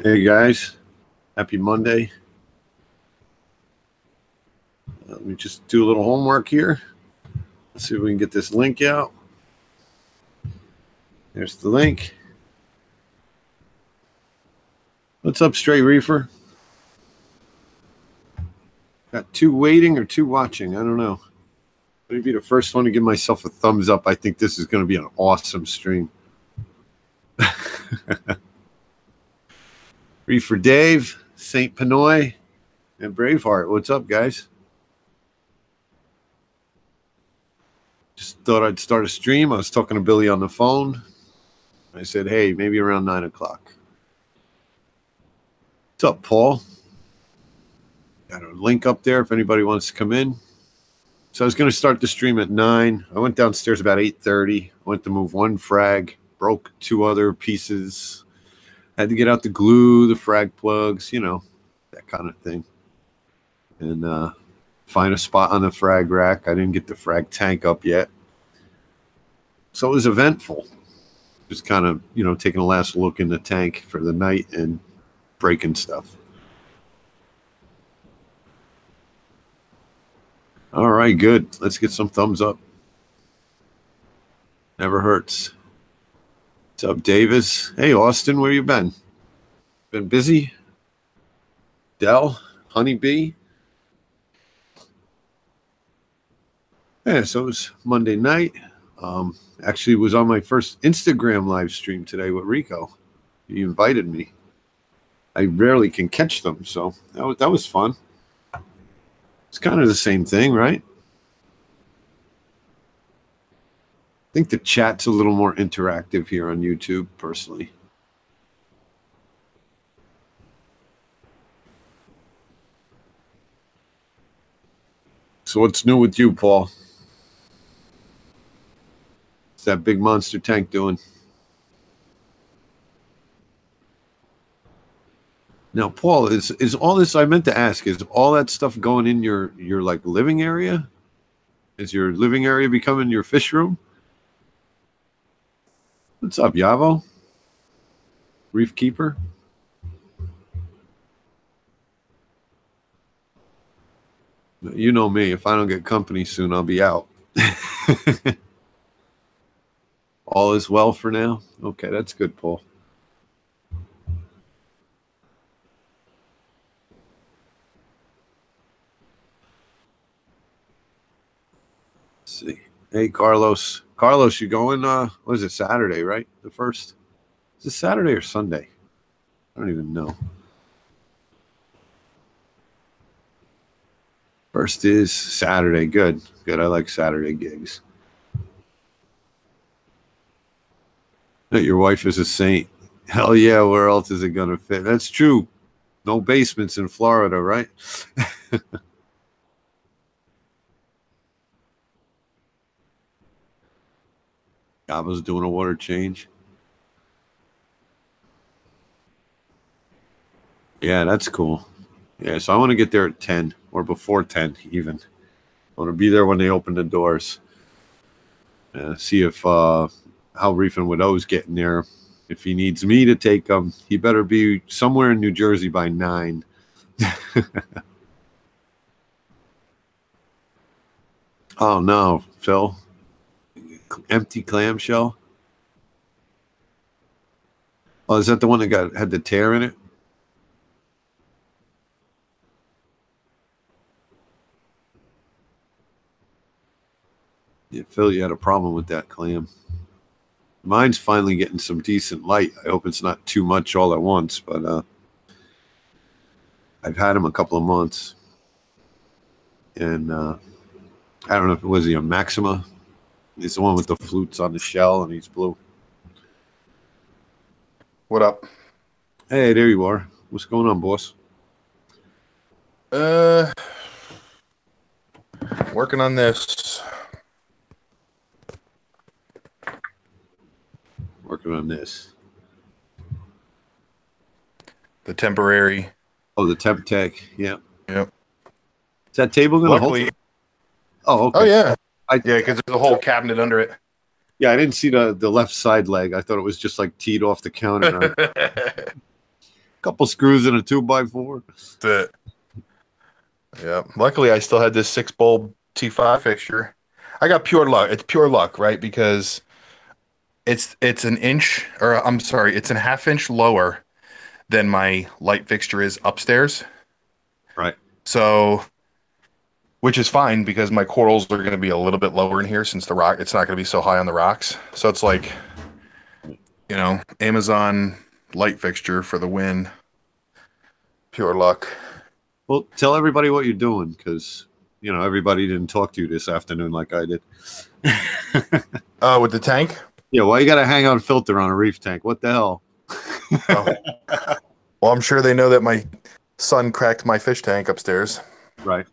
Hey guys, happy Monday. Let me just do a little homework here. Let's see if we can get this link out. There's the link. What's up, Stray Reefer? Got two waiting or two watching. I don't know. Let me be the first one to give myself a thumbs up. I think this is going to be an awesome stream. Reefer Dave, St. Pinoy, and Braveheart. What's up, guys? Just thought I'd start a stream. I was talking to Billy on the phone. I said, hey, maybe around 9 o'clock. What's up, Paul? Got a link up there if anybody wants to come in. So I was going to start the stream at 9. I went downstairs about 8:30. I went to move one frag, broke two other pieces. Had to get out the glue, the frag plugs, you know, that kind of thing. And find a spot on the frag rack. I didn't get the frag tank up yet. So it was eventful. Just kind of, you know, taking a last look in the tank for the night and breaking stuff. All right, good. Let's get some thumbs up. Never hurts. What's up, Davis? Hey, Austin, where you been? Been busy? Dell? Honeybee? Yeah, so it was Monday night. Actually was on my first Instagram live stream today with Rico. He invited me. I rarely can catch them, so that was fun. It's kind of the same thing, right? I think the chat's a little more interactive here on YouTube, personally. So what's new with you, Paul? What's that big monster tank doing? Now, Paul, is all this, I meant to ask, is all that stuff going in your like living area? Is your living area becoming your fish room? What's up, Yavo? Reef Keeper? You know me. If I don't get company soon, I'll be out. All is well for now? Okay, that's good, Paul. Let's see. Hey, Carlos. Carlos, you going, what is it, Saturday, right? The first? Is it Saturday or Sunday? I don't even know. First is Saturday. Good. Good. I like Saturday gigs. Your wife is a saint. Hell yeah. Where else is it going to fit? That's true. No basements in Florida, right? I was doing a water change. Yeah, that's cool. Yeah, so I want to get there at 10 or before 10 even. I want to be there when they open the doors. See if how Reefing with O's getting there. If he needs me to take him, he better be somewhere in New Jersey by 9. Oh, no, Phil. Empty clamshell. Oh, is that the one that had the tear in it? Yeah, Phil, you had a problem with that clam. Mine's finally getting some decent light. I hope it's not too much all at once, but I've had him a couple of months. And I don't know if it was a Maxima. He's the one with the flutes on the shell, and he's blue. What up? Hey, there you are. What's going on, boss? Working on this. Working on this. The temporary. Oh, the temp tech. Yeah. Yep. Is that table going to hold it? Oh, okay. Oh, yeah. Yeah, because there's a whole cabinet under it. Yeah, I didn't see the left side leg. I thought it was just like teed off the counter. Couple screws and a 2x4. That's it. Yeah. Luckily, I still had this 6-bulb T5 fixture. I got pure luck. It's pure luck, right? Because it's an inch, or I'm sorry, it's a half inch lower than my light fixture is upstairs. Right. So, which is fine because my corals are going to be a little bit lower in here since it's not going to be so high on the rocks. So it's like, Amazon light fixture for the win. Pure luck. Well, tell everybody what you're doing because, everybody didn't talk to you this afternoon like I did. With the tank? Yeah, why you got to hang on filter on a reef tank? What the hell? Oh. Well, I'm sure they know that my son cracked my fish tank upstairs. Right.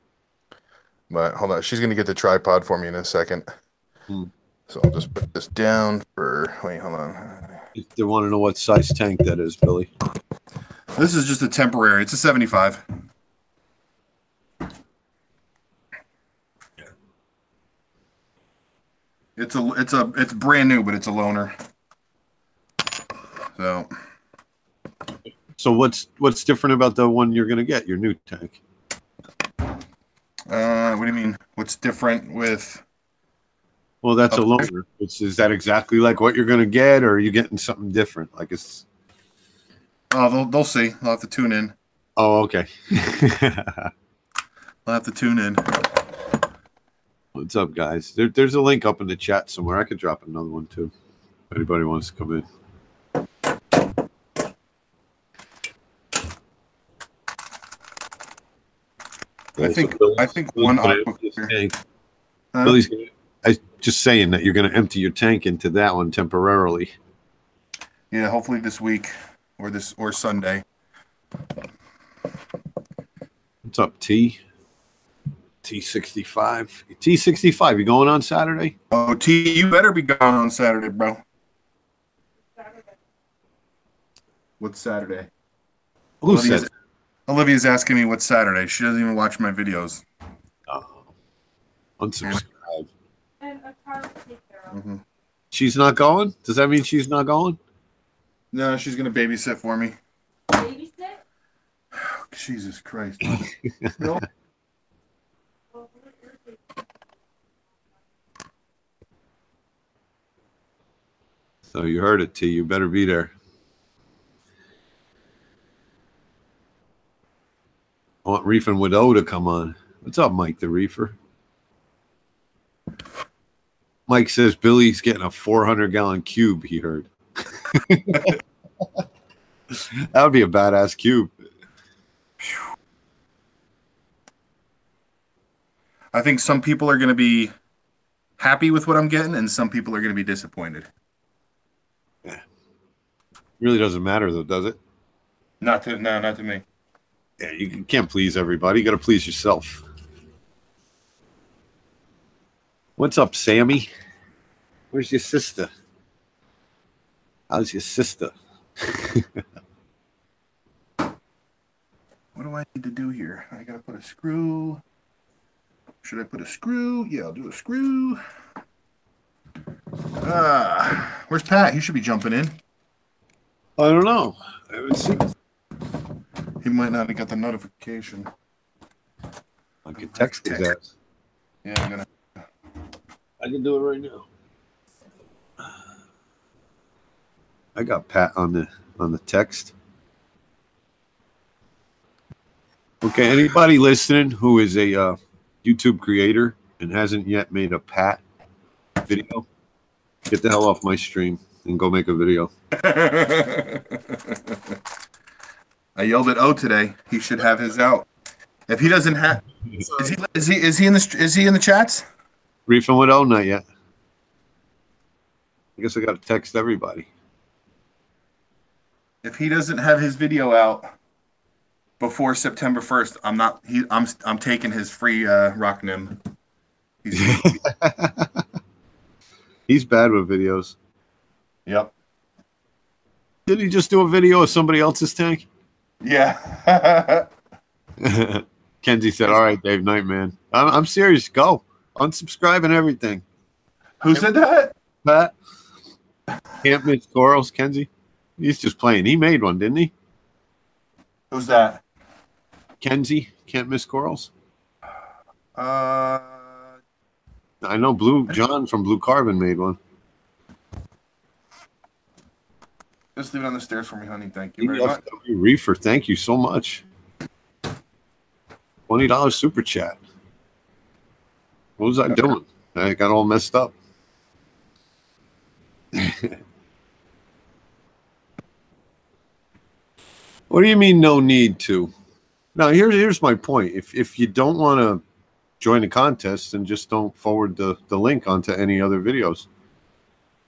But hold on. She's going to get the tripod for me in a second. So I'll just put this down for... Wait, hold on. They want to know what size tank that is, Billy. This is just a temporary. It's a 75. It's brand new, but it's a loaner. So what's different about the one you're gonna get, your new tank? What do you mean? What's different with? Well, that's a loaner. Is that exactly like what you're gonna get, or are you getting something different? Like it's. Oh, they'll see. They'll have to tune in. Oh, okay. I'll have to tune in. What's up, guys? There's a link up in the chat somewhere. I could drop another one too. If anybody wants to come in. I think one Billy's just saying that you're going to empty your tank into that one temporarily. Yeah, hopefully this week or Sunday. What's up, T? T65. T65, you going on Saturday? Oh, T, you better be going on Saturday, bro. What's Saturday? Who said? Olivia's asking me what's Saturday. She doesn't even watch my videos. Unsubscribe. Mm-hmm. She's not going? Does that mean she's not going? No, she's going to babysit for me. Babysit? Jesus Christ. So you heard it, T. You better be there. I want Reefing with O to come on. What's up, Mike the Reefer? Mike says Billy's getting a 400-gallon cube, he heard. That would be a badass cube. I think some people are going to be happy with what I'm getting, and some people are going to be disappointed. Yeah. Really doesn't matter, though, does it? Not to me. Yeah, you can't please everybody. You got to please yourself. What's up, Sammy? Where's your sister? How's your sister? What do I need to do here? I got to put a screw. Should I put a screw? Yeah, I'll do a screw. Where's Pat? He should be jumping in. I don't know. I haven't seen. He might not have got the notification. I can text his ass. Yeah, I can do it right now. I got Pat on the text. Okay, anybody listening who is a YouTube creator and hasn't yet made a Pat video, get the hell off my stream and go make a video. I yelled at O today. He should have his out. If he doesn't have, is he in the chats? Reefing with O, not yet. I guess I got to text everybody. If he doesn't have his video out before September 1st, I'm taking his free rock nim. He's bad with videos. Yep. Did he just do a video of somebody else's tank? Yeah. Kenzie said, "All right, Dave, night, man. I'm serious. Go unsubscribe and everything." Who said that? Pat. Can't miss corals, Kenzie. He's just playing. He made one, didn't he? Who's that? Kenzie, can't miss corals. Uh, I know John from Blue Carbon made one. just leave it on the stairs for me, honey. Thank you very much. Reefer, thank you so much. $20 super chat. What was I doing? I got all messed up. What do you mean no need to? Now here's my point. If you don't want to join the contest, then just don't forward the link onto any other videos.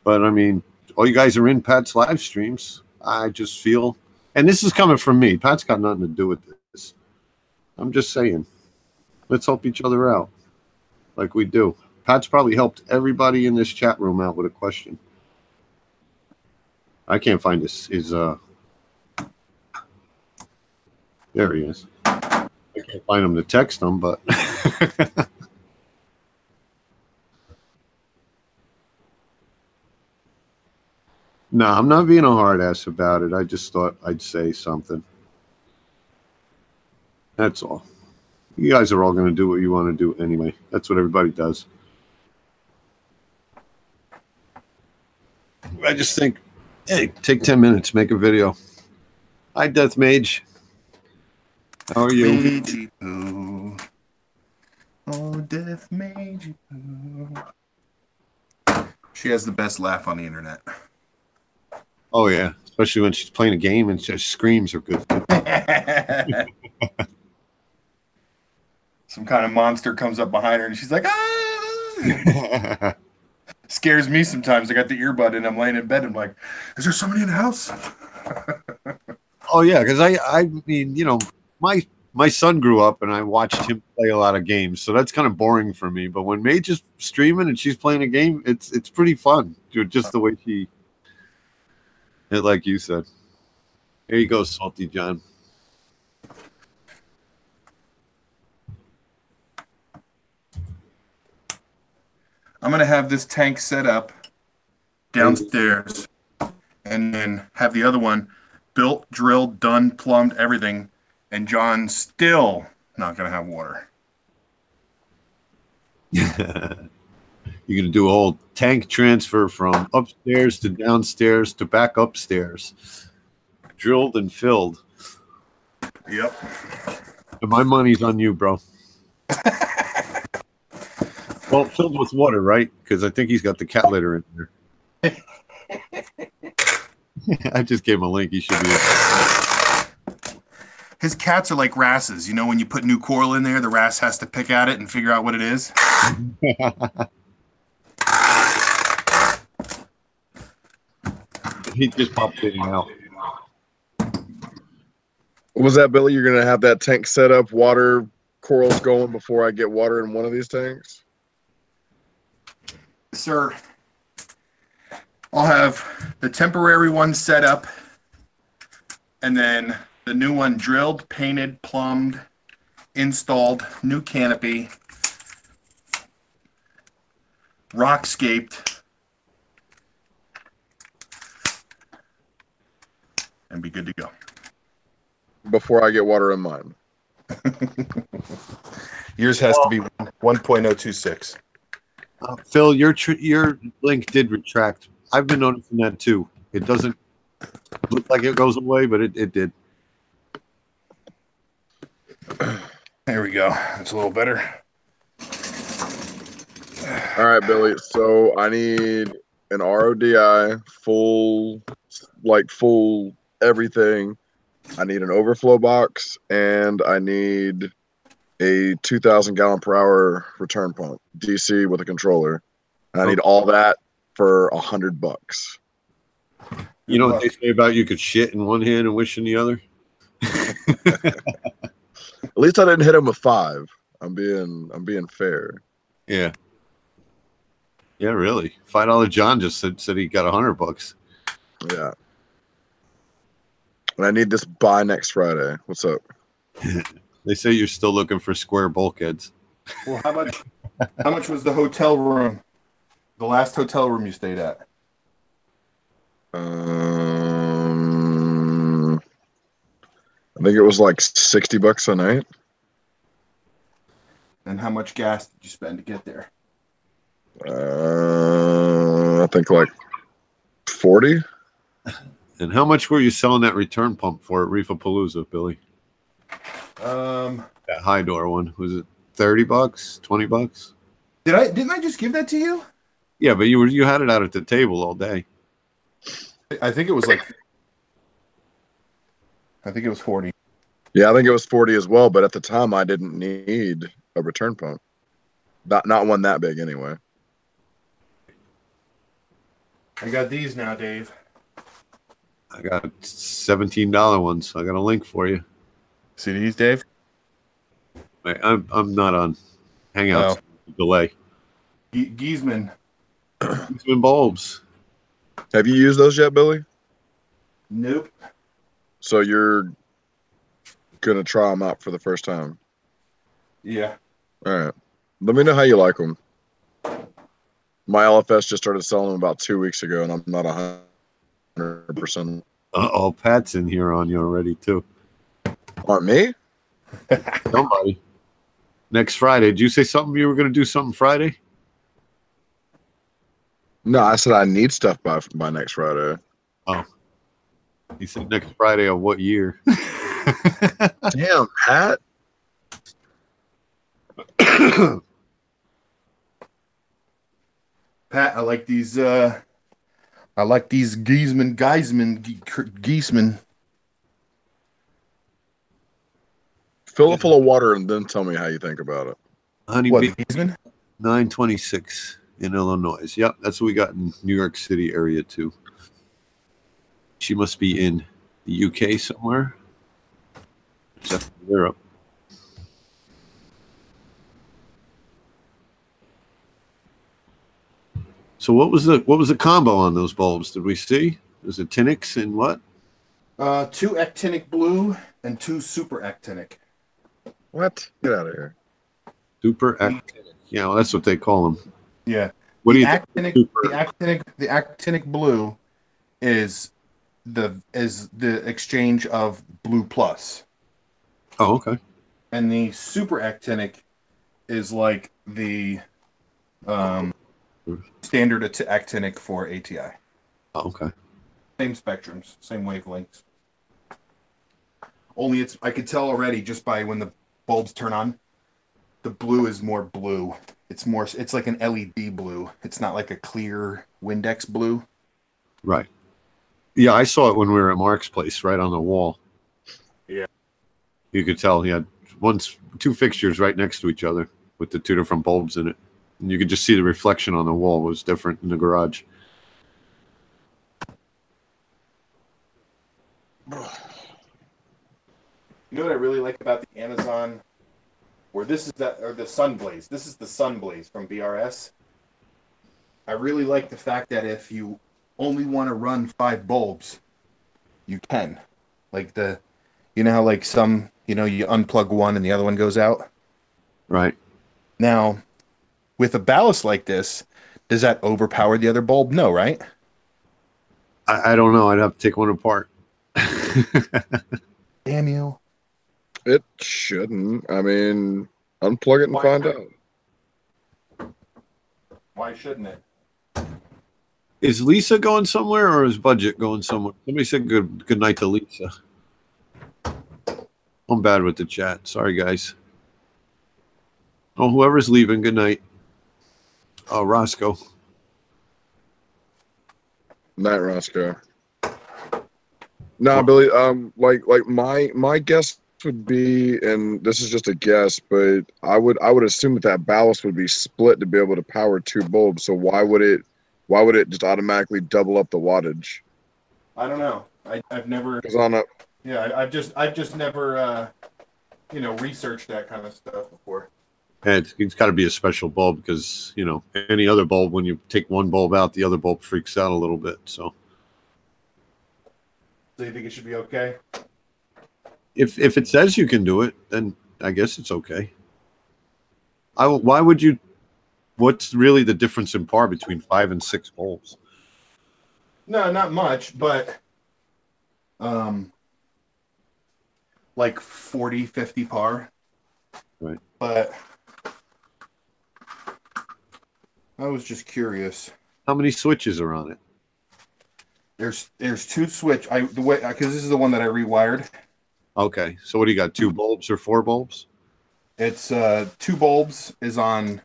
But I mean, all you guys are in Pat's live streams. I just feel, and this is coming from me. Pat's got nothing to do with this. I'm just saying, let's help each other out like we do. Pat's probably helped everybody in this chat room out with a question. I can't find his there he is. I can't find him to text him, but no, I'm not being a hard ass about it. I just thought I'd say something. That's all. You guys are all going to do what you want to do anyway. That's what everybody does. I just think, hey, take 10 minutes, make a video. Hi, Death Mage. How are you? Magey Poo. Oh, Death Magey Poo. She has the best laugh on the internet. Oh, yeah. Especially when she's playing a game and just screams are good. Some kind of monster comes up behind her and she's like, ah! Scares me sometimes. I got the earbud and I'm laying in bed and I'm like, is there somebody in the house? Oh, yeah, because I mean, you know, my son grew up and I watched him play a lot of games, so that's kind of boring for me. But when Mage is streaming and she's playing a game, it's pretty fun. Dude, just the way like you said. Here you go, Salty John. I'm going to have this tank set up downstairs and then have the other one built, drilled, done, plumbed, everything. And John's still not going to have water. You're going to do a whole tank transfer from upstairs to downstairs to back upstairs. Drilled and filled. Yep. And my money's on you, bro. Well, filled with water, right? Because I think he's got the cat litter in there. I just gave him a link. He should be. His cats are like wrasses. You know, when you put new coral in there, the wrasse has to pick at it and figure out what it is. He just popped in and out. Was that, Billy? You're going to have that tank set up, water corals going before I get water in one of these tanks? Sir, I'll have the temporary one set up and then the new one drilled, painted, plumbed, installed, new canopy, rockscaped, and be good to go. Before I get water in mine. Yours has to be 1.026. Phil, your link did retract. I've been noticing that too. It doesn't look like it goes away, but it did. There we go. That's a little better. All right, Billy. So I need an RODI, full everything. I need an overflow box, and I need a 2,000 gallon per hour return pump, DC with a controller. And I need all that for $100. You know what they say about you could shit in one hand and wish in the other? At least I didn't hit him with 5. I'm being fair. Yeah. Yeah, really. $5 John just said he got $100. Yeah. And I need this by next Friday. What's up? They say you're still looking for square bulkheads. Well, how much was the hotel room? The last hotel room you stayed at? think it was like $60 a night. And how much gas did you spend to get there? I think like 40. And how much were you selling that return pump for at Reefapalooza, Billy? That high door one, was it $30, $20? Didn't I just give that to you? Yeah, but you had it out at the table all day. I think it was 40. Yeah, I think it was 40 as well. But at the time, I didn't need a return pump. Not one that big anyway. I got these now, Dave. I got $17 ones. So I got a link for you. See these, Dave? Wait, I'm not on Hangouts. Delay. Giesman. Giesman bulbs. Have you used those yet, Billy? Nope. So you're gonna try them out for the first time? Yeah. All right. Let me know how you like them. My LFS just started selling them about 2 weeks ago, and I'm not 100%. Uh-oh, Pat's in here on you already, too. On me? Somebody. Next Friday. Did you say something you were going to do something Friday? No, I said I need stuff by next Friday. Oh. He said next Friday of what year? Damn, Pat. Pat, I like these Giesman. Fill it full of water and then tell me how you think about it. Honey What, Bee, Giesman? 926 in Illinois. Yep, that's what we got in New York City area, too. She must be in the UK somewhere. Except for Europe. So what was the combo on those bulbs? Did we see? Was it Tinix and what? 2 actinic blue and 2 super actinic. What? Get out of here. Super actinic. Yeah, well, that's what they call them. Yeah. What do you think? The actinic blue is the exchange of blue plus. Oh, okay. And the super actinic is like the standard actinic for ATI. Oh, okay. Same spectrums, same wavelengths. Only I could tell already just by when the bulbs turn on, the blue is more blue. It's like an LED blue. It's not like a clear Windex blue. Right. Yeah, I saw it when we were at Mark's place, right on the wall. Yeah. You could tell he had 2 fixtures right next to each other with the 2 different bulbs in it. And you could just see the reflection on the wall was different in the garage. You know what I really like about the Amazon, or the Sunblaze. This is the Sunblaze from BRS. I really like the fact that if you only want to run 5 bulbs, you can. Like how like some, you unplug one and the other one goes out. Right. Now, with a ballast like this, does that overpower the other bulb? No, right? I don't know. I'd have to take one apart. Damn you. It shouldn't. I mean, unplug it and find out. Why shouldn't it? Is Lisa going somewhere or is Budget going somewhere? Somebody said good night to Lisa. I'm bad with the chat. Sorry, guys. Oh, whoever's leaving, good night. Oh, Roscoe. Night, Roscoe. No, Billy. Like my guess would be, and this is just a guess, but I would assume that ballast would be split to be able to power 2 bulbs. So why would it just automatically double up the wattage? I don't know. I've never. Yeah, I've just never researched that kind of stuff before. And it's got to be a special bulb because any other bulb, when you take one bulb out, the other bulb freaks out a little bit. So you think it should be okay? If it says you can do it, then I guess it's okay. Why would you? What's really the difference in par between 5 and 6 bulbs? No, not much, but like 40, 50 par. Right. But I was just curious. How many switches are on it? There's two switch. Because this is the one that I rewired. Okay. So what do you got? 2 bulbs or 4 bulbs? It's 2 bulbs is on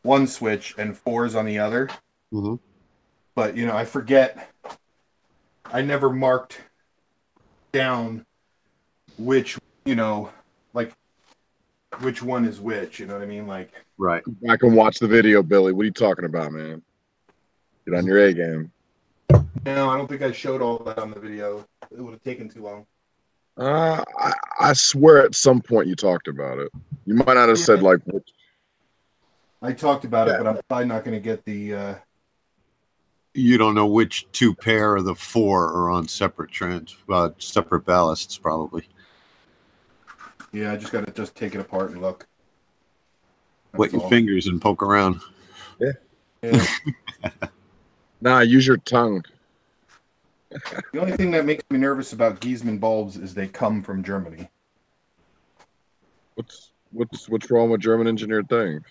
one switch and 4 is on the other. Mm-hmm. But I forget. I never marked down which like which one is which. You know what I mean? Like Right. Go back and watch the video, Billy. What are you talking about, man? Get on your A game. no, I don't think I showed all that on the video. It would have taken too long. I swear at some point you talked about it. You might not have said like which. I talked about it, but I'm probably not going to get the. You don't know which 2 pair of the 4 are on separate separate ballasts, probably. Yeah, I just got to take it apart and look. Wet your fingers and poke around. Yeah. Nah, use your tongue. The only thing that makes me nervous about Giesmann bulbs is they come from Germany. What's wrong with German engineered things?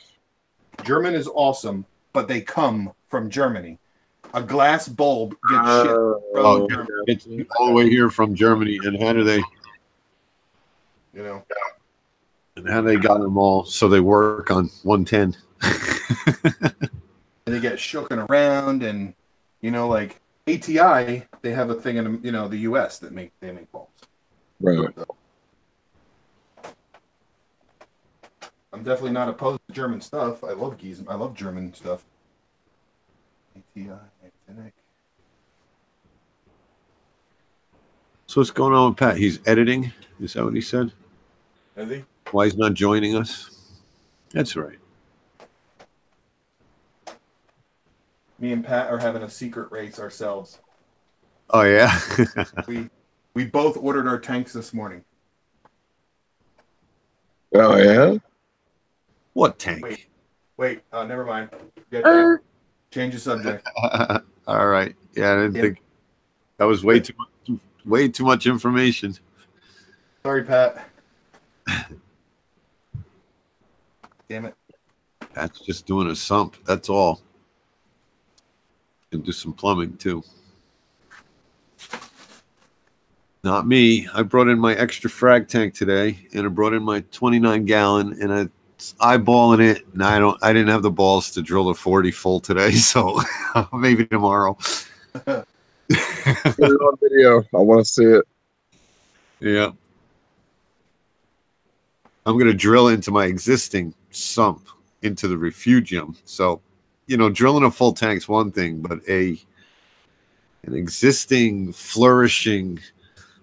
German is awesome, but they come from Germany. A glass bulb gets shipped from Germany. It's all the way here from Germany, and how do they? And how they got them all so they work on 110? And they get shooken around, and like ATI, they have a thing in the U.S. that make bulbs. Right. I'm definitely not opposed to German stuff. I love Giesmann. I love German stuff. ATI, actinic. So what's going on with Pat? He's editing. Is that what he said? Is he? Why he's not joining us? That's right. Me and Pat are having a secret race ourselves. Oh yeah. We both ordered our tanks this morning. Oh yeah. What tank? Wait. Never mind. Change the subject. All right. Yeah, I didn't think that was way too much information. Sorry, Pat. Damn it. Pat's just doing a sump. That's all. And do some plumbing too. Not me. I brought in my extra frag tank today, and I brought in my 29-gallon, and I eyeballing it, and I didn't have the balls to drill a 40 full today, so maybe tomorrow. Put it on video. I want to see it. Yeah. I'm going to drill into my existing sump into the refugium. So, drilling a full tank's one thing, but an existing flourishing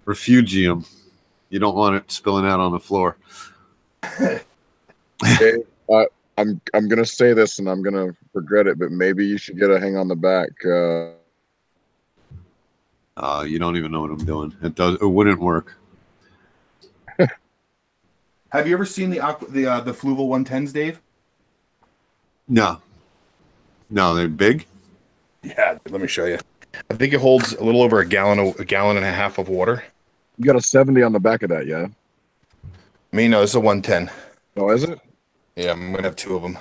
refugium, you don't want it spilling out on the floor. Hey, I'm gonna say this and I'm gonna regret it, but maybe you should get a hang on the back. You don't even know what I'm doing. It wouldn't work. Have you ever seen the Fluval 110s, Dave? No, they're big. Yeah, let me show you. I think it holds a little over a gallon and a half of water. You got a 70 on the back of that, yeah? No, it's a 110. Oh, is it? Yeah, I'm gonna have 2 of them.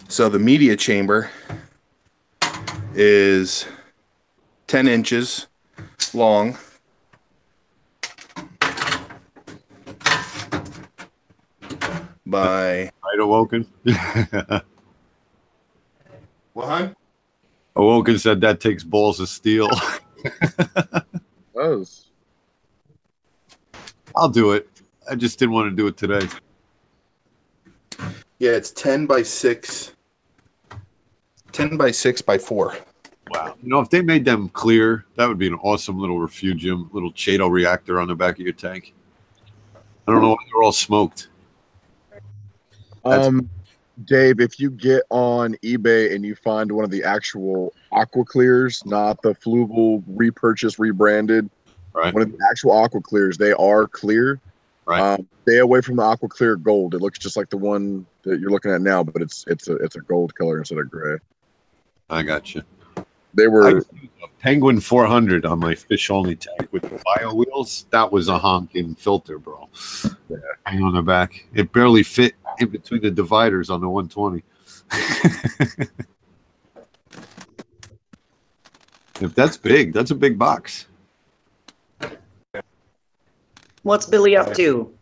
So the media chamber is 10 inches long. By Right, Awoken? what, hon? Awoken said that takes balls of steel. Does. I'll do it. I just didn't want to do it today. Yeah, it's 10 by 6. 10 by 6 by 4. Wow. If they made them clear, that would be an awesome little refugium, little Chato reactor on the back of your tank. I don't know why they're all smoked. Dave, if you get on eBay and you find one of the actual Aqua Clears, not the Fluval repurchased, rebranded, right? One of the actual Aqua Clears, they are clear. Right. Stay away from the Aqua Clear Gold. It looks just like the one that you're looking at now, but it's a gold color instead of gray. I got you. They I were used to use a Penguin 400 on my fish only tank with the bio wheels. That was a honking filter, bro. Yeah. Hang on the back. It barely fit in between the dividers on the 120. If that's big, that's a big box. What's Billy up to?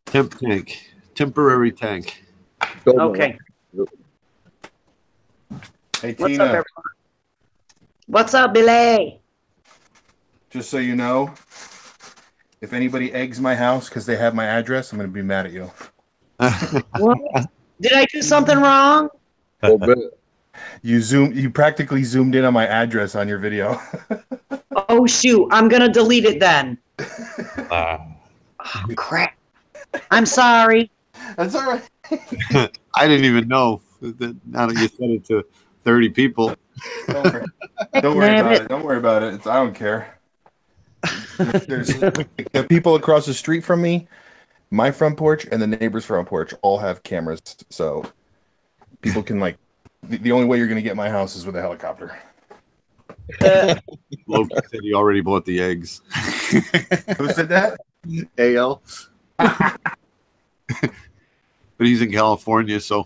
Temp tank. Temporary tank. Okay. Hey, What's Tina, up, everyone? What's up, Billy? just so you know, if anybody eggs my house because they have my address, I'm going to be mad at you. What? Did I do something wrong? A little bit. You practically zoomed in on my address on your video. Oh, shoot. I'm going to delete it then. Ah. Oh, crap. I'm sorry. That's all right. I didn't even know that now that you said it to 30 people. Don't worry about it. Don't worry about it. I don't care. There's the people across the street from me, my front porch, and the neighbor's front porch all have cameras. So people can the only way you're going to get my house is with a helicopter. Loki said he already bought the eggs. Who said that? AL. But he's in California, so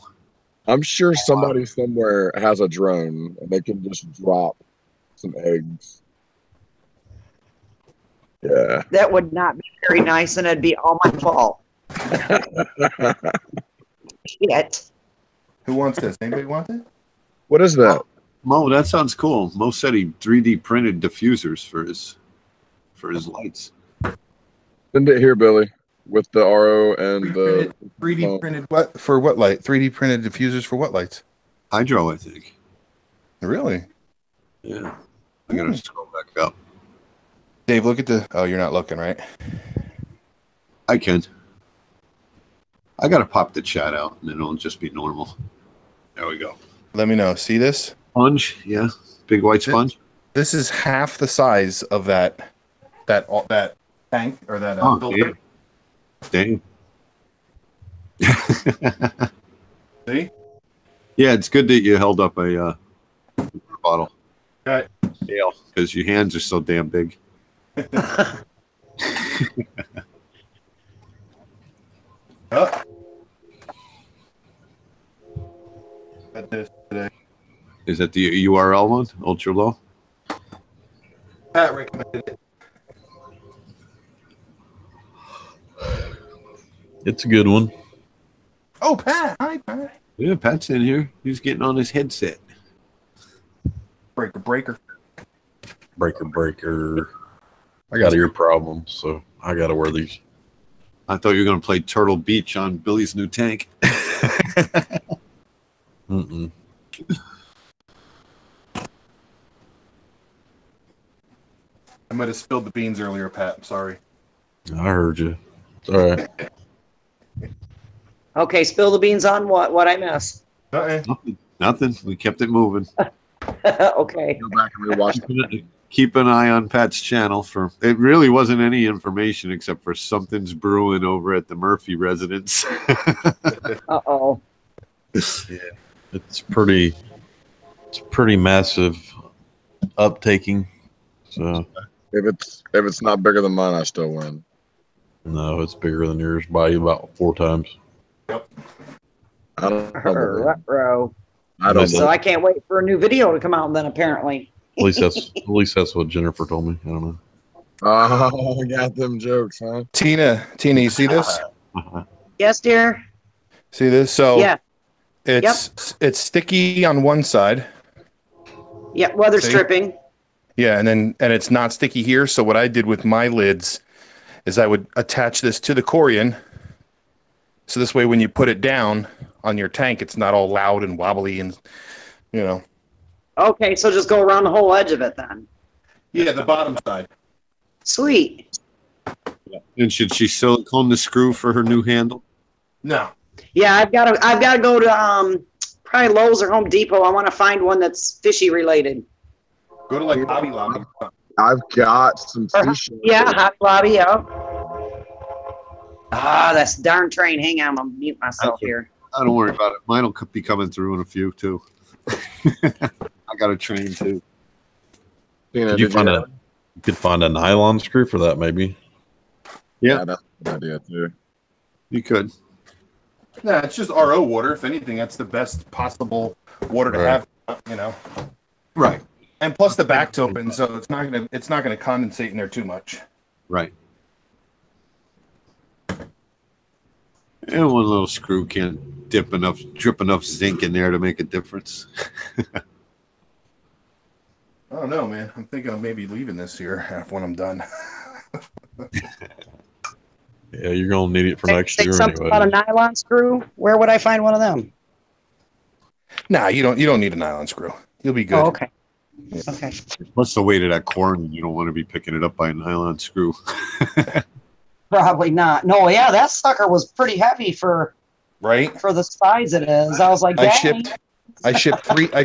I'm sure somebody somewhere has a drone and they can just drop some eggs. Yeah. That would not be very nice, and it'd be all my fault. Shit. Who wants this? Anybody want it? What is that? Mo, that sounds cool. Mo said he 3D printed diffusers for his lights. Send it here, Billy, with the RO and the 3D printed what for what light? 3D printed diffusers for what lights? Hydro, I think. Really? Yeah. I'm gonna scroll back up. Dave, look at the. Oh, you're not looking, right? I can. I gotta pop the chat out, and then it'll just be normal. There we go. Let me know. See this? Sponge, yeah, big white sponge. This is half the size of that tank or that filter. Damn. See? Yeah, it's good that you held up a bottle. Okay. Yeah, because your hands are so damn big. Oh. Got this today. Is that the URL one? Ultra low? Pat recommended it. It's a good one. Oh, Pat. Hi, Pat. Yeah, Pat's in here. He's getting on his headset. Breaker. Breaker. I got ear problems, so I got to wear these. I thought you were going to play Turtle Beach on Billy's new tank. Mm-mm. I might have spilled the beans earlier, Pat. I'm sorry. I heard you. It's all right. Okay, spill the beans on what? What I missed? Nothing. We kept it moving. Okay. Go back and rewatch. Keep an eye on Pat's channel for it. Really wasn't any information except for something's brewing over at the Murphy residence. Uh-oh. Yeah, it's pretty massive uptaking. So If it's not bigger than mine, I still win. no, it's bigger than yours by about 4 times. I don't know. Ruh-roh. I don't So know. I can't wait for a new video to come out then, apparently. At least that's what Jennifer told me. I don't know. Oh, I got them jokes, huh? Tina, you see this? Yes, dear? See this? So Yeah. it's sticky on one side. Yeah, weather See? stripping. Yeah, and it's not sticky here. So what I did with my lids is I would attach this to the Corian. So this way when you put it down on your tank, it's not all loud and wobbly and, you know. Okay, so just go around the whole edge of it then. Yeah, the bottom side. Sweet. And should she silicone the screw for her new handle? No. Yeah, I've got to go to probably Lowe's or Home Depot. I want to find one that's fishy related. Go to like Hobby Lobby. I've got some fish. Yeah, Hobby Lobby, yeah. Ah, that's darn train. Hang on, I'm gonna mute myself here. I don't worry about it. Mine will be coming through in a few too. I got a train too. Tina, Could you did find have- a? You could find a nylon screw for that, maybe. Yeah. that's a good idea too. You could. Yeah, it's just RO water. If anything, that's the best possible water to Right. have. You know. Right. And plus the back's open, so it's not gonna condensate in there too much. Right. And one little screw can't drip enough zinc in there to make a difference. I don't know, man. I'm thinking of maybe leaving this here when I'm done. Yeah, you're gonna need it for next Say year something anyway. about a nylon screw. Where would I find one of them? Nah, you don't need a nylon screw. You'll be good. Oh, okay. Okay. Plus the weight of that corn, you don't want to be picking it up by a nylon screw. Probably not. No, yeah, that sucker was pretty heavy for Right? the size it is. I was like, I dang.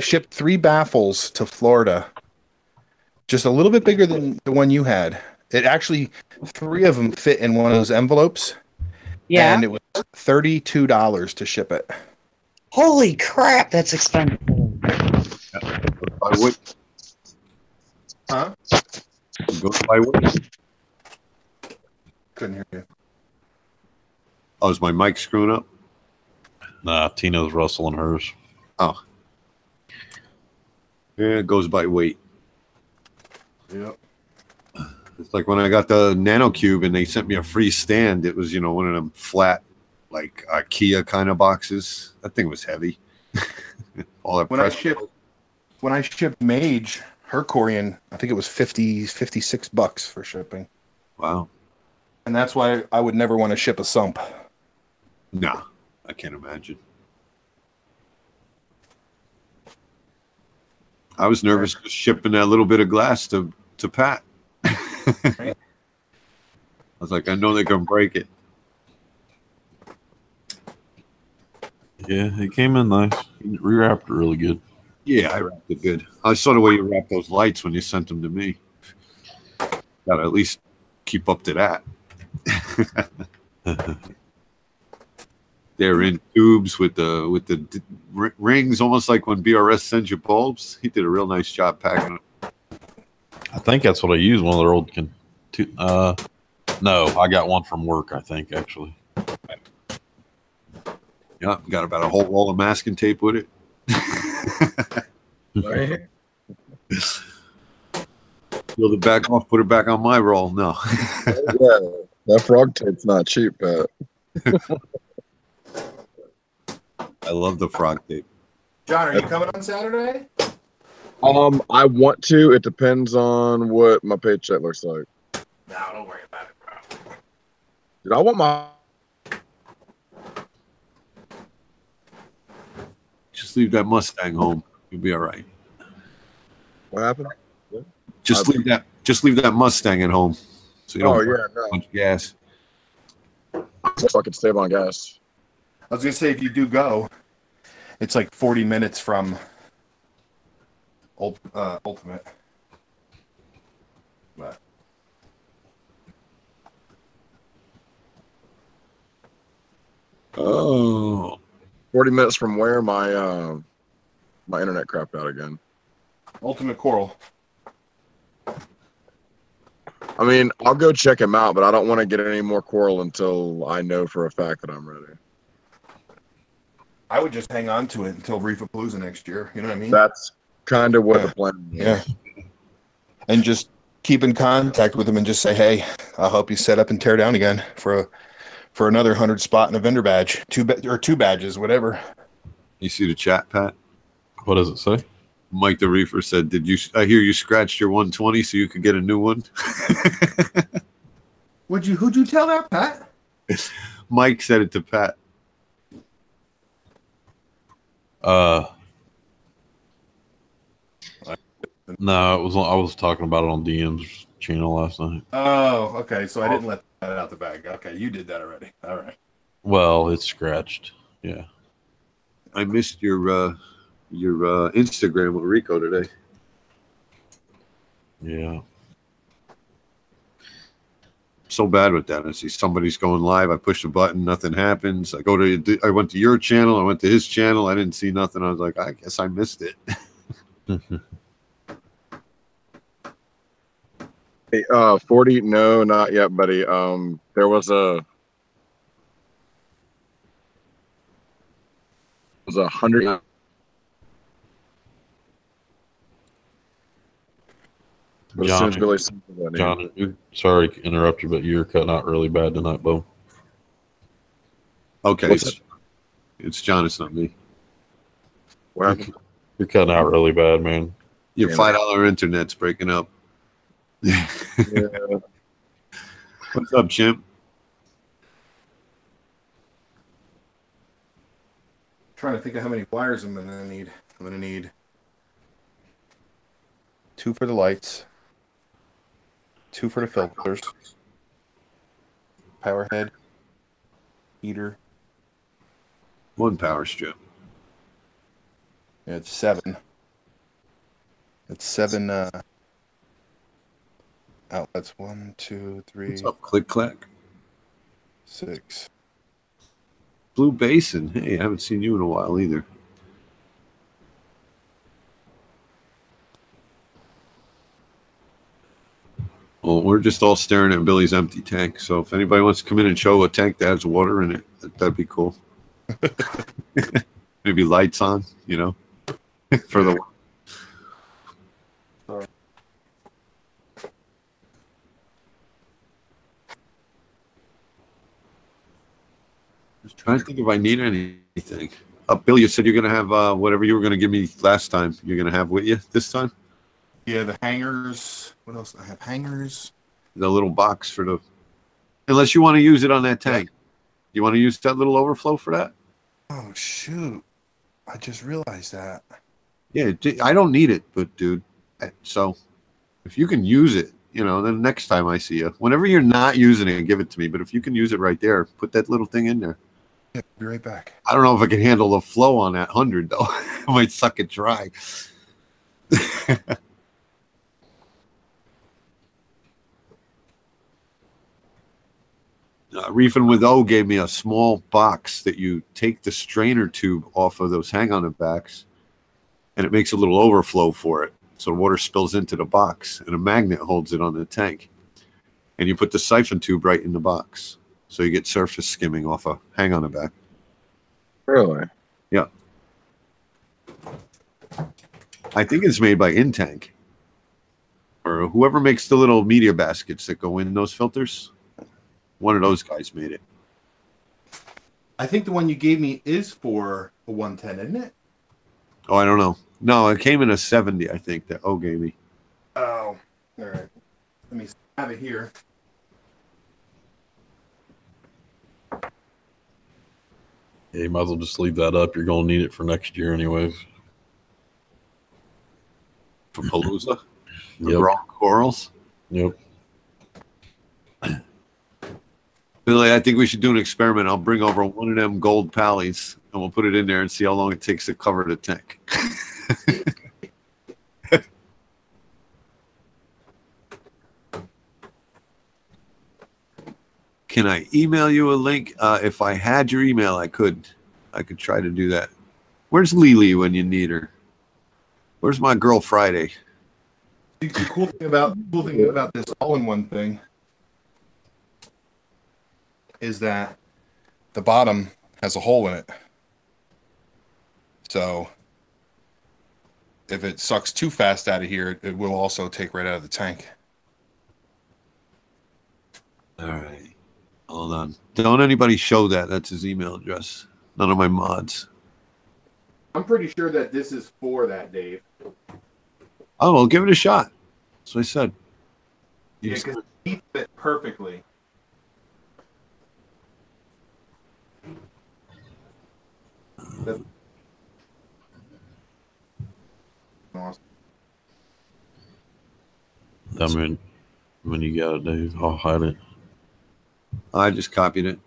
shipped three baffles to Florida. Just a little bit bigger than the one you had. It actually, 3 of them fit in one of those envelopes. Yeah. And it was $32 to ship it. Holy crap, that's expensive. By weight. Huh? Go by weight. Couldn't hear you. Oh, is my mic screwing up? Nah, Tina's rustling hers. Oh. Yeah, it goes by weight. Yep. It's like when I got the Nano Cube and they sent me a free stand. It was, one of them flat, like IKEA kind of boxes. That thing was heavy. All that When I shipped Mage, her Corian, I think it was $56 for shipping. Wow. And that's why I would never want to ship a sump. No, I can't imagine. I was nervous just shipping that little bit of glass to Pat. I was like, I know they're going to break it. Yeah, it came in nice. You rewrapped it really good. Yeah, I wrapped it good. I saw the way you wrapped those lights when you sent them to me. Got to at least keep up to that. They're in tubes with the rings, almost like when BRS sends you bulbs. He did a real nice job packing them. I think that's what I used. One of their old no, I got one from work, I think, actually. Yeah, got about a whole roll of masking tape with it. Right. Peel it back off, put it back on my roll. No. Yeah, that frog tape's not cheap, but I love the frog tape. John, are you coming on Saturday? I want to. It depends on what my paycheck looks like. No, don't worry about it, bro. Dude, I want my Just leave that Mustang home. You'll be all right. what happened? Just leave that Mustang at home. So you don't burn a no. bunch of gas. So I can save on gas. I was gonna say if you do go, it's like 40 minutes from Ultimate. But Oh. 40 minutes from where my my internet crapped out again. Ultimate Coral. I mean, I'll go check him out, but I don't want to get any more coral until I know for a fact that I'm ready. I would just hang on to it until Reefapalooza next year. You know what I mean? That's kind of what the plan is. Yeah. And just keep in contact with them and just say, hey, I'll help you set up and tear down again for another 100 spot and a vendor badge, two badges, whatever. You see the chat, Pat? What does it say? Mike the Reefer said, I hear you scratched your 120 so you could get a new one? Who'd you tell that, Pat? Mike said it to Pat. No, I was talking about it on DM's channel last night. Oh, okay. So I didn't let that out the bag. Okay, you did that already. All right. Well, it's scratched. Yeah. I missed your Instagram with Rico today. Yeah. So bad with that. I see somebody's going live. I push a button, nothing happens. I went to your channel. I went to his channel. I didn't see nothing. I was like, I guess I missed it. Hey, 40, no, not yet, buddy. There was a 100. But as soon as Billy sends it, I need. John, sorry to interrupt you, but you're cutting out really bad tonight, Bo. Okay, it's John. It's not me. What happened? You're cutting out really bad, man. Your $5 internet's breaking up. Yeah. What's up, Chimp? Trying to think of how many wires I'm gonna need. I'm gonna need 2 for the lights, 2 for the filters, power head, heater. 1 power strip. Yeah, it's 7. It's 7 outlets. 1, 2, 3. What's up, Click Clack? 6. Blue Basin. Hey, I haven't seen you in a while either. Well, we're just all staring at Billy's empty tank. So if anybody wants to come in and show a tank that has water in it, that'd be cool. Maybe lights on, you know, for the. Just trying to think if I need anything. Bill, you said you're going to have whatever you were going to give me last time. You're going to have with you this time? Yeah, the hangers. What else? I have hangers. The little box for the. Unless you want to use it on that tank. You want to use that little overflow for that? Oh, shoot. I just realized that. Yeah, I don't need it, but dude, so if you can use it, you know, then next time I see you, whenever you're not using it, give it to me. But if you can use it right there, put that little thing in there. Yeah, be right back. I don't know if I can handle the flow on that 100 though. I might suck it dry. Reefing with O gave me a small box that you take the strainer tube off of those hang-on backs, and it makes a little overflow for it. So the water spills into the box, and a magnet holds it on the tank. And you put the siphon tube right in the box. So you get surface skimming off a hang-on back. Really? Yeah. I think it's made by Intank. Or whoever makes the little media baskets that go in those filters. One of those guys made it. I think the one you gave me is for a 110, isn't it? Oh, I don't know. No, it came in a 70, I think, that O gave me. Oh, all right. Let me have it here. Yeah, you might as well just leave that up. You're going to need it for next year anyways. For Palooza? The Yep. raw corals? Yep. Billy, I think we should do an experiment. I'll bring over one of them gold pallies, and we'll put it in there and see how long it takes to cover the tank. Can I email you a link? If I had your email, I could try to do that. Where's Lily when you need her? Where's my girl Friday? The cool thing about this all-in-one thing is that the bottom has a hole in it. So if it sucks too fast out of here, it will also take right out of the tank. All right. Hold on. Don't anybody show that. That's his email address. None of my mods. I'm pretty sure that this is for that, Dave. Oh, well, give it a shot. That's what I said. Yeah, because it keeps it perfectly. Awesome. I mean, when you got it, Dave, I'll hide it. I just copied it.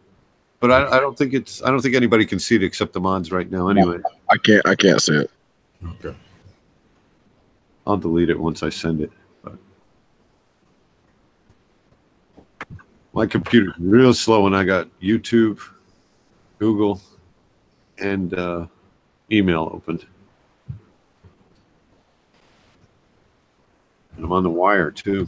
But I don't think anybody can see it except the mods right now anyway. I can't see it. Okay. I'll delete it once I send it. But my computer's real slow when I got YouTube, Google, and email opened. on the wire too.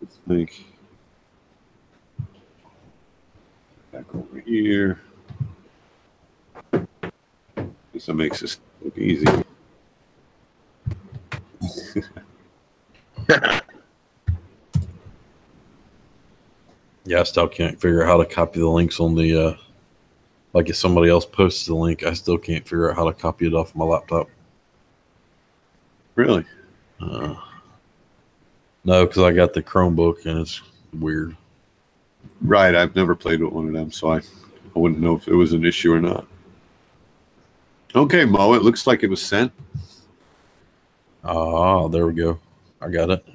Let's make back over here. This makes this look easy. Yeah, I still can't figure out how to copy the links on the like if somebody else posts the link, I still can't figure out how to copy it off my laptop. Really? No, because I got the Chromebook and it's weird. Right. I've never played with one of them, so I wouldn't know if it was an issue or not. Okay, Mo, it looks like it was sent. Ah, there we go. I got it.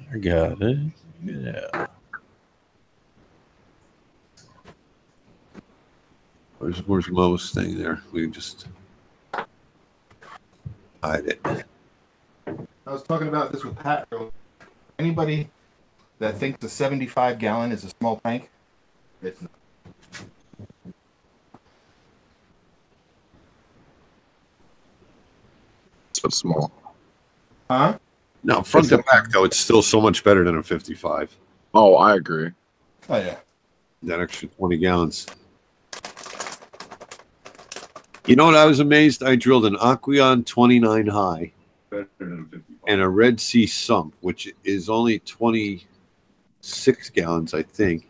Yeah. Where's Mo's thing there? We just hide it. I was talking about this with Pat earlier. Anybody that thinks a 75-gallon is a small tank, it's not. So small. Huh? No, front to back, though, it's still so much better than a 55. Oh, I agree. Oh, yeah. That extra 20 gallons. You know what? I was amazed. I drilled an Aqueon 29 high and a Red Sea sump, which is only 26 gallons, I think.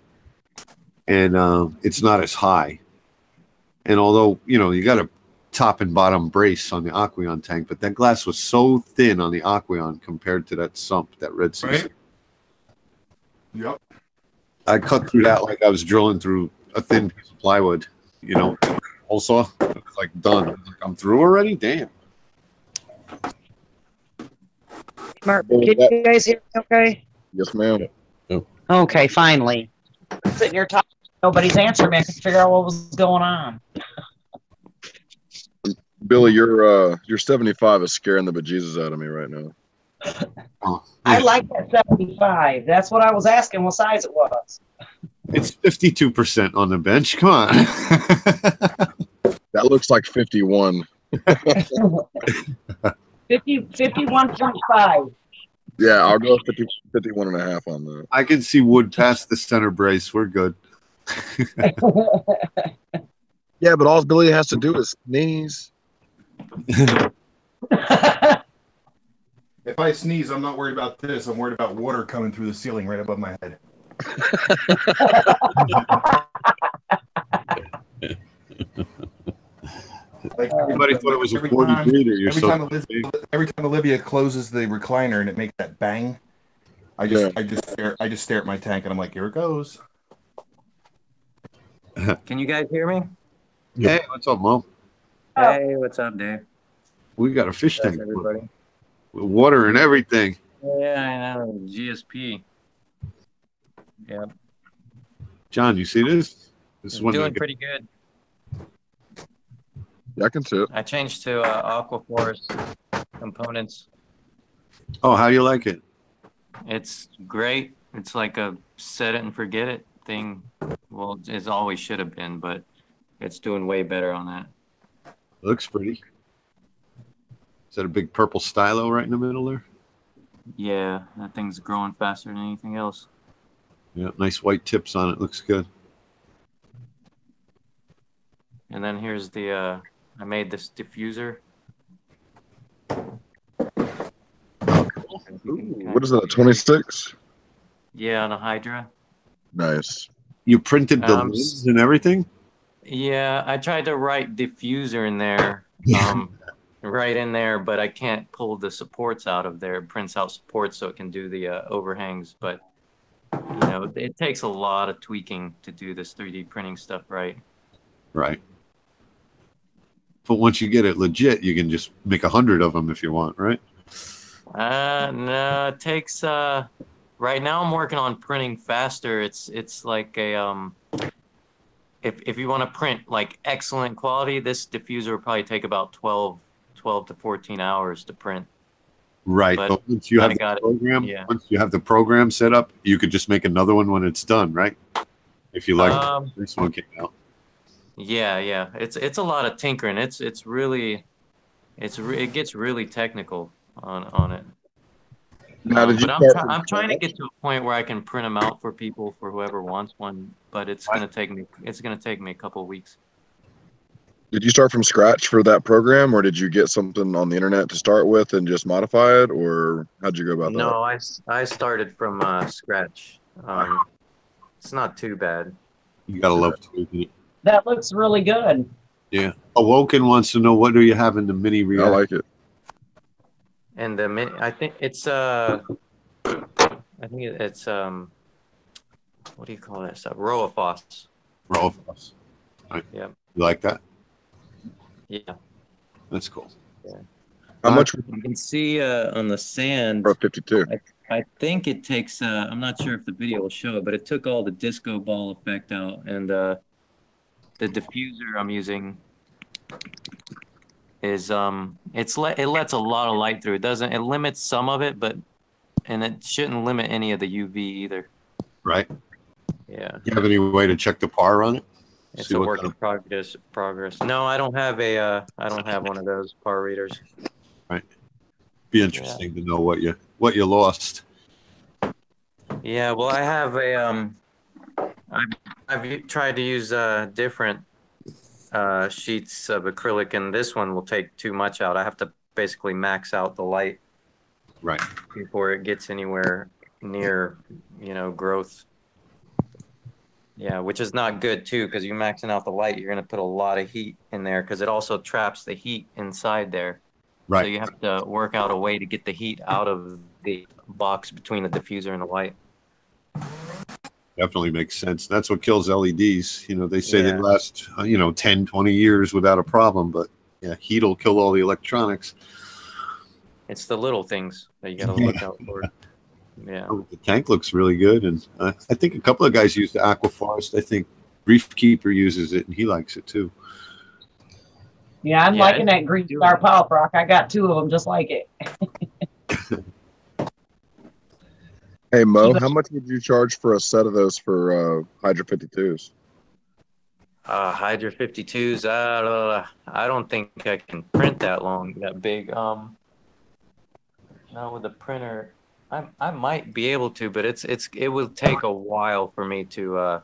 And it's not as high. And although, you got a top and bottom brace on the Aqueon tank, but that glass was so thin on the Aqueon compared to that sump, that Red Sea sump. Yep. I cut through that like I was drilling through a thin piece of plywood, Also, it was like done. I'm through already? Damn. Mark, can you guys hear me okay? Yes, ma'am. Okay, finally. Sitting here talking, nobody's answering me. I couldn't figure out what was going on. Billy, your 75 is scaring the bejesus out of me right now. I like that 75. That's what I was asking, what size it was. It's 52% on the bench. Come on. That looks like 51. 51.5. Yeah, I'll go 51 and a half on that. I can see wood past the center brace. We're good. Yeah, but all Billy has to do is sneeze. If I sneeze, I'm not worried about this. I'm worried about water coming through the ceiling right above my head. Like Everybody thought it was a 40 meter. Every time Olivia closes the recliner and it makes that bang, I just stare at my tank and I'm like, here it goes. Can you guys hear me? Hey, what's up, Mom? Hey, what's up, Dave? We got a fish That's tank everybody. with water and everything. Yeah, I know. GSP. Yep. John, you see this? This is one Doing pretty good. Yeah, I can see it. I changed to Aquaforce components. Oh, how do you like it? It's great. It's like a set it and forget it thing. Well, it always should have been, but it's doing way better on that. Looks pretty. Is that a big purple stylo right in the middle there? Yeah, that thing's growing faster than anything else. Yeah, nice white tips on it. Looks good. And then here's the, I made this diffuser. What is that, a 26? Yeah, on a Hydra. Nice. You printed the lids and everything? Yeah, I tried to write diffuser in there, right in there, but I can't pull the supports out of there. It prints out supports so it can do the overhangs, but it takes a lot of tweaking to do this 3D printing stuff right. Right. But once you get it legit, you can just make 100 of them if you want, right? No, it takes. Right now, I'm working on printing faster. It's like a if you want to print like excellent quality, this diffuser will probably take about 12 to 14 hours to print. Right. But once you have the program set up, you could just make another one when it's done, right? If you like, this one came out. Yeah. It's a lot of tinkering. It gets really technical on it. Now, did you But start from I'm trying to scratch? get to a point where I can print them out for people for whoever wants one. But it's gonna take me a couple of weeks. Did you start from scratch for that program, or did you get something on the internet to start with and just modify it, or how'd you go about that? No, I started from scratch. It's not too bad. You gotta love tweaking it. That looks really good. Yeah. Awoken wants to know, what do you have in the mini I reactor? like it. And I think it's what do you call that stuff? Roaphos. Rolfos. Right. Yeah. You like that? Yeah. That's cool. How much You can see on the sand. for a 52? I think it takes. I'm not sure if the video will show it, but it took all the disco ball effect out, and the diffuser I'm using is it lets a lot of light through. It limits some of it, and it shouldn't limit any of the UV either. Right. Yeah. You have any way to check the par on it? It's See a what work kind in progress. No, I don't have one of those par readers. Be interesting to know what you lost. Yeah, well, I have I've tried to use different sheets of acrylic, and this one will take too much out. I have to basically max out the light Right. before it gets anywhere near, growth. Yeah, which is not good too, because you're maxing out the light. You're going to put a lot of heat in there because it also traps the heat inside there. Right. So you have to work out a way to get the heat out of the box between the diffuser and the light. Definitely makes sense. That's what kills LEDs. They say they Yeah. last, 10, 20 years without a problem, but yeah, heat will kill all the electronics. It's the little things that you got to look out for. Yeah. Oh, the tank looks really good, and I think a couple of guys use the Aquaforest. I think Reef Keeper uses it, and he likes it too. Yeah, I'm Yeah, liking that Green Star Pop Rock. I got 2 of them just like it. Hey Mo, how much would you charge for a set of those for Hydra 52s? Hydra 52s. I don't think I can print that big. Not with the printer. I might be able to, but it will take a while for me to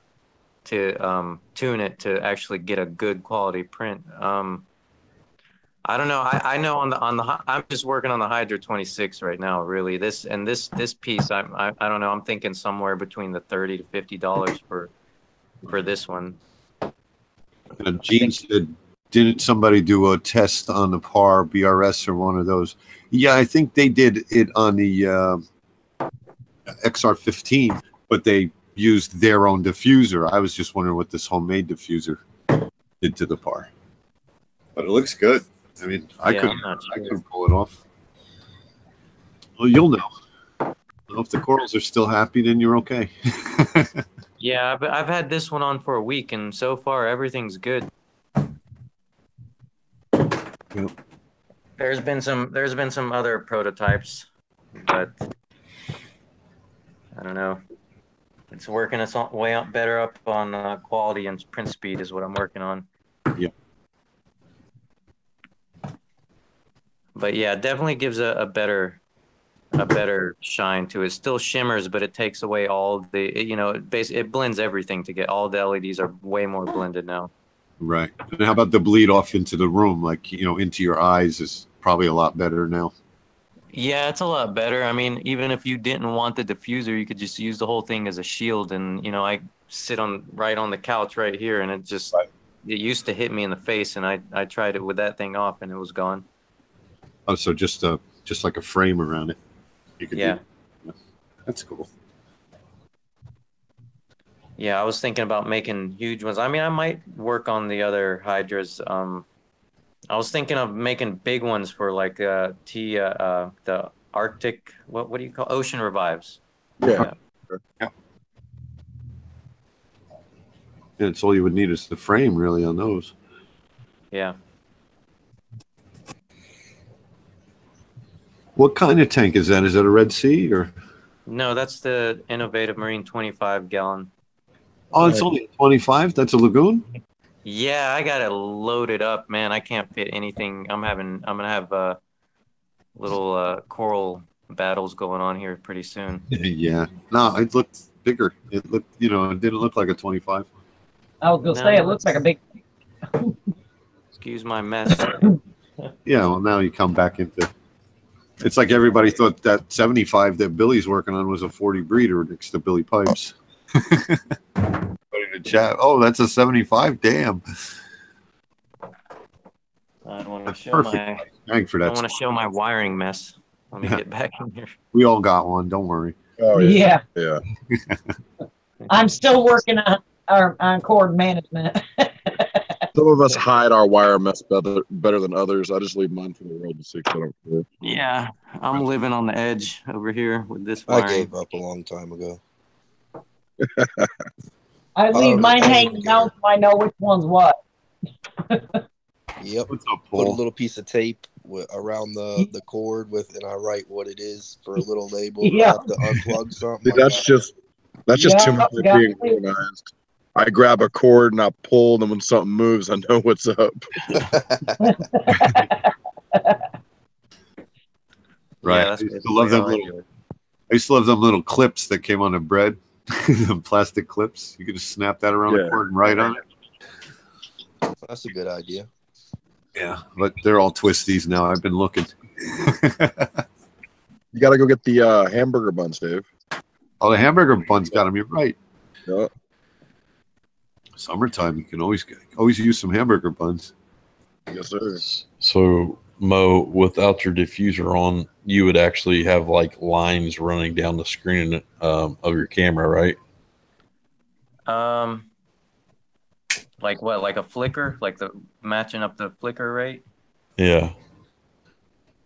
tune it to actually get a good quality print. I don't know. I know I'm just working on the Hydra 26 right now. Really, this piece. I don't know. I'm thinking somewhere between the $30 to $50 for this one. Gene said, didn't somebody do a test on the PAR BRS or one of those? Yeah, I think they did it on the XR15, but they used their own diffuser. I was just wondering what this homemade diffuser did to the PAR. But it looks good. I mean, I couldn't pull it off. Well, you'll know. Well, if the corals are still happy, then you're okay. Yeah, but I've had this one on for a week, and so far everything's good. Yep. There's been some other prototypes, but I don't know. It's working its way up better up on quality and print speed is what I'm working on. Yep. But yeah, it definitely gives a better shine to it. It still shimmers, but it takes away all the it blends everything to get all the LEDs are way more blended now. Right. And how about the bleed off into the room, like into your eyes is probably a lot better now. Yeah, it's a lot better. I mean, even if you didn't want the diffuser, you could just use the whole thing as a shield. And I sit right on the couch right here, and it used to hit me in the face, and I tried it with that thing off, and it was gone. Oh, so just like a frame around it. You could Yeah. That's cool. Yeah, I was thinking about making huge ones. I mean, I might work on the other hydras. I was thinking of making big ones for like the Arctic. What do you call ocean revives? Yeah. Yeah, it's all you would need is the frame, really, on those. Yeah. What kind of tank is that? Is that a Red Sea or? No, that's the Innovative Marine 25 gallon. Oh, it's only 25. That's a lagoon. Yeah, I got it loaded up, man. I can't fit anything. I'm gonna have little coral battles going on here pretty soon. Yeah. No, it looked bigger. It looked, it didn't look like a 25. I was gonna say it looks like a big. Excuse my mess. Yeah. Well, now you come back into. It's like everybody thought that 75 that Billy's working on was a 40 breeder next to Billy Pipes. In the chat. Oh, that's a 75. Damn. I don't want to show Perfect. Thank for that. I want to show my wiring mess. Let me get back in here. We all got one. Don't worry. Oh Yeah. Yeah. I'm still working on cord management. Some of us hide our wire mess better than others. I just leave mine for the world to see. I don't care. Yeah, I'm living on the edge over here with this wiring. I gave up a long time ago. I leave mine hanging out so I know which one's what. Yep. What's up, Put a Paul? little piece of tape around the cord and I write what it is for a little label. Yeah. I have to unplug something. See, that's just too much for being organized. I grab a cord and I pull, and then when something moves, I know what's up. Right. Yeah, I used to love them little clips that came on the bread. The plastic clips. You could just snap that around the cord and write on it. That's a good idea. Yeah, but they're all twisties now. I've been looking. You got to go get the hamburger buns, Dave. Oh, the hamburger buns got them. You're right. Yeah. Summertime, you can always use some hamburger buns. Yes, sir. So, Mo, without your diffuser on, you would actually have like lines running down the screen of your camera, right? Like what? Like a flicker? Like the matching up the flicker rate? Yeah.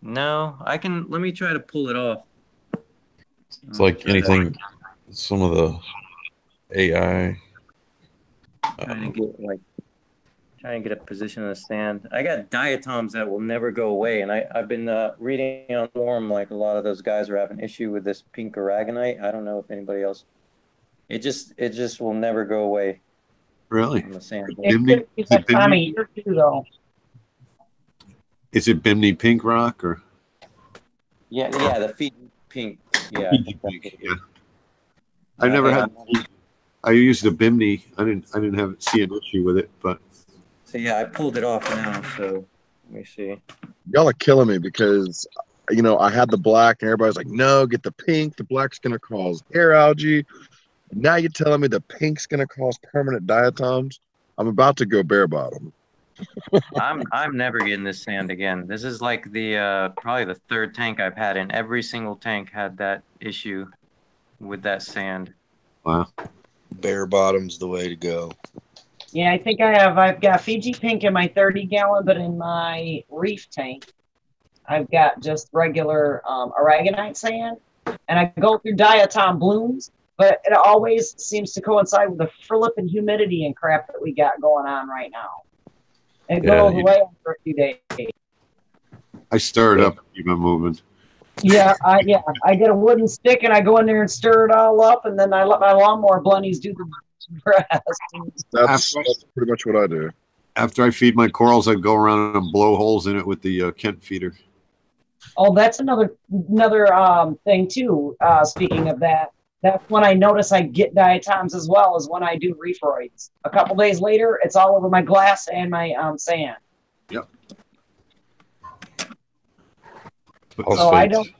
No, I can. Let me try to pull it off. It's like anything. Some of the AI. Trying to get a position in the stand. I got diatoms that will never go away, and I've been reading on forum like a lot of those guys are having issue with this pink aragonite. I don't know if anybody else. It just will never go away. Really? On the sand. Is it Bimini pink rock or? Yeah, the feed pink. Yeah. Pink, yeah. I never had. I used a Bimini. I didn't see an issue with it, but. So yeah, I pulled it off now. So let me see. Y'all are killing me because, I had the black and everybody's like, no, get the pink. The black's going to cause hair algae. Now you're telling me the pink's going to cause permanent diatoms? I'm about to go bare bottom. I'm never getting this sand again. This is like the probably the third tank I've had, and every single tank had that issue with that sand. Wow. Bare bottom's the way to go. Yeah, I think I've got Fiji pink in my 30-gallon, but in my reef tank, I've got just regular aragonite sand, and I go through diatom blooms, but it always seems to coincide with the flipping humidity and crap that we got going on right now. It goes away after a few days. I stir it up and keep it moving. Yeah, I get a wooden stick and I go in there and stir it all up, and then I let my lawnmower blunnies do the rest. That's pretty much what I do. After I feed my corals, I go around and blow holes in it with the Kent feeder. Oh, that's another thing too. Speaking of that, that's when I notice I get diatoms as well as when I do reefroids. A couple days later, it's all over my glass and my sand. Yep. So I don't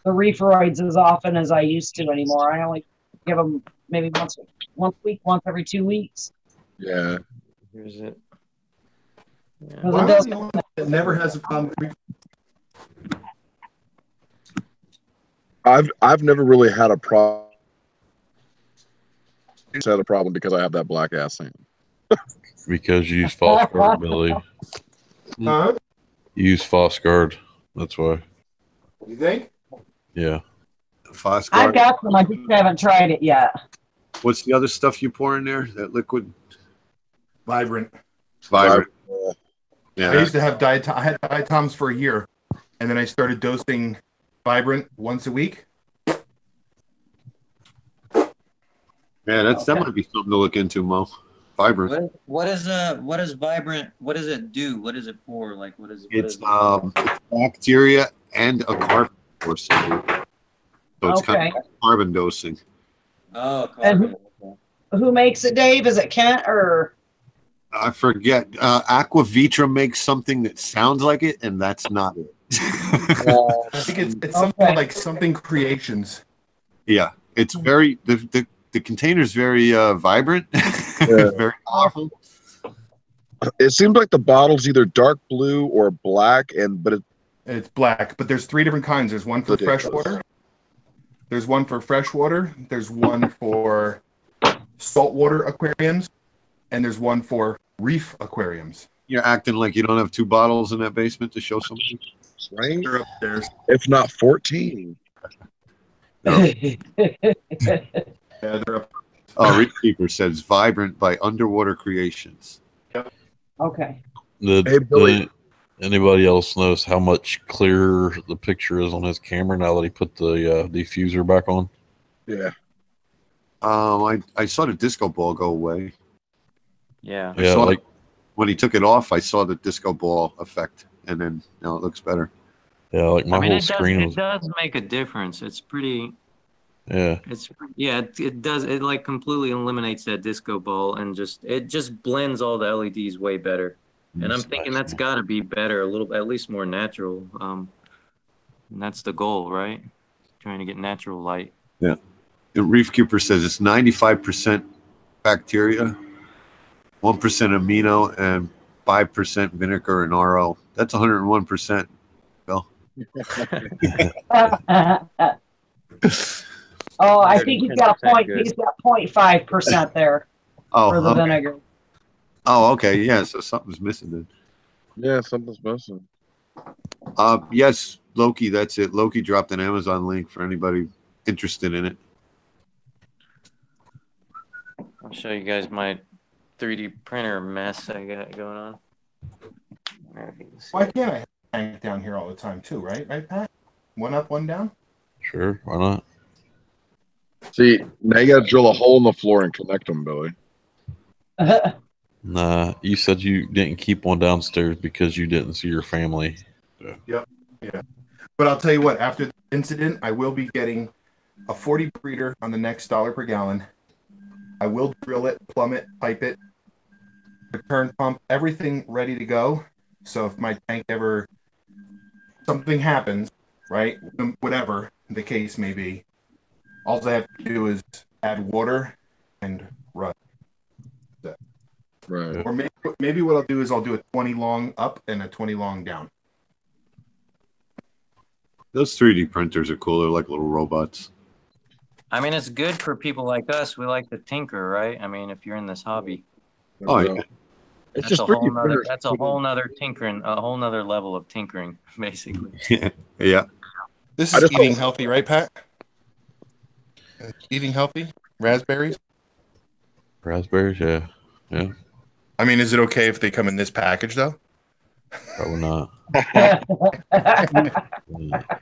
the reefroids as often as I used to anymore. I only give them maybe once a week, once every 2 weeks. Yeah. Here's it. Yeah. Why am I the only one that never has a problem? I've never really had a problem. Had a problem because I have that black ass sand. Because you use Phosguard, Billy. Huh? You use Phosguard. That's why. You think? Yeah. Phosguard. I've got some. I just haven't tried it yet. What's the other stuff you pour in there? That liquid? Vibrant. Vibrant. Yeah. I used to have I had diatoms for a year, and then I started dosing Vibrant once a week. Yeah, that Okay. might be something to look into, Mo. Vibrant. What is vibrant? What does it do? What is it for? Like It's bacteria and a carbon source. So it's kind of carbon dosing. Oh, carbon. Who makes it, Dave? Is it Kent or? I forget. Aquavitra makes something that sounds like it, and that's not it. I think it's something like Something Creations. Yeah, it's very the container's very vibrant, very colorful. It seems like the bottle's either dark blue or black, but it's black. But there's 3 different kinds. There's one for freshwater. There's one for freshwater. There's one for saltwater aquariums, and there's one for reef aquariums. You're acting like you don't have 2 bottles in that basement to show somebody. Right? They're upstairs. If not 14. Yeah, they're up. Oh, Reef Keeper says Vibrant by Underwater Creations. Okay. Did anybody else notice how much clearer the picture is on his camera now that he put the diffuser back on? Yeah. I saw the disco ball go away. Yeah. I saw when he took it off, I saw the disco ball effect, and then now it looks better. Yeah, like my whole screen it does make a difference. It's pretty. Yeah. It does. It like completely eliminates that disco ball and it just blends all the LEDs way better. And I'm thinking that's got to be better, at least more natural. And that's the goal, right? Trying to get natural light. Yeah. The Reef Keeper says it's 95% bacteria, 1% amino, and 5% vinegar and RO. That's 101%, Bill. Oh, I think he's got 0.5% there for the vinegar. Oh, okay. Yeah, so something's missing then. Yeah, something's missing. Yes, Loki, that's it. Loki dropped an Amazon link for anybody interested in it. I'll show you guys my 3D printer mess I got going on. Why can't I hang it down here all the time too, right? Right, Pat? One up, one down? Sure, why not? See, now you got to drill a hole in the floor and connect them, Billy. Nah, you said you didn't keep one downstairs because you didn't see your family. Yep. Yeah. But I'll tell you what, after the incident, I will be getting a 40 breeder on the next $1 per gallon. I will drill it, plumb it, pipe it, return pump, everything ready to go. So if my tank ever, something happens, right, whatever the case may be, all I have to do is add water and run. Right. Or maybe what I'll do is I'll do a 20 long up and a 20 long down. Those 3D printers are cool. They're like little robots. I mean, it's good for people like us. We like to tinker, right? I mean, if you're in this hobby. Oh, yeah. It's That's just a whole nother tinkering, a whole nother level of tinkering, basically. Yeah. This is eating healthy, right, Pat? Eating healthy? Raspberries? Raspberries, yeah. Yeah. I mean, is it okay if they come in this package, though? Probably not.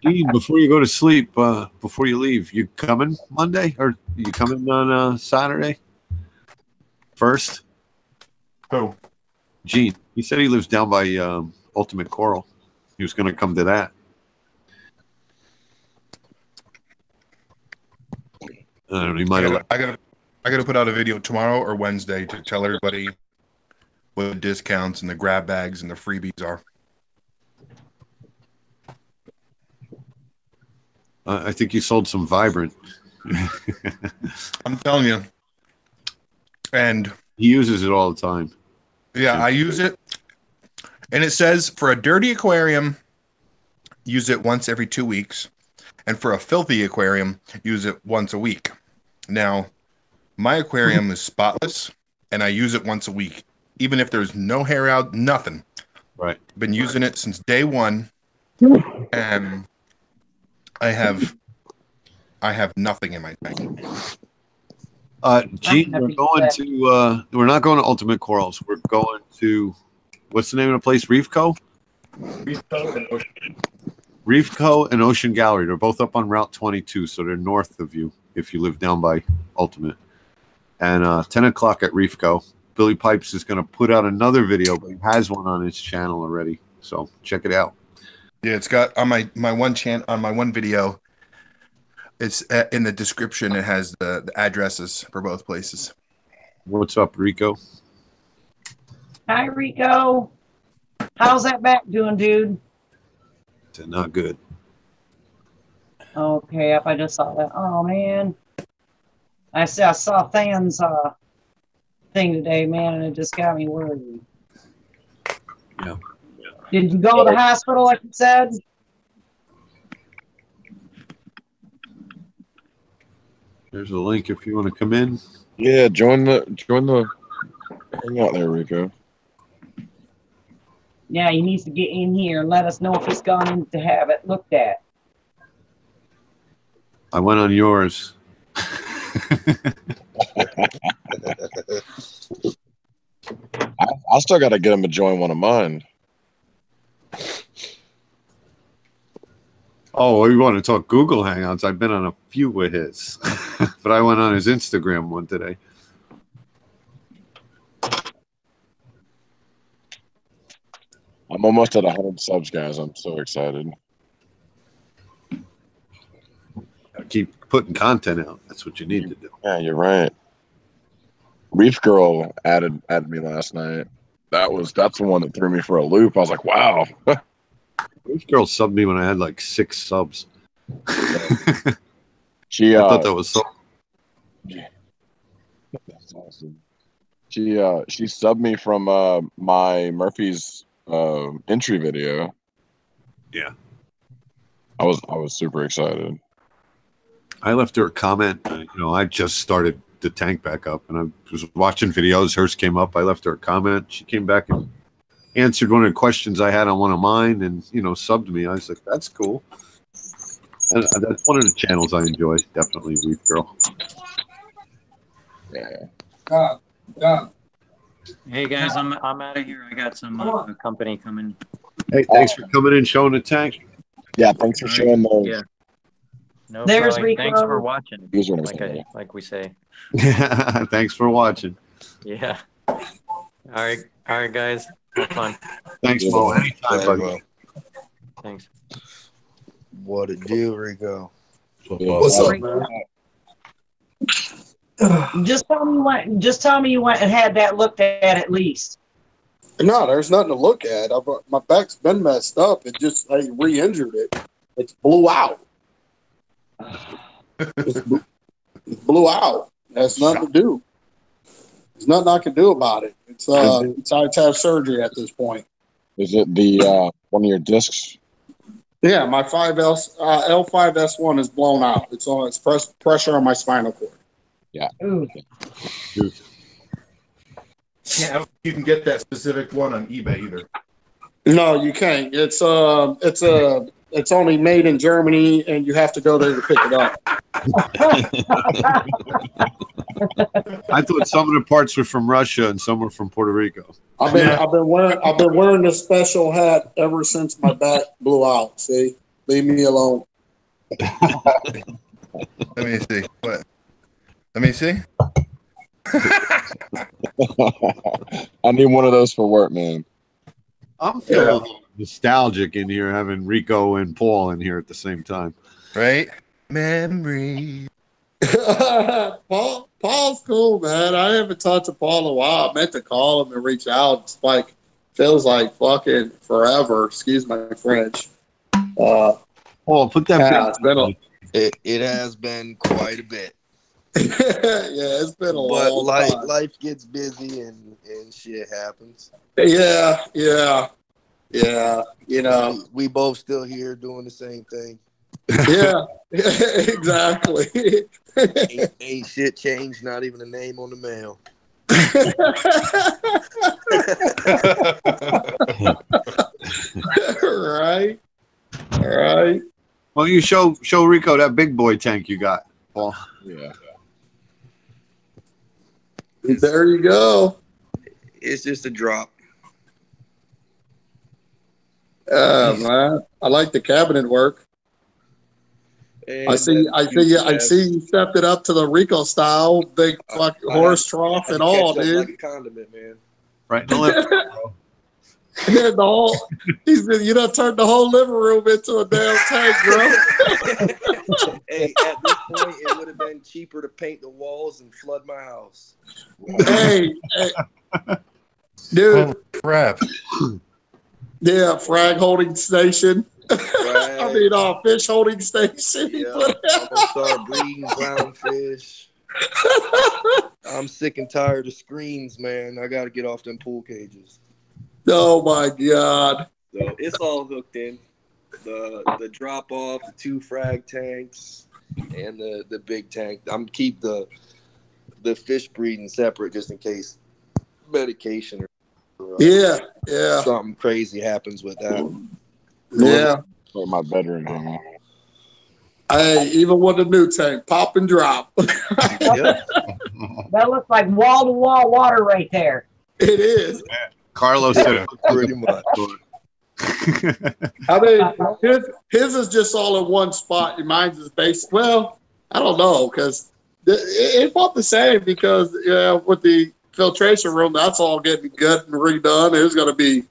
Dean, before you go to sleep, before you leave, you coming Monday or you coming on Saturday? First? Who? Gene. He said he lives down by Ultimate Coral. He was going to come to that. I don't know. He might have. I gotta put out a video tomorrow or Wednesday to tell everybody what the discounts and the grab bags and the freebies are. I think you sold some Vibrant. I'm telling you. And he uses it all the time. Yeah, I use it. And it says for a dirty aquarium, use it once every 2 weeks. And for a filthy aquarium, use it once a week. Now, my aquarium is spotless, and I use it once a week. Even if there's no hair out, nothing. Right. Been using it since day one, and I have nothing in my tank. Gene, we're not going to Ultimate Corals. We're going to, what's the name of the place? Reef Co? Reef Co and Ocean Gallery. They're both up on Route 22, so they're north of you if you live down by Ultimate. and 10 o'clock at Reefco. Billy Pipes is going to put out another video, but he has one on his channel already. So check it out. Yeah, it's got on my one video. It's in the description. It has the addresses for both places. What's up, Rico? Hi, Rico. How's that back doing, dude? It's not good. Okay, yep, I just saw that. Oh, man. I saw Than's thing today, man, and it just got me worried. Yeah. Did you go to the hospital like you said? There's a link if you want to come in. Yeah, join the hang out there, Rico. Yeah, he needs to get in here and let us know if he's gone in to have it looked at. I went on yours. I still got to get him to join one of mine. Oh, well, you want to talk Google Hangouts? I've been on a few with his, but I went on his Instagram one today. I'm almost at 100 subs, guys. I'm so excited. Keep putting content out. That's what you need to do. Yeah, you're right. Reef Girl added me last night. That's the one that threw me for a loop. I was like, wow. This girl subbed me when I had like 6 subs. She I thought that was so. Yeah. That's awesome. She subbed me from my Murphy's entry video. Yeah. I was super excited. I left her a comment. I just started the tank back up, and I was watching videos. Hers came up. I left her a comment. She came back and answered one of the questions I had on one of mine, and subbed me. I was like, "That's cool." And that's one of the channels I enjoy. Definitely, Reef Girl. Yeah. Hey guys, I'm out of here. I got some company coming. Hey, thanks for coming in, showing the tank. Yeah, thanks for showing those. Yeah. No There's problem. Rico. Thanks for watching. These are nice. Like we say. Thanks for watching. Yeah. All right, guys. Have fun. Thanks, Mo. Anytime, buddy. Well, Thanks. what it do, Rico? What's up, man? Just tell me you went and had that looked at least. No, there's nothing to look at. My back's been messed up. I re-injured it. It blew out. It blew out. That's nothing to do. There's nothing I can do about it. It's I to have surgery at this point. Is it the one of your discs? Yeah, my L5S1 is blown out. It's pressure on my spinal cord. Yeah. Ooh. Yeah, you can get that specific one on eBay either. No, you can't. It's only made in Germany, and you have to go there to pick it up. I thought some of the parts were from Russia and some were from Puerto Rico. I've been wearing this special hat ever since my back blew out. See, leave me alone. Let me see. What? Let me see. I need one of those for work, man. I'm feeling a little nostalgic in here, having Rico and Paul in here at the same time. Right? Memory. Paul's cool, man. I haven't talked to Paul in a while. I meant to call him and reach out. It's like feels like fucking forever. Excuse my French. Paul, put that. Yeah, it's been It has been quite a bit. yeah, it's been a long time. Life gets busy and shit happens. Yeah. We both still here doing the same thing. Yeah, exactly. Ain't shit changed, not even a name on the mail. Right. Well, you show Rico that big boy tank you got, Paul. Yeah. There you go. It's just a drop. Man, I like the cabinet work. And I see then you stepped it up to the Rico style, big fucking horse trough and all, catch up dude. like a condiment, man. Right in the left, bro. And the whole, you done turned the whole living room into a damn tank, bro. Hey, at this point, it would have been cheaper to paint the walls and flood my house. Hey, dude. Holy crap. Yeah, frag holding station. Right. I mean, fish holding station. Yeah, I'm gonna start breeding clownfish. I'm sick and tired of screens, man. I gotta get off them pool cages. Oh my God. So it's all hooked in. The drop off, the 2 frag tanks, and the big tank. I'm keep the fish breeding separate just in case medication or Yeah. something crazy happens with that. Yeah. For my bedroom hanging. Hey, even with the new tank, pop and drop. Yep. That looks like wall to wall water right there. It is. Carlos said Pretty much. I mean, his is just all in one spot. And mine's is based. Well, I don't know because it's about the same because with the filtration room, that's all getting gut and redone. There's going to be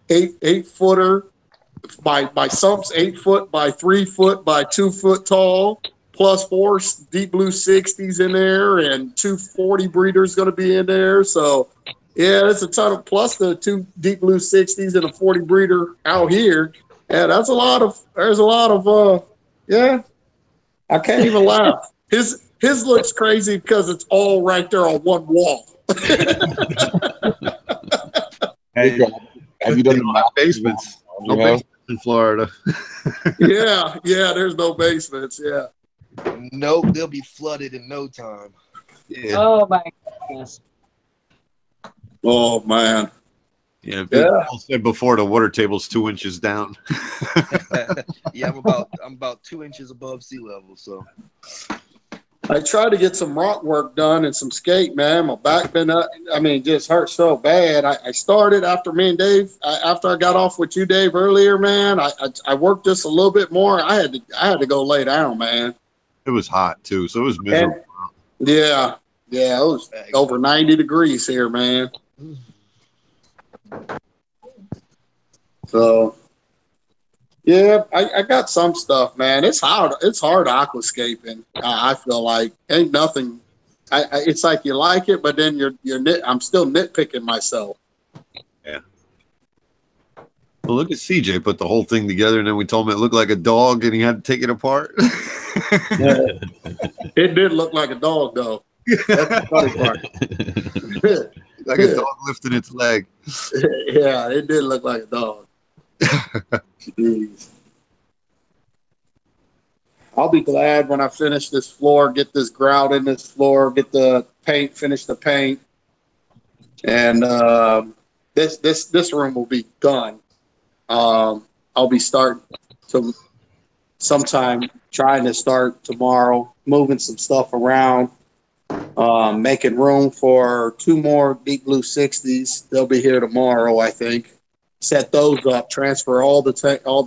8-footer by sumps, 8 foot by 3 foot by 2 foot tall, plus 4 deep blue 60s in there, and 2 40 breeders going to be in there. So. Yeah, there's a ton of plus the 2 deep blue 60s and a 40 breeder out here. Yeah, there's a lot of I can't even laugh. His looks crazy because it's all right there on one wall. Hey, Have you done the basements? No basements in Florida. Yeah, there's no basements. Yeah. Nope, they'll be flooded in no time. Yeah. Oh my goodness. Oh man. Yeah, Paul said before the water table's 2 inches down. Yeah, I'm about 2 inches above sea level, so I tried to get some rock work done and some skate, man. My back been up. I mean, just hurt so bad. I started after me and Dave. After I got off with you, Dave, earlier, man. I worked this a little bit more. I had to go lay down, man. It was hot too, so it was miserable. Yeah, it was over 90 degrees here, man. So, yeah, I got some stuff, man. It's hard aquascaping. I feel like ain't nothing. It's like you like it, but then I'm still nitpicking myself. Yeah. Well, look at CJ put the whole thing together, and then we told him it looked like a dog, and he had to take it apart. It did look like a dog, though. That's the funny part. Like a dog lifting its leg. Yeah, it did look like a dog. Jeez. I'll be glad when I finish this floor, get this grout in this floor, get the paint, finish the paint, and this room will be done. I'll be starting to sometime trying to start tomorrow, moving some stuff around. Making room for 2 more deep blue 60s. They'll be here tomorrow, I think. Set those up, transfer all the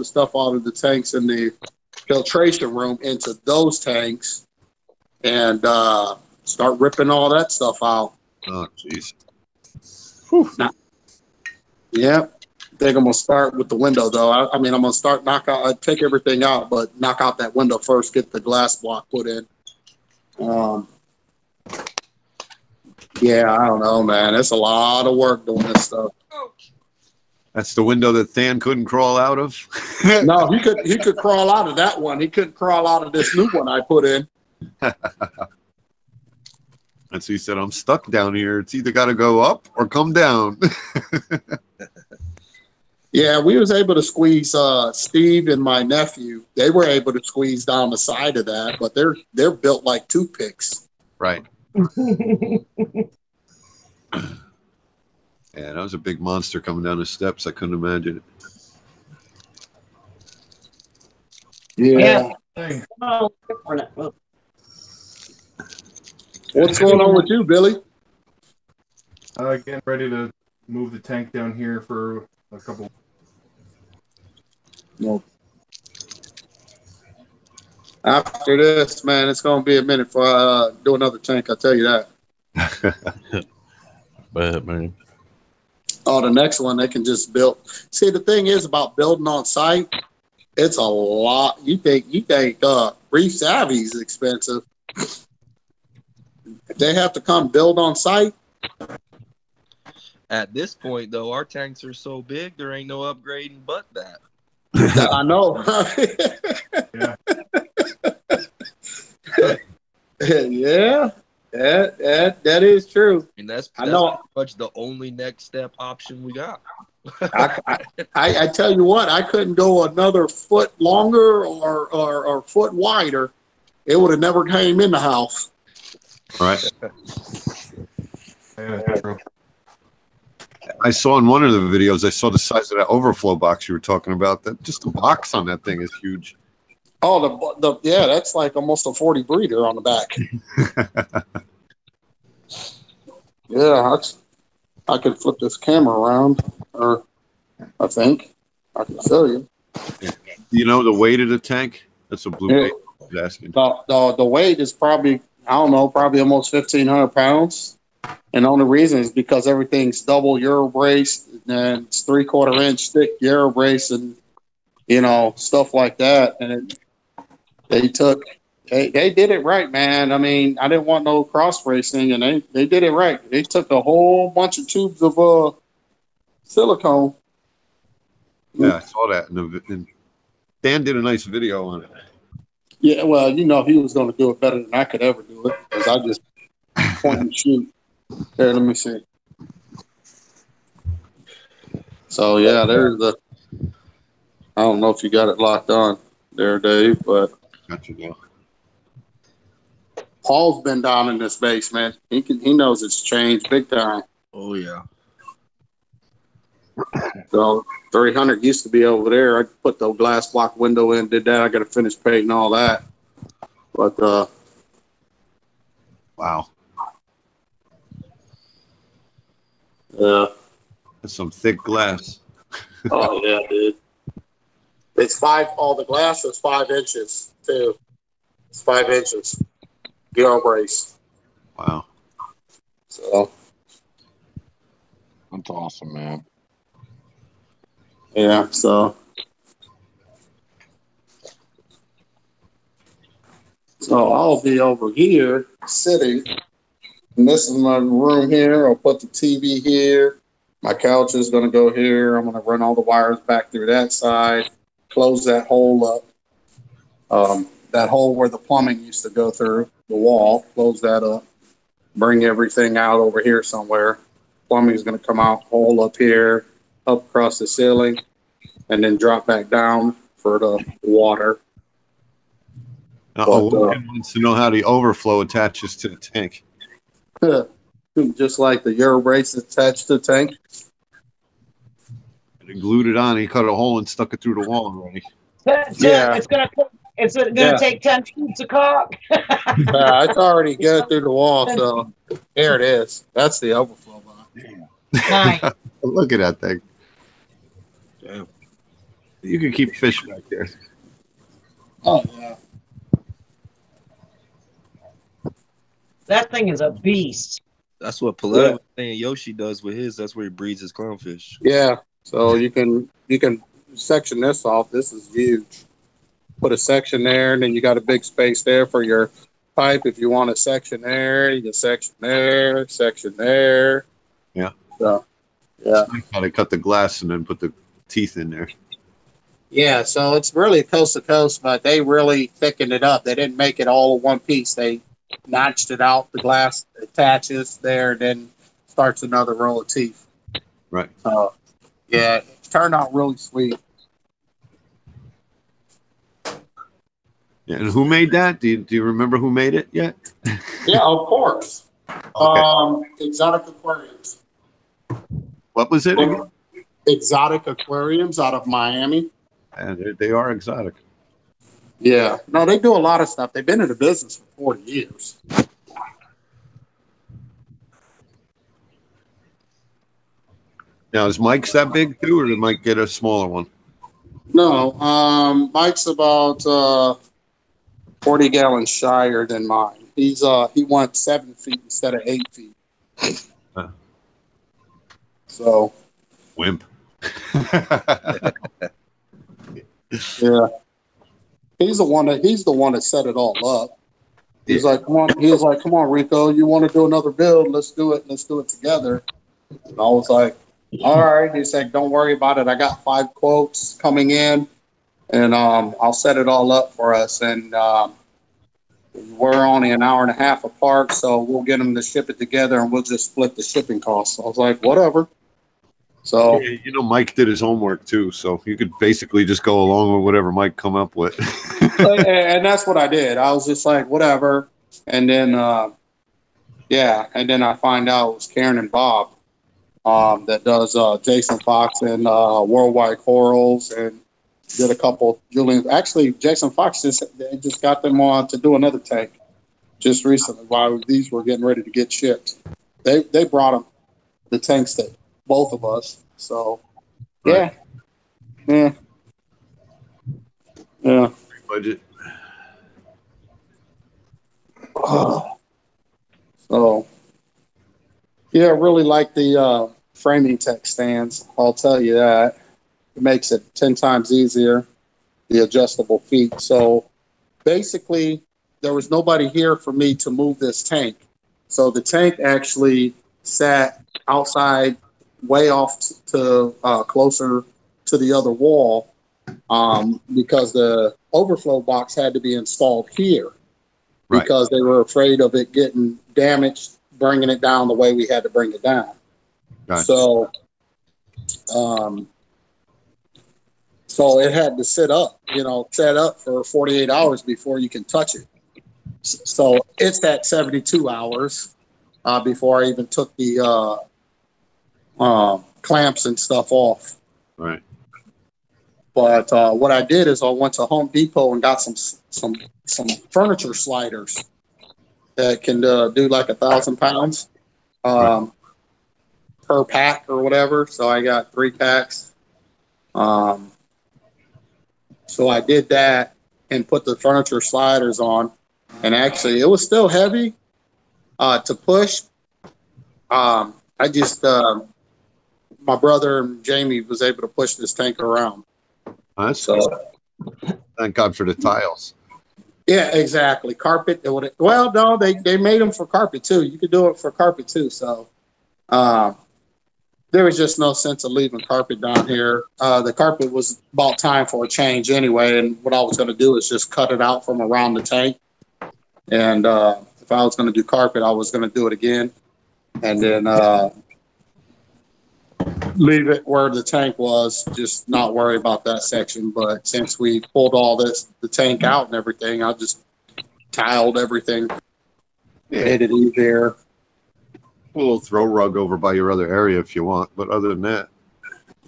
stuff out of the tanks in the filtration room into those tanks, and start ripping all that stuff out. Oh, jeez. Yep. I think I'm gonna start with the window though. I'm gonna start take everything out, but knock out that window first. Get the glass block put in. Yeah, I don't know, man. It's a lot of work doing this stuff. That's the window that Than couldn't crawl out of. No, he could crawl out of that one. He couldn't crawl out of this new one I put in. And so he said, I'm stuck down here. It's either got to go up or come down. Yeah, we was able to squeeze Steve and my nephew. They were able to squeeze down the side of that, but they're built like toothpicks. Right. Yeah, that was a big monster coming down the steps. I couldn't imagine it. Yeah. Oh, What's going on with you, Billy? Getting ready to move the tank down here for a couple. No. After this, man, it's gonna be a minute before I do another tank. I'll tell you that. Bad man. Oh, the next one they can just build. See, the thing is about building on site. It's a lot. You think Reef Savvy is expensive? If they have to come build on site. At this point, though, our tanks are so big, there ain't no upgrading but that. I know. Yeah, that is true. And that's I know. pretty much the only next step option we got. I tell you what, I couldn't go another foot longer or foot wider. It would have never came in the house. Right. Yeah, true. I saw in one of the videos, I saw the size of that overflow box you were talking about. That just the box on that thing is huge. Oh, yeah, that's like almost a 40 breeder on the back. Yeah, I could flip this camera around, or I think I can show you. Do you know the weight of the tank? That's a blue weight was asking. The weight is probably, I don't know, probably almost 1,500 pounds. And the only reason is because everything's double Euro brace and it's 3/4 inch thick Euro brace and, stuff like that. And they did it right, man. I mean, I didn't want no cross bracing, and they did it right. They took a whole bunch of tubes of silicone. Yeah, I saw that. And Dan did a nice video on it. Yeah, well, he was going to do it better than I could ever do it because I just point and shoot. Here, let me see. So, yeah, there's I don't know if you got it locked on there, Dave, but Got you now. Paul's been down in this basement. He knows it's changed big time. Oh, yeah. So 300 used to be over there. I put the glass block window in, did that. I got to finish painting all that. But Wow. yeah. That's some thick glass. Oh yeah, dude. It's 5. All the glass is 5 inches too. It's 5 inches. Euro brace. Wow. So That's awesome, man. yeah. So I'll be over here sitting. And this is my room here. I'll put the TV here. My couch is going to go here. I'm going to run all the wires back through that side. Close that hole up. That hole where the plumbing used to go through the wall. Close that up. Bring everything out over here somewhere. Plumbing is going to come out, hole up here, up across the ceiling, and then drop back down for the water. Logan wants to know how the overflow attaches to the tank. Just like the Euro brace attached to the tank. And he glued it on. He cut a hole and stuck it through the wall already. Yeah. It's gonna take 10 feet to caulk. It's already good through the wall, so there it is. That's the overflow box. Nice. Look at that thing. Damn. You can keep fish back there. Oh yeah. That thing is a beast. That's what Paletta was saying Yoshi does with his. That's where he breeds his clownfish. Yeah. So you can section this off. This is huge. Put a section there, and then you got a big space there for your pipe. If you want a section there, you can section there, section there. Yeah. So, yeah. How to cut the glass and then put the teeth in there. Yeah, so it's really coast to coast, but they really thickened it up. They didn't make it all one piece. They notched it out. The glass attaches there, then starts another row of teeth. Right. Yeah, it turned out really sweet. Yeah, and who made that? Do you remember who made it yet? Yeah, of course. Okay. Exotic Aquariums. What was it again? Exotic Aquariums out of Miami. And they are exotic. Yeah. No, they do a lot of stuff. They've been in the business for 40 years. Now, is Mike's that big too, or did Mike get a smaller one? No, Mike's about 40 gallons shyer than mine. He wants 7 feet instead of 8 feet. Huh. So Wimp. yeah, he's the one that set it all up. He's Yeah. like, come on. He was like, come on, Rico, you want to do another build? Let's do it. Let's do it together. And I was like, all right. He said, don't worry about it. I got 5 quotes coming in, and I'll set it all up for us. And we're only an hour and a half apart, so we'll get them to ship it together, and we'll just split the shipping costs. I was like, whatever. So Yeah, you know, Mike did his homework too, so you could basically just go along with whatever Mike come up with. and that's what I did. I was just like, whatever. And then, and then I find out it was Karen and Bob that does Jason Fox and Worldwide Corals, and did a couple. Julian, actually, Jason Fox just got them on to do another tank just recently while these were getting ready to get shipped. They brought them the tanks that both of us. So yeah, Right. yeah. Budget. So yeah, I really like the framing tech stands. I'll tell you that. It makes it 10 times easier, the adjustable feet. So basically, there was nobody here for me to move this tank. So the tank actually sat outside, way off to closer to the other wall, because the overflow box had to be installed here, Right. because they were afraid of it getting damaged, bringing it down the way we had to bring it down. Gotcha. So it had to set up for 48 hours before you can touch it. So it's at 72 hours before I even took the clamps and stuff off. Right. But what I did is I went to Home Depot and got some furniture sliders that can do like 1,000 pounds per pack or whatever. So I got 3 packs. So I did that and put the furniture sliders on, and actually it was still heavy to push. I just my brother Jamie was able to push this tank around. That's So thank God for the tiles. yeah, exactly. Carpet. Well, no, they made them for carpet too. You could do it for carpet too. So there was just no sense of leaving carpet down here. The carpet was about time for a change anyway, and what I was going to do is just cut it out from around the tank. And if I was going to do carpet, I was going to do it again, and then leave it where the tank was, just not worry about that section. But since we pulled all the tank out and everything, I just tiled everything, made it easier. A little throw rug over by your other area if you want, but other than that,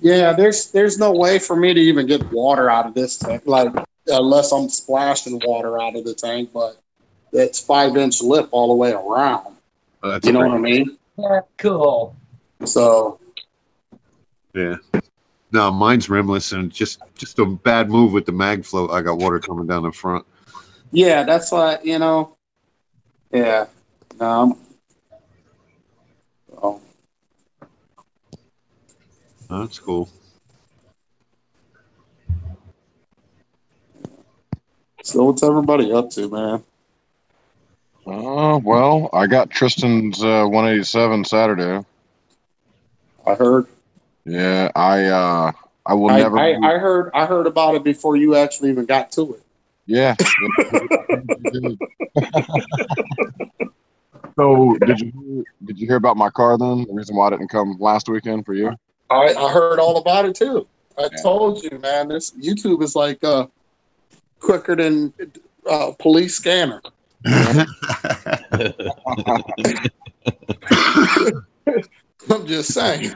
Yeah, there's no way for me to even get water out of this tank, like unless I'm splashing water out of the tank. But it's 5-inch lip all the way around. that's You know pretty- what I mean? Yeah, cool. So Yeah. No, mine's rimless, and just a bad move with the mag float. I got water coming down the front. yeah, that's why Yeah, no. So, That's cool. so what's everybody up to, man? Well, I got Tristan's 187 Saturday. I heard. Yeah, I will never. I heard about it before you actually even got to it. Yeah. So did you hear about my car then? The reason why I didn't come last weekend for you? I heard all about it too. I Yeah. told you, man. This YouTube is like quicker than police scanner. I'm just saying.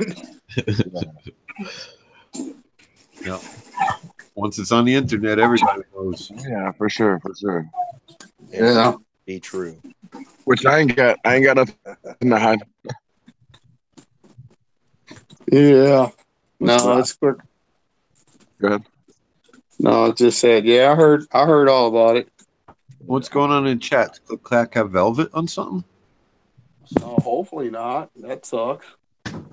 Yep. Once it's on the internet, everybody knows. Yeah, for sure. Yeah. Be true. Which I ain't got nothing to hide. Yeah. No, it's quick. Go ahead. No, I just said, yeah, I heard all about it. What's going on in chat? Click Clack have velvet on something? Hopefully not. That sucks.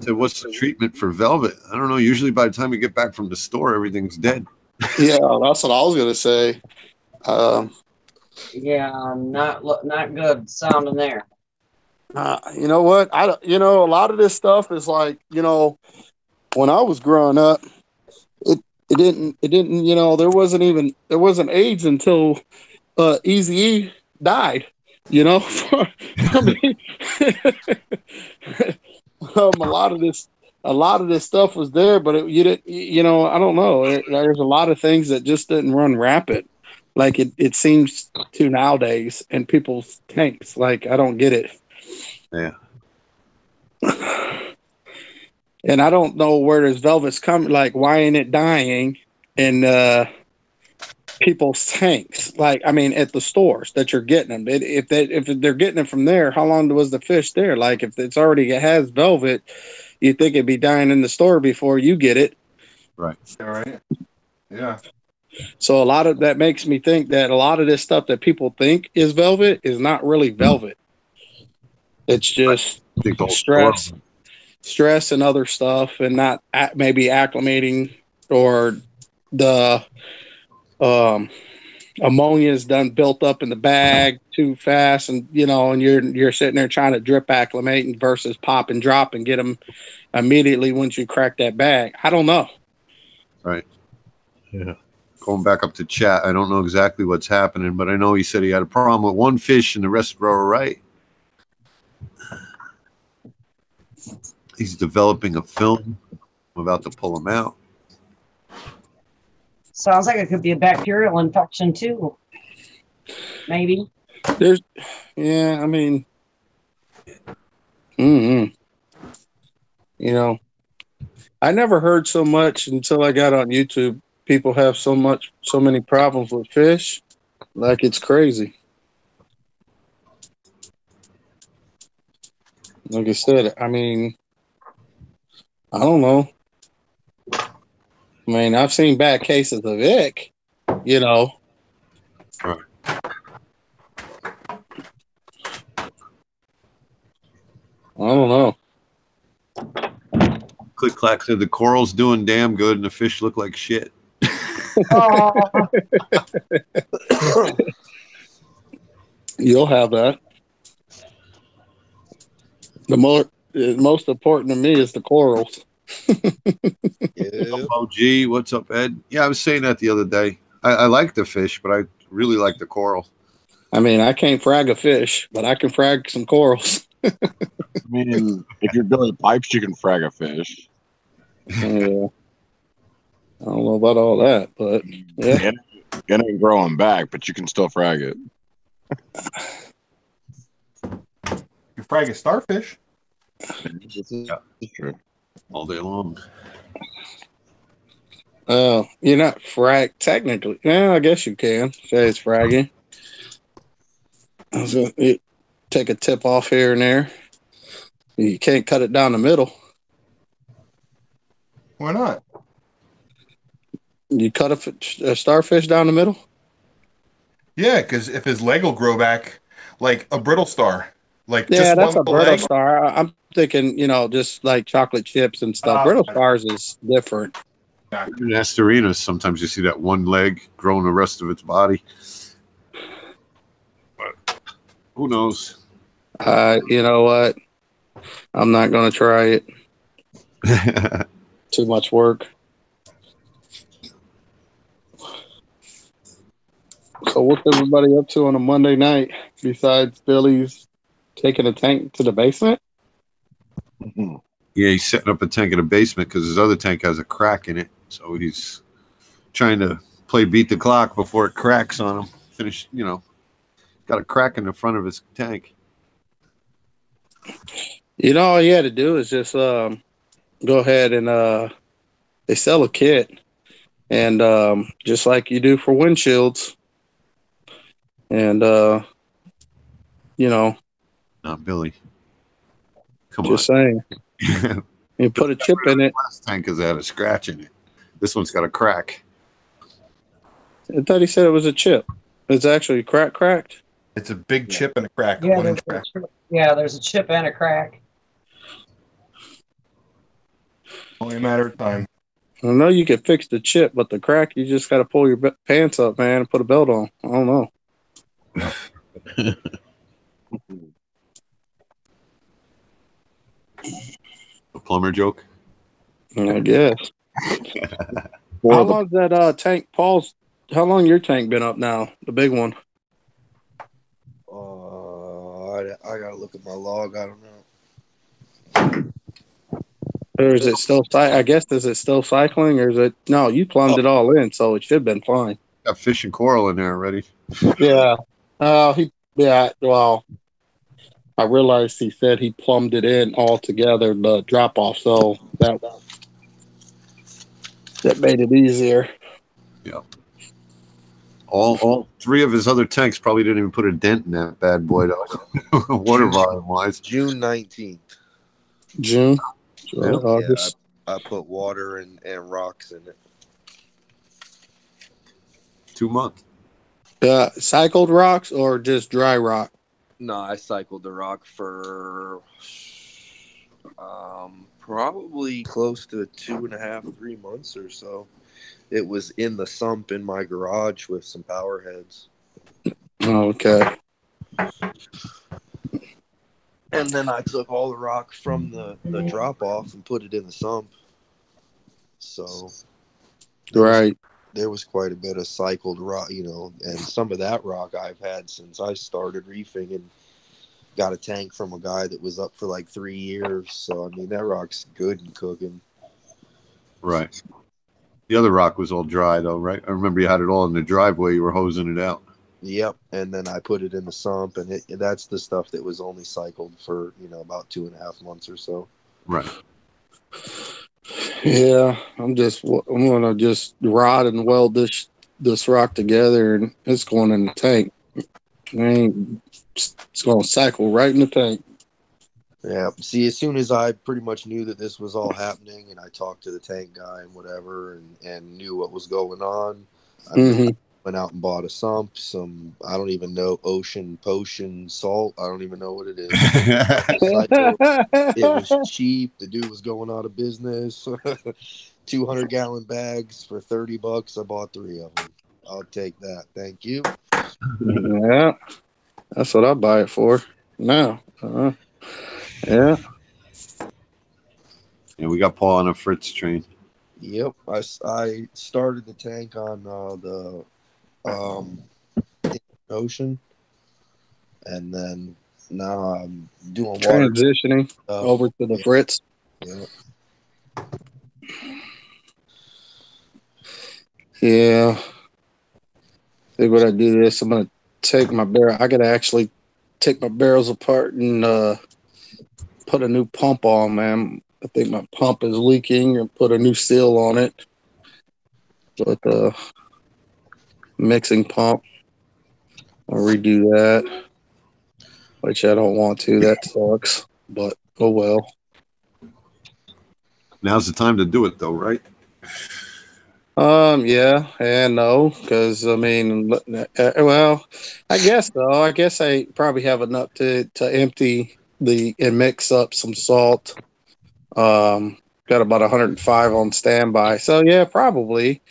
So what's the treatment for velvet? I don't know. Usually by the time you get back from the store, everything's dead. Yeah, that's what I was gonna say. Yeah, not good sounding there. You know what? a lot of this stuff is like, when I was growing up, it didn't, there wasn't AIDS until Eazy-E died, I mean, a lot of this stuff was there, but you didn't, I don't know. There's a lot of things that just didn't run rapid. Like it seems to nowadays in people's tanks. Like, I don't get it. Yeah. And I don't know where this velvet's coming. Like, why ain't it dying in people's tanks? Like, I mean, at the stores that you're getting them. If they're getting it from there, how long was the fish there? Like, if it's already has velvet, you think it'd be dying in the store before you get it. Right. All right. Yeah. So a lot of that makes me think that a lot of this stuff that people think is velvet is not really velvet. It's just stress and other stuff, and not maybe acclimating, or the ammonia is done built up in the bag too fast, and and you're sitting there trying to drip acclimate versus pop and drop and get them immediately once you crack that bag. I don't know. Right. Yeah. Going back up to chat, I don't know exactly what's happening, but I know he said he had a problem with one fish and the rest were all right. He's developing a film. I'm about to pull him out. Sounds like it could be a bacterial infection too. Maybe. I mean, I never heard so much until I got on YouTube. People have so many problems with fish. Like, it's crazy. Like I said, I mean, I don't know. I mean, I've seen bad cases of ick, Right. I don't know. Click Clack said the coral's doing damn good and the fish look like shit. You'll have that. The most important to me is the corals. Yeah. OG, what's up, Ed? Yeah, I was saying that the other day. I like the fish, but I really like the coral. I mean, I can't frag a fish, but I can frag some corals. I mean, if you're building pipes, you can frag a fish. Yeah. I don't know about all that, but yeah. It ain't growing back, but you can still frag it. You frag a starfish. This is true. All day long. You're not frag technically. Yeah, I guess you can say it's fragging. So take a tip off here and there. You can't cut it down the middle. Why not? You cut a starfish down the middle? Yeah, because if his leg will grow back like a brittle star, like Yeah, just that's one a brittle leg. star. I'm thinking, just like chocolate chips and stuff. Brittle stars is different. In Asterinas, sometimes you see that one leg growing the rest of its body. But who knows? You know what? I'm not going to try it. Too much work. So what's everybody up to on a Monday night besides Billy's taking a tank to the basement? Mm-hmm. Yeah, he's setting up a tank in the basement because his other tank has a crack in it. So he's trying to play beat the clock before it cracks on him. Finish, got a crack in the front of his tank. All you had to do is just go ahead and they sell a kit, and just like you do for windshields, and Not Billy. Come just on. saying, you put a chip in it. Last tank has had a scratch in it. This one's got a crack. I thought he said it was a chip. It's actually cracked. It's a big chip and a crack. Yeah, 1 there's inch crack. there's a chip and a crack. Only a matter of time. I know you can fix the chip, but the crack, you just got to pull your pants up, man, and put a belt on. I don't know. A plumber joke? I guess. How long's that tank, Paul's? How long your tank been up now? The big one. I gotta look at my log. I don't know. Or is it still? I guess is it still cycling, or is it? No, you plumbed it all in, so it should have been fine. Got fish and coral in there already. Yeah. Well, I realized he said he plumbed it in all together, the drop off, so that made it easier. Yeah. All three of his other tanks probably didn't even put a dent in that bad boy, though. Water volume wise. June 19th. June. Yeah. August. I put water and rocks in it. 2 months. Cycled rocks or just dry rock? No, I cycled the rock for probably close to 2.5, 3 months or so. It was in the sump in my garage with some power heads. Okay. And then I took all the rock from the drop off and put it in the sump. So Right. there was quite a bit of cycled rock, and some of that rock I've had since I started reefing and got a tank from a guy that was up for like 3 years. So, I mean, that rock's good and cooking. Right. The other rock was all dry, though, right? I remember you had it all in the driveway. You were hosing it out. Yep. And then I put it in the sump, and that's the stuff that was only cycled for, about 2.5 months or so. Right. Yeah, I'm gonna just rod and weld this rock together, and it's going in the tank. It's gonna cycle right in the tank. Yeah. See, as soon as I pretty much knew that this was all happening, and I talked to the tank guy and whatever, and knew what was going on, I went out and bought a sump, some, I don't even know, ocean potion salt. I don't even know what it is. It was cheap. The dude was going out of business. 200-gallon bags for $30. I bought 3 of them. I'll take that. Thank you. Yeah, that's what I buy it for. No. Yeah. Yeah, we got Paul on a Fritz train. Yep. I started the tank on the ocean, and then now I'm doing water transitioning over to the Fritz. Yeah. Yeah. I think when I do this, I'm gonna take my barrel. I gotta actually take my barrels apart and put a new pump on, man. I think my pump is leaking, and put a new seal on it. But the mixing pump, I'll redo that, which I don't want to. That sucks, but oh well. Now's the time to do it, though, right? Yeah and no, because I mean, well, I guess so. I guess I probably have enough to empty and mix up some salt. Got about 105 on standby, so yeah, probably.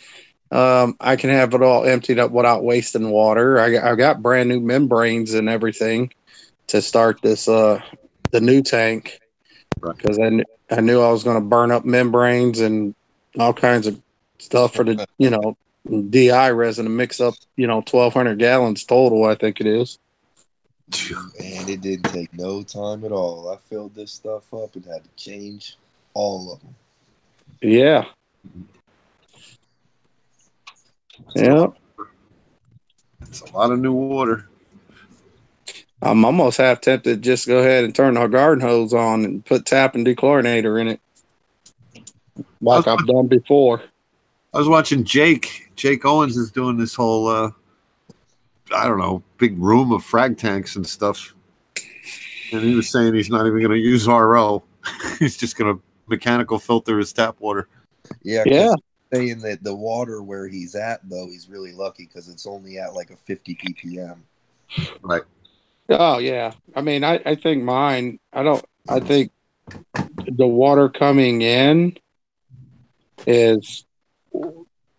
I can have it all emptied up without wasting water. I got brand new membranes and everything to start this the new tank, because I knew I was going to burn up membranes and all kinds of stuff for the DI resin to mix up 1,200 gallons total, I think it is. And it didn't take no time at all. I filled this stuff up and had to change all of them. Yeah. Yeah. It's a lot of new water. I'm almost half tempted to just go ahead and turn our garden hose on and put tap and dechlorinator in it, like I've done before. I was watching Jake Owens is doing this whole, I don't know, big room of frag tanks and stuff. And he was saying he's not even going to use RO. He's just going to mechanical filter his tap water. Yeah. Yeah. saying that the water where he's at, though, he's really lucky because it's only at like a 50 ppm. Right. Oh yeah. I mean, I think mine. I think the water coming in is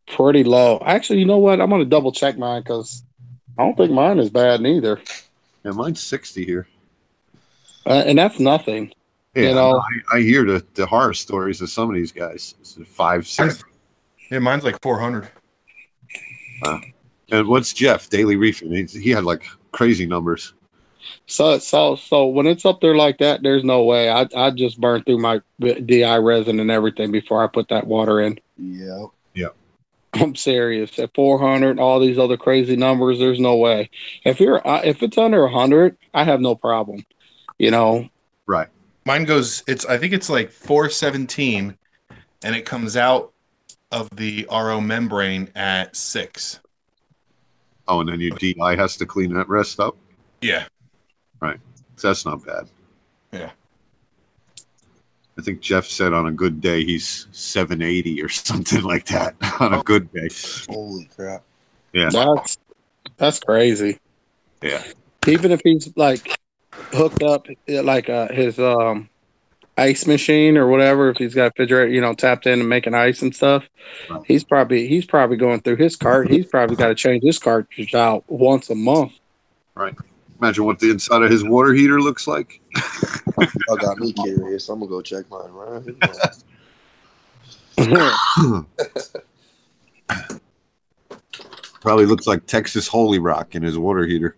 pretty low. Actually, you know what? I'm gonna double check mine because I don't think mine is bad neither. Yeah, mine's 60 here. And that's nothing. Yeah, You know? no, I hear the horror stories of some of these guys. It's 5, 6. Yeah, mine's like 400. And what's Jeff daily reefing? He had like crazy numbers. So when it's up there like that, there's no way. I just burn through my DI resin and everything before I put that water in. Yeah. Yeah. I'm serious. At 400, all these other crazy numbers, there's no way. If it's under 100, I have no problem. You know. Right. Mine goes. I think it's like 417, and it comes out of the RO membrane at 6. Oh, and then your DI has to clean that rest up. Yeah. Right. So that's not bad. Yeah. I think Jeff said on a good day he's 780 or something like that on a good day. Holy crap. Yeah. That's crazy. Yeah. Even if he's like hooked up like his ice machine or whatever, if he's got a refrigerator, tapped in and making ice and stuff, right. he's probably going through his cart. He's probably got to change his cartridge out once a month. Right. Imagine what the inside of his water heater looks like. Y'all got me curious. I'm gonna go check mine right. Probably looks like Texas Holy Rock in his water heater.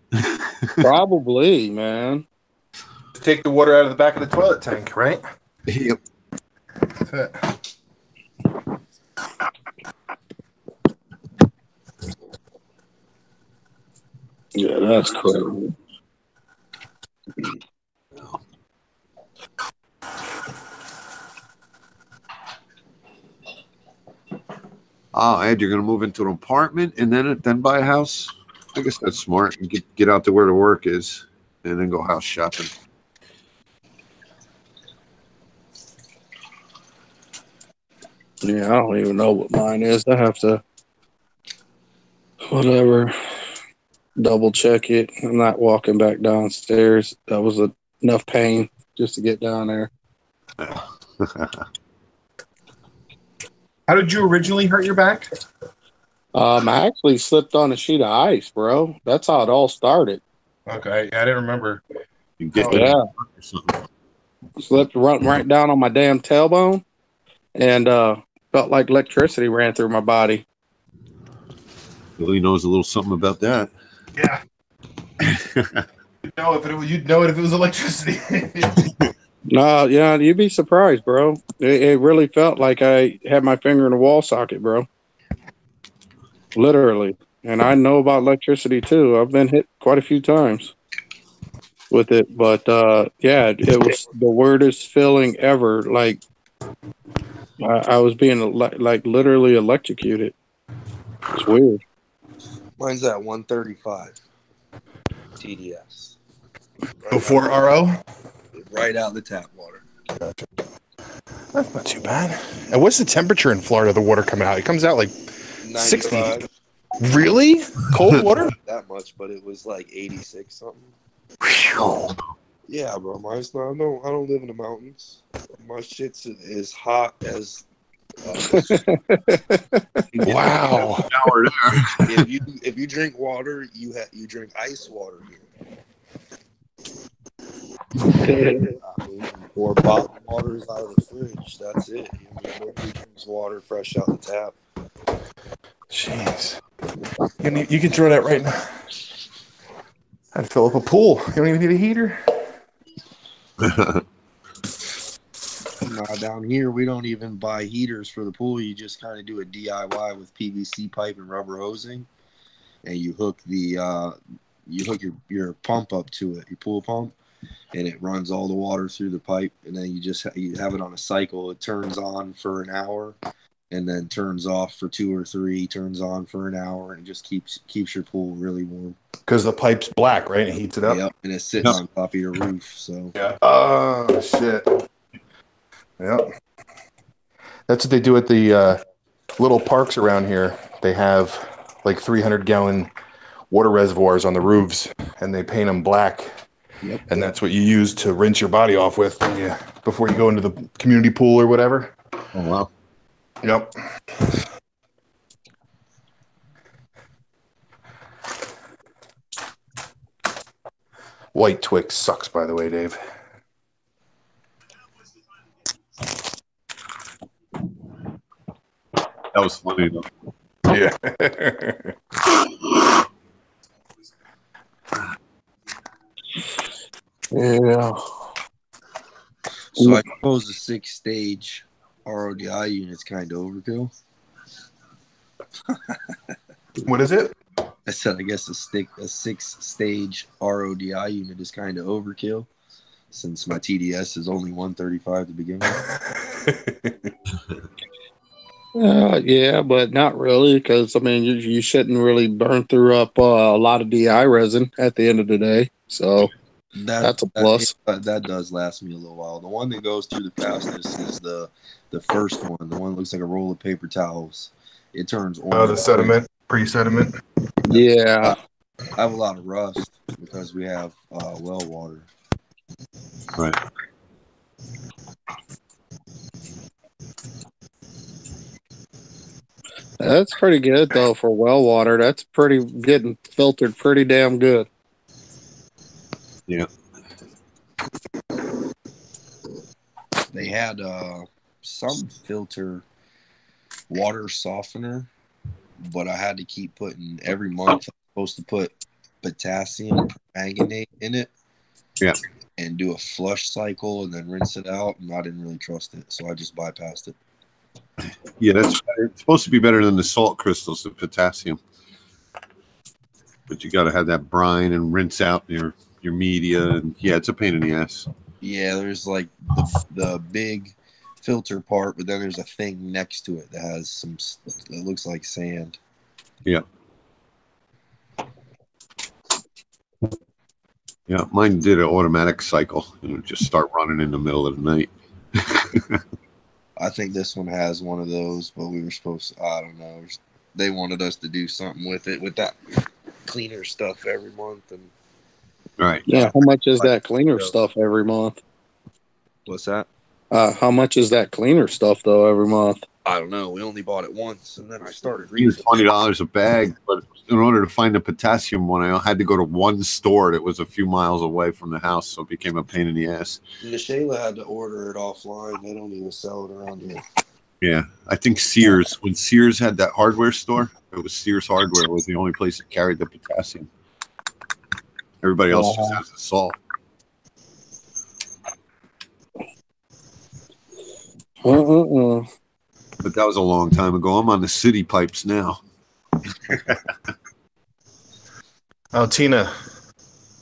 Probably, man. Take the water out of the back of the toilet tank, right? Yep. That's it. Yeah, that's crazy. Oh, Ed, you're going to move into an apartment and then buy a house? I guess that's smart. And get out to where the work is and then go house shopping. Yeah, I don't even know what mine is. I have to, whatever, double check it. I'm not walking back downstairs. That was enough pain just to get down there. How did you originally hurt your back? I actually slipped on a sheet of ice, bro. That's how it all started. Okay, I didn't remember. You get Slipped right down on my damn tailbone, and felt like electricity ran through my body. Billy knows a little something about that. Yeah. You'd know it if it was electricity. No, yeah, you'd be surprised, bro. It really felt like I had my finger in a wall socket, bro. Literally. And I know about electricity too. I've been hit quite a few times with it. But yeah, it was the weirdest feeling ever. Like I was being like literally electrocuted. It's weird. Mine's at 135 TDS. Before RO? Right out the tap water. That's not too bad. And what's the temperature in Florida the water coming out? It comes out like 60. 95. Really? Cold water? That much, but it was like 86 something. Whew. Yeah, bro. Mine's not. I don't live in the mountains. My shit's as hot as. Wow. If you drink water, you drink ice water here. I mean, pour bottled waters out of the fridge. That's it. Nobody drinks water fresh out the tap. Jeez. You can throw that right now. I'd fill up a pool. You don't even need a heater. Nah, down here we don't even buy heaters for the pool. You just kind of do a DIY with PVC pipe and rubber hosing, and you hook your pump up to it, your pool pump, and it runs all the water through the pipe, and then you have it on a cycle. It turns on for an hour, and then turns off for 2 or 3. Turns on for an hour, and it just keeps your pool really warm. Because the pipe's black, right? It heats it up. Yep, and it's sitting on top of your roof. So yeah. Oh shit. Yep. That's what they do at the little parks around here, they have like 300-gallon water reservoirs on the roofs, and they paint them black. Yep. And that's what you use to rinse your body off with before you go into the community pool or whatever. Oh, wow. Yep. White Twix sucks, by the way, Dave. That was funny, though. Yeah. Yeah. So I suppose the 6-stage RODI unit's kind of overkill. What is it? I said I guess a 6-stage RODI unit is kind of overkill, since my TDS is only 135 to begin with. Yeah, but not really, because I mean, you shouldn't really burn through up a lot of DI resin at the end of the day. So that's a plus. That does last me a little while. The one that goes through the fastest is the first one. The one that looks like a roll of paper towels. It turns orange. Oh, the sediment, pre-sediment. Yeah. I have a lot of rust because we have well water. Right. That's pretty good though for well water. That's pretty getting filtered pretty damn good. Yeah. They had some filter water softener, but I had to keep putting every month. I'm supposed to put potassium permanganate in it. Yeah. And do a flush cycle and then rinse it out, and I didn't really trust it, so I just bypassed it. Yeah, that's it's supposed to be better than the salt crystals, the potassium. But you got to have that brine and rinse out your media, and yeah, it's a pain in the ass. Yeah, there's like the big filter part, but then there's a thing next to it that has some. It looks like sand. Yeah. Yeah, mine did an automatic cycle. It would just start running in the middle of the night. I think this one has one of those, but we were supposed to, I don't know. They wanted us to do something with it, with that cleaner stuff every month. And right. Yeah, how much is that cleaner stuff every month? What's that? How much is that cleaner stuff though every month? I don't know. We only bought it once, and then I started It reading. was $20 a bag, but in order to find the potassium one, I had to go to one store that was a few miles away from the house, so it became a pain in the ass. Shayla had to order it offline. They don't even sell it around here. Yeah, I think Sears, when Sears had that hardware store, it was Sears Hardware was the only place that carried the potassium. Everybody else just has the salt. But that was a long time ago. I'm on the city pipes now. Oh, Tina.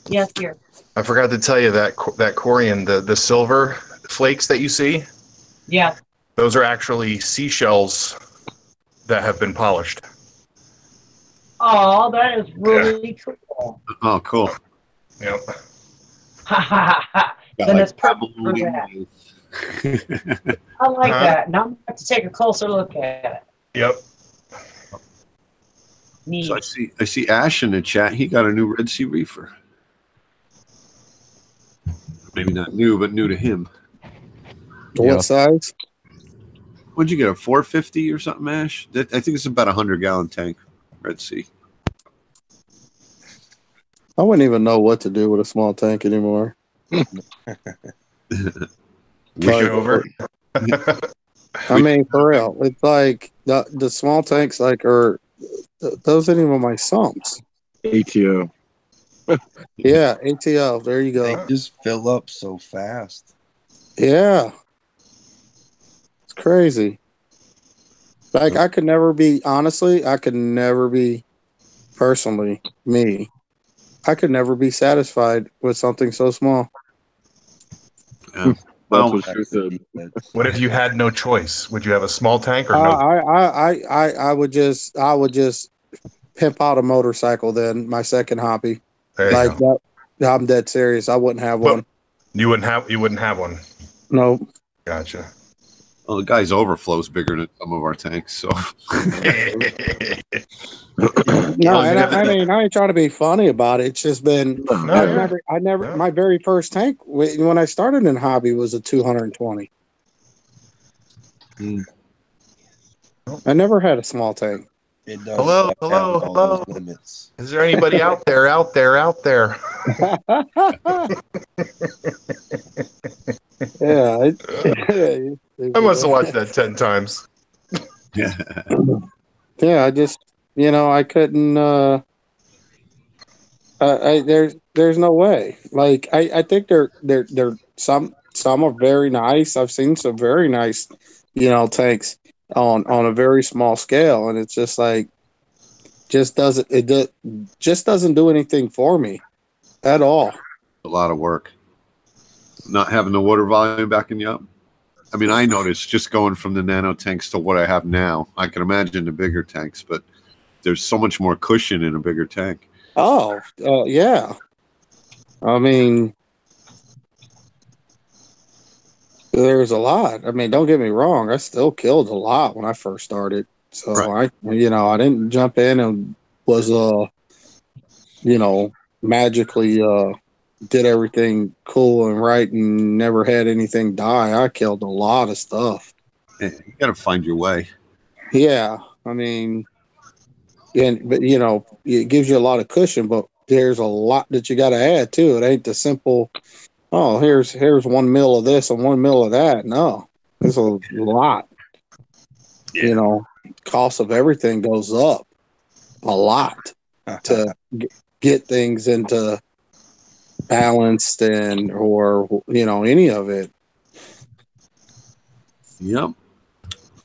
Yes, dear. I forgot to tell you that corian, the silver flakes that you see. Yeah. Those are actually seashells that have been polished. Oh, that is really cool. Oh, cool. Yep. Ha ha ha. Then it's perfect for that. I like that. Now I'm going to have to take a closer look at it. Yep. Neat. So I see Ash in the chat. He got a new Red Sea reefer. Maybe not new, but new to him. What size? What'd you get, a 450 or something, Ash? I think it's about 100-gallon tank, Red Sea. I wouldn't even know what to do with a small tank anymore. Push it over. I mean, for real, it's like the small tanks are those ain't even my sumps. ATO. Yeah, ATO. There you They go. just fill up so fast. Yeah, it's crazy. Like I could never be personally me. I could never be satisfied with something so small. Yeah. That's Well, what she said. What if you had no choice? Would you have a small tank or no? I would just pimp out a motorcycle then, my second hobby. There you Like go. that, I'm dead serious. I wouldn't have one. You wouldn't have one. No. Gotcha. Well, the guy's overflow is bigger than some of our tanks, so. No, and I mean, I ain't trying to be funny about it. It's just been, my very first tank when I started in hobby was a 220. I never had a small tank. It does Hello, step hello, down all hello. those limits. Is there anybody out there? Yeah. I must have watched that 10 times. Yeah. Yeah, I just, I couldn't, there's no way. Like, I think they're some are very nice. I've seen some very nice, tanks on a very small scale, and it's just like, just doesn't do anything for me at all. A lot of work. Not having the water volume backing you up. I mean, I noticed just going from the nano tanks to what I have now. I can imagine the bigger tanks, but there's so much more cushion in a bigger tank. Oh, yeah. I mean, there's a lot. I mean, don't get me wrong. I still killed a lot when I first started. So Right. I didn't jump in and was, magically, did everything cool and right and never had anything die. I killed a lot of stuff. Yeah, you got to find your way. Yeah. I mean, but it gives you a lot of cushion, but there's a lot that you got to add too. It ain't the simple, oh, here's 1 mil of this and 1 mil of that. No, there's a lot. Yeah. Cost of everything goes up a lot to get things into balanced or any of it. Yep.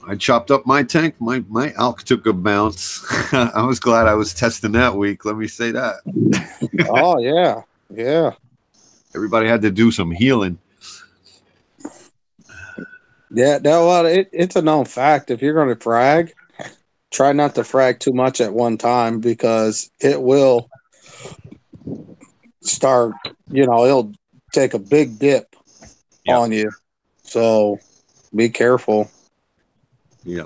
I chopped up my tank. My alk took a bounce. I was glad I was testing that week. Let me say that. Oh yeah. Yeah. Everybody had to do some healing. Yeah, it's a known fact. If you're going to frag, try not to frag too much at one time because it will start, it'll take a big dip on you. So be careful. Yeah.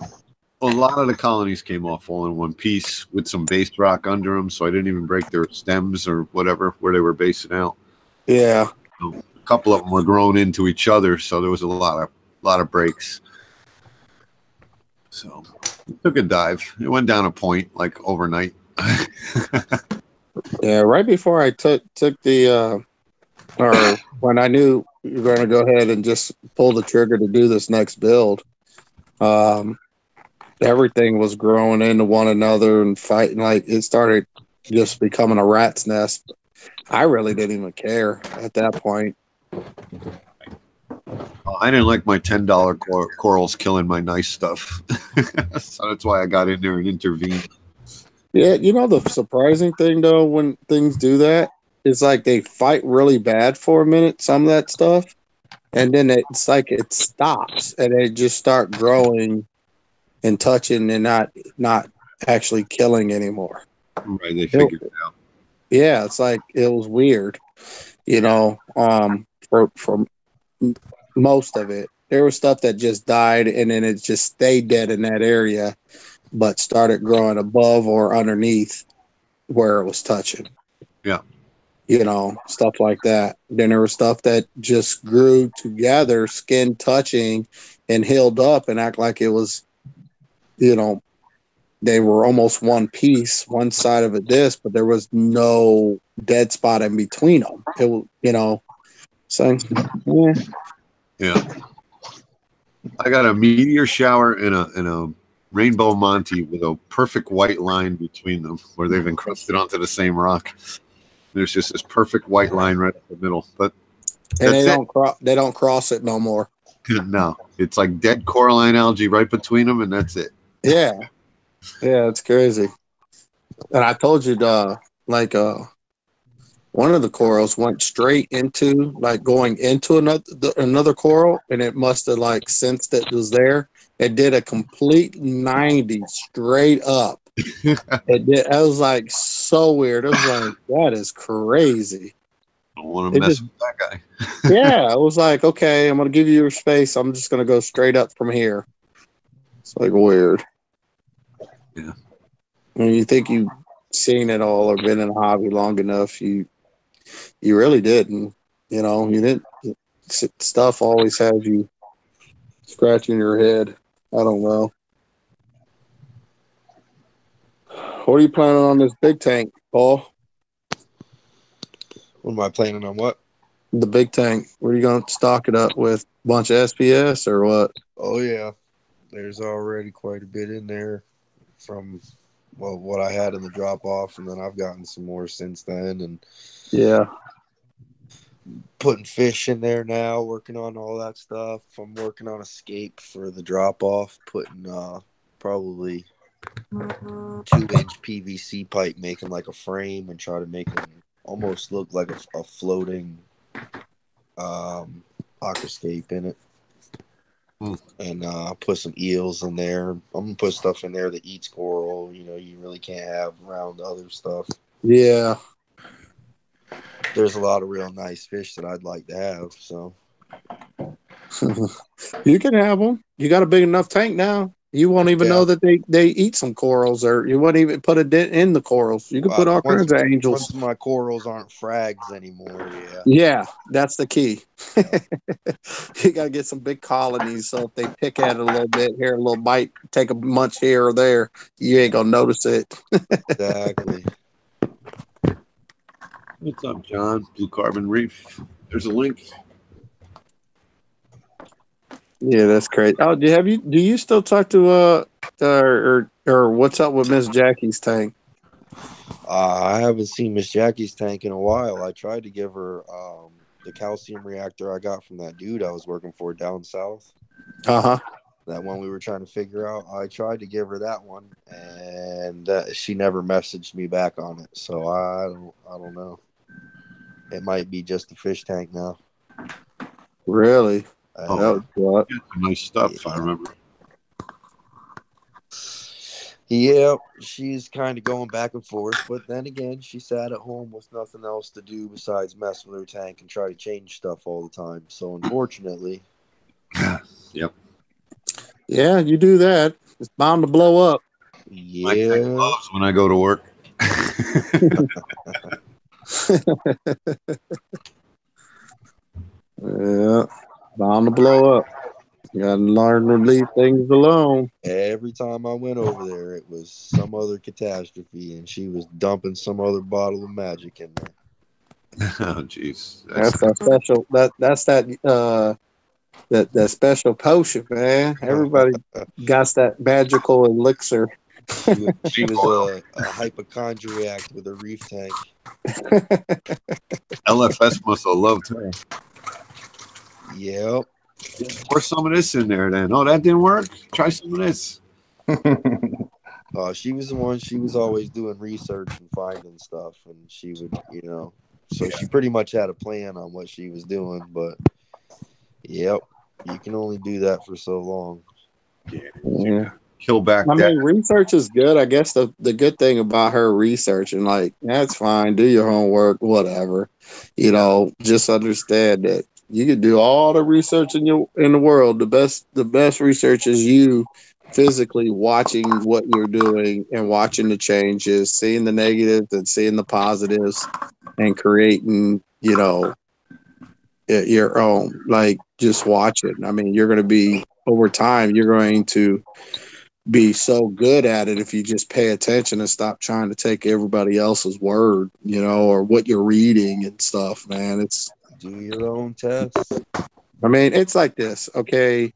Well, a lot of the colonies came off all in one piece with some base rock under them, so I didn't even break their stems or whatever where they were basing out. Yeah. So a couple of them were grown into each other, so there was a lot of breaks. So it took a dive. It went down a point like overnight. Yeah, right before I took the or when I knew we were going to go ahead and just pull the trigger to do this next build, everything was growing into one another and fighting. Like it started just becoming a rat's nest. I really didn't even care at that point. I didn't like my $10 corals killing my nice stuff. So that's why I got in there and intervened. Yeah, the surprising thing though, when things do that, is like they fight really bad for a minute, some of that stuff, and then it's like it stops and they just start growing and touching and not actually killing anymore. Right, they figured it out. Yeah, it's like it was weird, for most of it. There was stuff that just died and then it just stayed dead in that area, but started growing above or underneath where it was touching. Yeah. Stuff like that. Then there was stuff that just grew together, skin touching and healed up and act like it was, they were almost one piece, one side of a disc, but there was no dead spot in between them. It was, so, yeah. Yeah. I got a meteor shower and a rainbow Monty with a perfect white line between them where they've encrusted onto the same rock. There's just this perfect white line right up the middle. But and they don't cross it no more. No. It's like dead coralline algae right between them, and that's it. Yeah. Yeah, it's crazy. And I told you one of the corals went straight into going into another coral, and it must have sensed it was there. It did a complete 90 straight up. It was so weird. It was like, that is crazy. don't want They to mess just- with that guy. Yeah, I was like, okay, I'm gonna give you your space. I'm just gonna go straight up from here. It's like weird. Yeah. When you think you've seen it all or been in a hobby long enough, you really didn't. You know, you didn't. Stuff always has you scratching your head. I don't know. What are you planning on this big tank, Paul? What am I planning on? What? The big tank. What are you going to stock it up with? A bunch of SPS or what? Oh yeah, there's already quite a bit in there from what I had in the drop off, and then I've gotten some more since then, and Yeah. putting fish in there now, working on all that stuff. I'm working on escape for the drop off, putting probably 2-inch PVC pipe, making like a frame and try to make it almost look like a floating aquascape in it. And put some eels in there. I'm gonna put stuff in there that eats coral. You know, you really can't have around other stuff. Yeah. There's a lot of real nice fish that I'd like to have. So You can have them. You got a big enough tank now. You won't even know that they eat some corals, or you won't even put a dent in the corals. You can put all kinds of angels. Once my corals aren't frags anymore, Yeah, that's the key. You got to get some big colonies, so if they pick at it a little bit here, a little bite, take a munch here or there, you ain't gonna notice it. Exactly. What's up, John? Blue Carbon Reef. There's a link. Yeah, that's great. Oh, do you still talk to or what's up with Miss Jackie's tank? I haven't seen Miss Jackie's tank in a while. I tried to give her the calcium reactor I got from that dude I was working for down south. Uh-huh. That one we were trying to figure out. I tried to give her that one, and she never messaged me back on it. So I don't know. It might be just the fish tank now. Really? That was what? Nice stuff, if I remember. Yeah, she's kind of going back and forth, but then again, she sat at home with nothing else to do besides mess with her tank and try to change stuff all the time. So unfortunately, yep. Yeah, you do that, it's bound to blow up. My tank gloves when I go to work. Yeah, bound to blow up. You gotta learn to leave things alone. Every time I went over there, it was some other catastrophe, and she was dumping some other bottle of magic in there. Oh, jeez. That's that special. That's that special potion, man. Everybody got that magical elixir. She was a hypochondriac with a reef tank. LFS must have loved her. Yep. Pour some of this in there then. Oh, that didn't work? Try some of this. She was the one. She was always doing research and finding stuff, and she would, so she pretty much had a plan on what she was doing. But yep, you can only do that for so long. Yeah. Kill back. I mean, research is good. I guess the good thing about her research, and like, that's fine. Do your homework, whatever. Just understand that you can do all the research in the world. The best research is you physically watching what you're doing and watching the changes, seeing the negatives and seeing the positives, and creating, your own. Like, just watch it. I mean, you're going to be over time. You're going to be so good at it if you just pay attention and stop trying to take everybody else's word, or what you're reading and stuff, man. It's do your own tests. I mean, it's like this. Okay.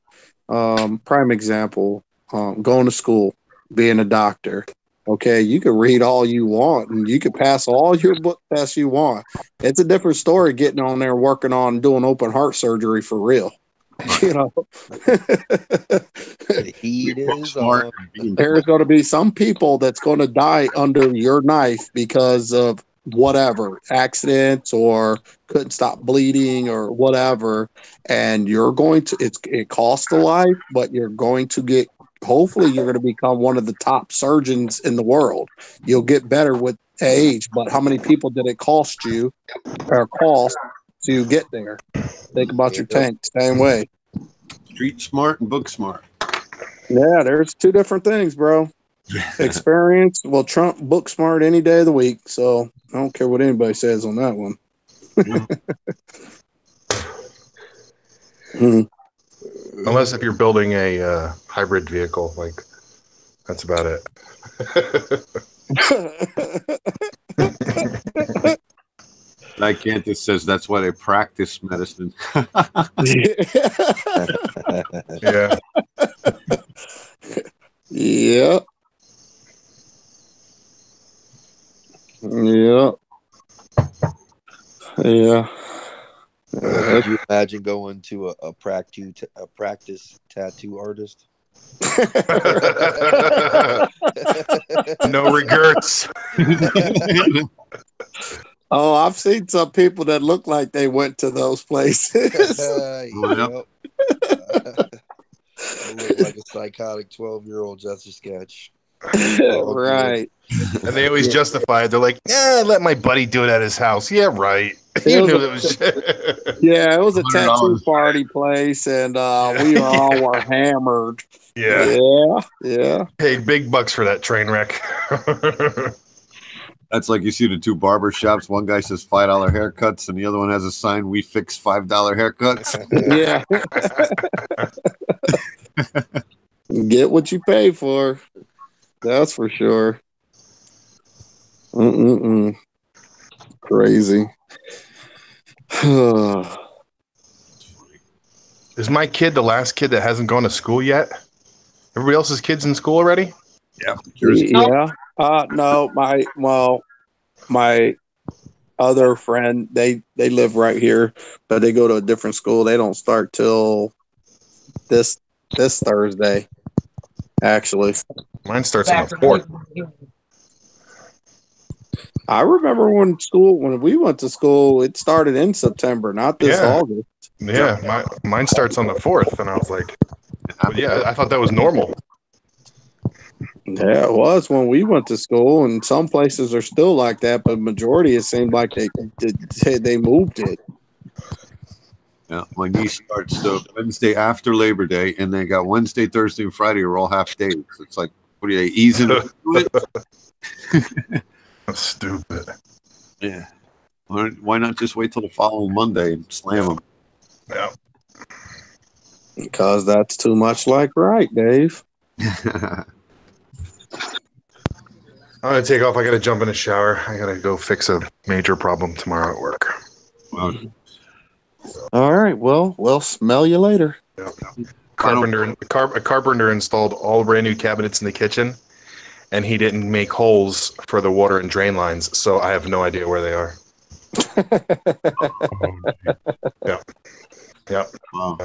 Prime example, going to school, being a doctor. Okay. You can read all you want and you can pass all your book tests you want. It's a different story getting on there working on doing open heart surgery for real. The heat is on. There's going to be some people that's going to die under your knife because of whatever accidents or couldn't stop bleeding or whatever, and you're going to it costs a life, but you're going to get, hopefully you're going to become one of the top surgeons in the world. You'll get better with age, but how many people did it cost you or cost to get there? Think about your tank same way. Street smart and book smart. Yeah, there's two different things, bro. Experience will trump book smart any day of the week. So I don't care what anybody says on that one. Unless if you're building a hybrid vehicle, like that's about it. Nicanthus says that's why they practice medicine. Yeah. Yep. Yep. Yeah. Could you imagine going to a practice tattoo artist? No regrets. Oh, I've seen some people that look like they went to those places. Yep. I look like a psychotic 12-year-old just a sketch. Right. And they always justify it. They're like, "Yeah, let my buddy do it at his house." Yeah, right. You knew it was. Yeah, it was a tattoo $100. party we all were hammered. Yeah. Yeah. Paid big bucks for that train wreck. That's like you see the two barber shops. One guy says $5 haircuts, and the other one has a sign, "We fix $5 haircuts." Yeah. Get what you pay for. That's for sure. Crazy. Is my kid the last kid that hasn't gone to school yet? Everybody else's kids in school already? Yeah. Yeah. No, my other friend, they live right here, but they go to a different school. They don't start till this Thursday, actually. Mine starts on the 4th. I remember when we went to school, it started in September, not this August. Yeah, mine starts on the 4th, and I was like, yeah, I thought that was normal. Yeah, it was when we went to school, and some places are still like that, but majority it seemed like they moved it. Yeah, my niece starts the Wednesday after Labor Day, and they got Wednesday, Thursday, and Friday are all half days. It's like, what are they easing into it? That's stupid. Yeah. Why not just wait till the following Monday and slam them? Yeah. Because that's too much like right, Dave. I'm gonna take off. I gotta jump in the shower. I gotta go fix a major problem tomorrow at work. All right. Well, we'll smell you later. Yeah. A carpenter installed all brand new cabinets in the kitchen, and he didn't make holes for the water and drain lines, so I have no idea where they are. Yep. Wow.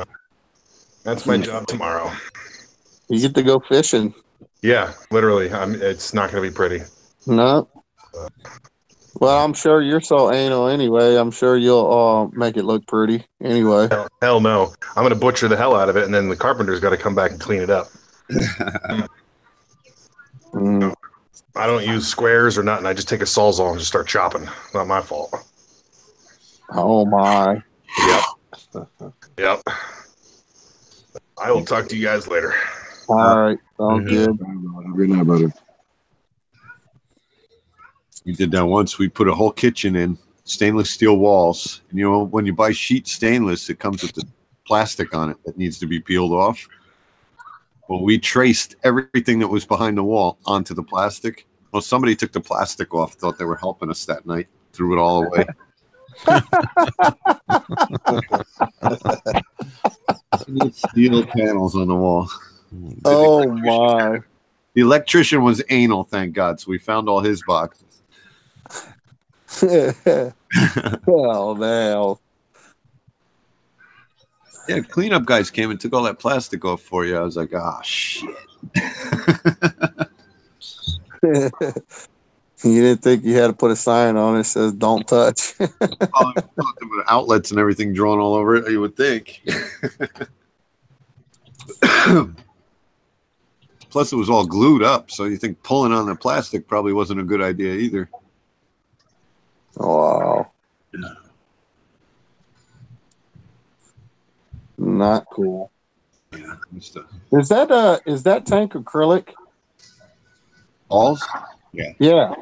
That's my job tomorrow. You get to go fishing. Yeah, literally. It's not going to be pretty. No. Well, I'm sure you're so anal anyway. I'm sure you'll make it look pretty anyway. Hell no. I'm going to butcher the hell out of it, and then the carpenter's got to come back and clean it up. I don't use squares or nothing. I just take a Sawzall and just start chopping. Not my fault. Oh, my. Yep. I will talk to you guys later. All right. Sounds good. Good night, brother. We did that once. We put a whole kitchen in stainless steel walls. And, you know, when you buy sheet stainless, it comes with the plastic on it that needs to be peeled off. Well, we traced everything that was behind the wall onto the plastic. Well, somebody took the plastic off, thought they were helping us that night, threw it all away. Steel panels on the wall. Oh, my. The electrician was anal, thank God. So we found all his boxes. Oh, no. Yeah, cleanup guys came and took all that plastic off for you. I was like, shit. You didn't think you had to put a sign on it that says don't touch. With outlets and everything drawn all over it, you would think. Plus, it was all glued up, so you think pulling on the plastic probably wasn't a good idea either. Wow. Not cool. Yeah. Is that tank acrylic? Alls? Yeah. Yeah.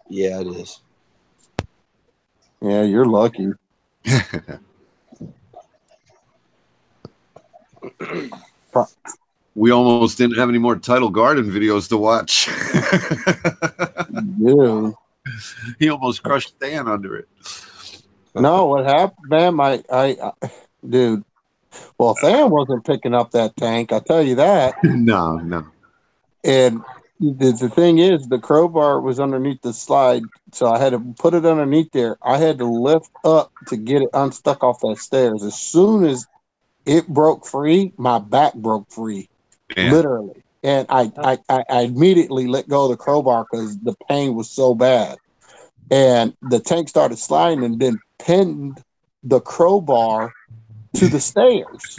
Yeah, it is. Yeah, you're lucky. We almost didn't have any more Tidal Garden videos to watch. Dude. He almost crushed Stan under it. No, what happened, man? I dude. Well, Than wasn't picking up that tank. I tell you that. No. And the thing is, the crowbar was underneath the slide, so I had to put it underneath there. I had to lift up to get it unstuck off that stairs. As soon as it broke free, my back broke free, literally. And I immediately let go of the crowbar because the pain was so bad. And the tank started sliding and then pinned the crowbar to the stairs.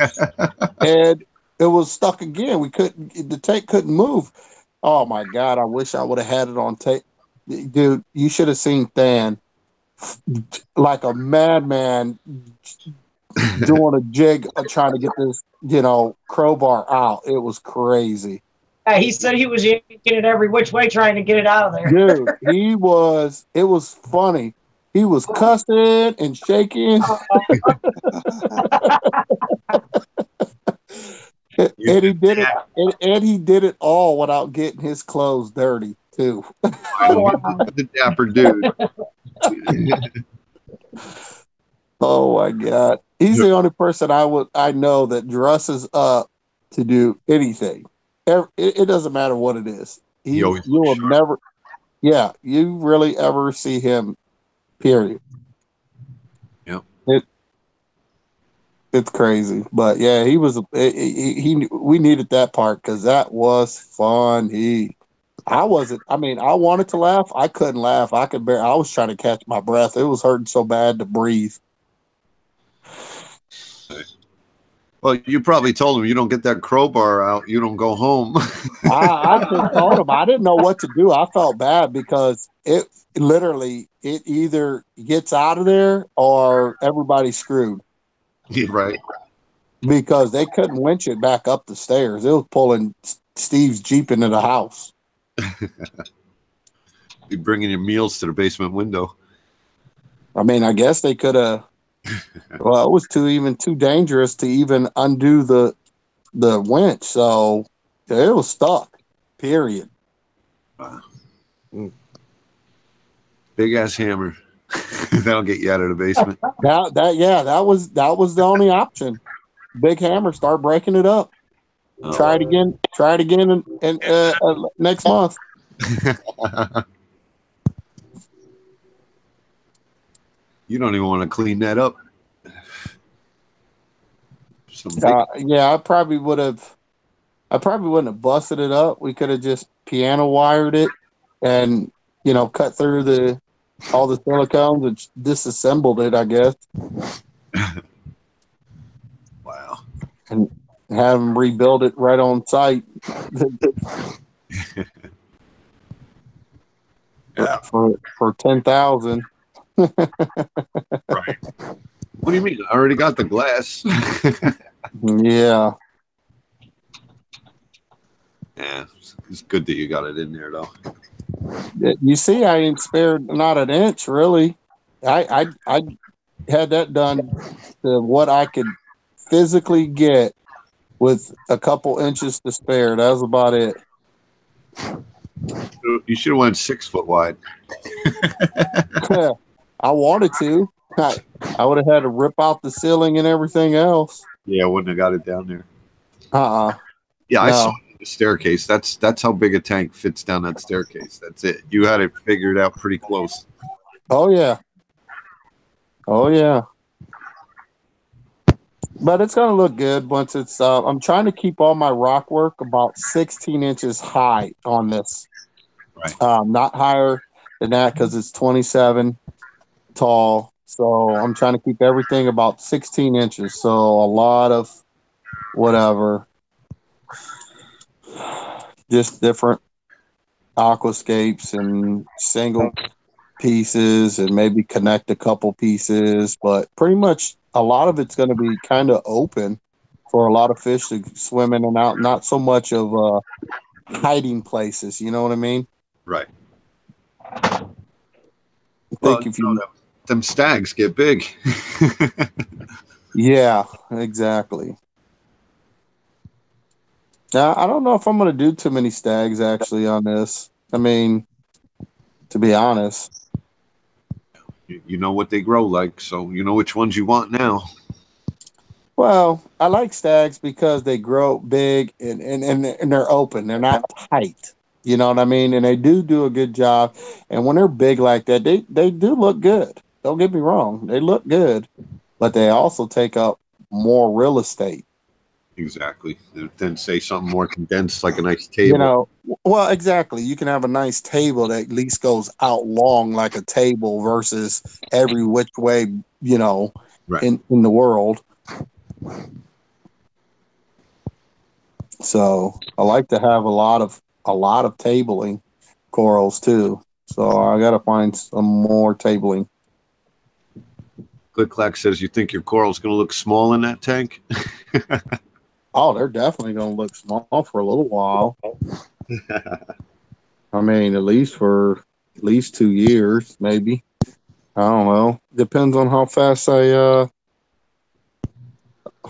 And it was stuck again. The tank couldn't move. Oh my God, I wish I would have had it on tape. Dude, you should have seen Than like a madman doing a jig trying to get this, crowbar out. It was crazy. He said he was yanking it every which way trying to get it out of there. Dude, it was funny. He was cussing and shaking. And he did it, and he did it all without getting his clothes dirty too. The dapper dude. Oh my God, he's the only person I know that dresses up to do anything. It doesn't matter what it is. You will never, you really ever see him. Period. Yep. It's crazy, but yeah, he was. We needed that part because that was fun. I wasn't. I mean, I wanted to laugh. I couldn't laugh. I was trying to catch my breath. It was hurting so bad to breathe. Well, you probably told him you don't get that crowbar out, you don't go home. I just told him I didn't know what to do. I felt bad because it either gets out of there or everybody's screwed. Right. Because they couldn't winch it back up the stairs. It was pulling Steve's Jeep into the house. Be bringing your meals to the basement window. I mean, I guess they could have. Well, it was too dangerous to even undo the winch, so it was stuck. Period. Wow. Big ass hammer. That'll get you out of the basement. That was the only option. Big hammer, start breaking it up. Oh. Try it again in next month. You don't even want to clean that up. I probably wouldn't have busted it up. We could have just piano wired it and cut through all the silicones and disassembled it, I guess. Wow. And have them rebuild it right on site. for $10,000. Right. What do you mean? I already got the glass. Yeah. Yeah, it's good that you got it in there, though. You see, I ain't spared not an inch, really. I had that done to what I could physically get with a couple inches to spare. That was about it. You should have went 6 foot wide. I wanted to. I would have had to rip out the ceiling and everything else. Yeah, I wouldn't have got it down there. No. Yeah, I saw the staircase. That's how big a tank fits down that staircase. That's it. You had it figured out pretty close. Oh yeah. But it's gonna look good once it's. I'm trying to keep all my rock work about 16 inches high on this. Right. Not higher than that because it's 27 tall. So I'm trying to keep everything about 16 inches. So a lot of whatever. Just different aquascapes and pieces and maybe connect a couple pieces, but pretty much a lot of it's going to be kind of open for a lot of fish to swim in and out. Not so much of hiding places. You know what I mean? Right. I Well, think if you, them stags get big. yeah, exactly. Now, I don't know if I'm going to do too many stags actually on this. I mean, to be honest. You know what they grow like, so you know which ones you want now. Well, I like stags because they grow big and they're open. They're not tight. You know what I mean? And they do a good job. And when they're big like that, they do look good. Don't get me wrong. They look good, but they also take up more real estate. Exactly. Then say something more condensed, like a nice table. You know, well, exactly. You can have a nice table that at least goes out long like a table versus every which way, you know, right. in the world. So I like to have a lot of tabling corals too. So I got to find some more tabling. Click Clack says, you think your coral's going to look small in that tank? Oh, they're definitely going to look small for a little while. I mean, at least 2 years, maybe. I don't know. Depends on how fast how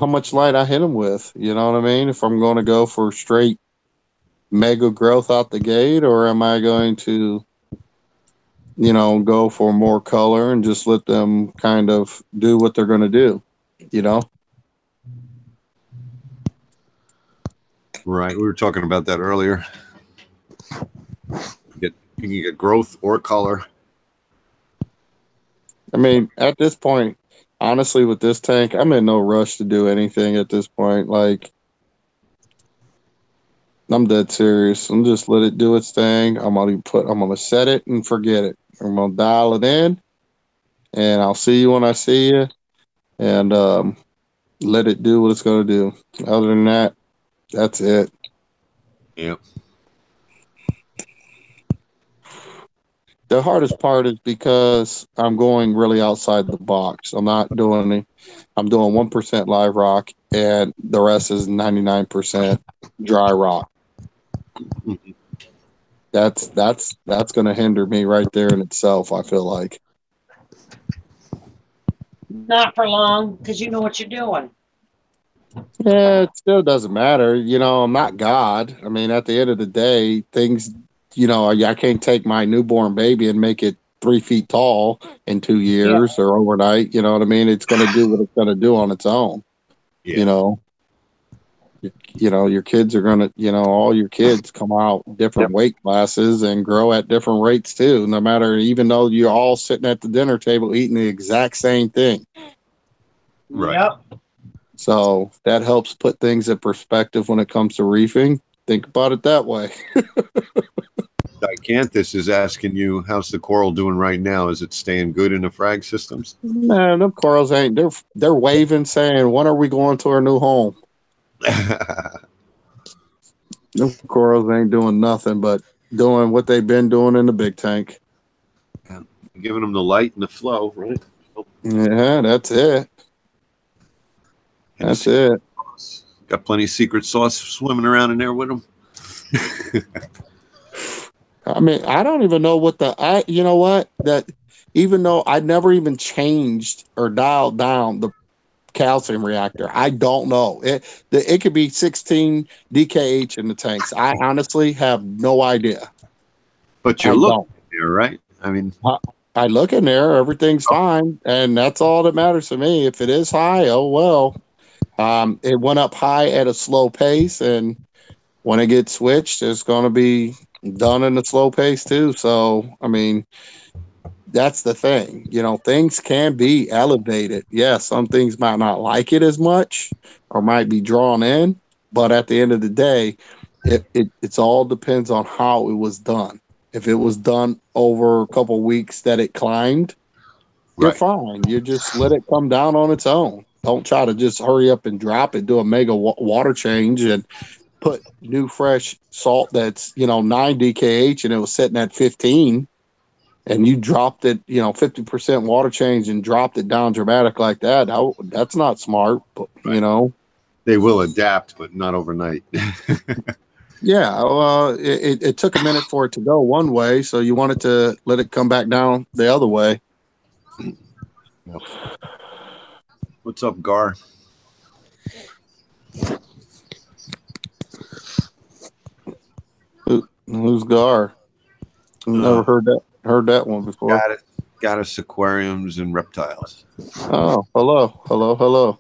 much light I hit them with. You know what I mean? If I'm going to go for straight mega growth out the gate, or am I going to, you know, go for more color and just let them kind of do what they're going to do, you know? Right. We were talking about that earlier. You can get growth or color. I mean, at this point, honestly, with this tank, I'm in no rush to do anything at this point. Like, I'm dead serious. I'm just let it do its thing. I'm gonna set it and forget it. I'm gonna dial it in, and I'll see you when I see you, and let it do what it's gonna do. Other than that, that's it. Yep. The hardest part is because I'm going really outside the box. I'm doing 1% live rock, and the rest is 99% dry rock. Mm-hmm. That's going to hinder me right there in itself, I feel like. Not for long, because you know what you're doing. Yeah, it still doesn't matter. You know, I'm not God. I mean, at the end of the day, things, you know, I can't take my newborn baby and make it 3 feet tall in 2 years or overnight. You know what I mean? It's going to do what it's going to do on its own. Yeah. You know, your kids are going to, you know, all your kids come out different weight classes and grow at different rates too, no matter, even though you're all sitting at the dinner table eating the exact same thing. Right. Yep. So that helps put things in perspective when it comes to reefing. Think about it that way. Dicanthus is asking you, how's the coral doing right now? Is it staying good in the frag systems? Man, them corals ain't, they're waving saying, when are we going to our new home? Them corals ain't doing nothing but doing what they've been doing in the big tank. Yeah. Giving them the light and the flow, right? Yeah, that's it. And that's it. Sauce. Got plenty of secret sauce swimming around in there with them. I mean, I don't even know you know what? That even though I never even changed or dialed down the calcium reactor, I don't know. It could be 16 DKH in the tanks. I honestly have no idea. But you're looking there, right? I mean, I look in there, everything's fine, and that's all that matters to me. If it is high, oh well. It went up high at a slow pace, and when it gets switched, it's going to be done in a slow pace too. So, I mean, that's the thing. You know, things can be elevated. Yes, some things might not like it as much or might be drawn in, but at the end of the day, it's all depends on how it was done. If it was done over a couple of weeks that it climbed, you're fine. You just let it come down on its own. Don't try to just hurry up and drop it, do a mega water change and put new fresh salt that's, you know, 9 DKH and it was sitting at 15. and you dropped it, 50% water change and dropped it down dramatic like that, that's not smart, but, They will adapt, but not overnight. Yeah, well, it took a minute for it to go one way, so you wanted to let it come back down the other way. Yep. What's up, Gar? Who's Gar? Never heard that one before. Goddess aquariums and reptiles. Oh, hello.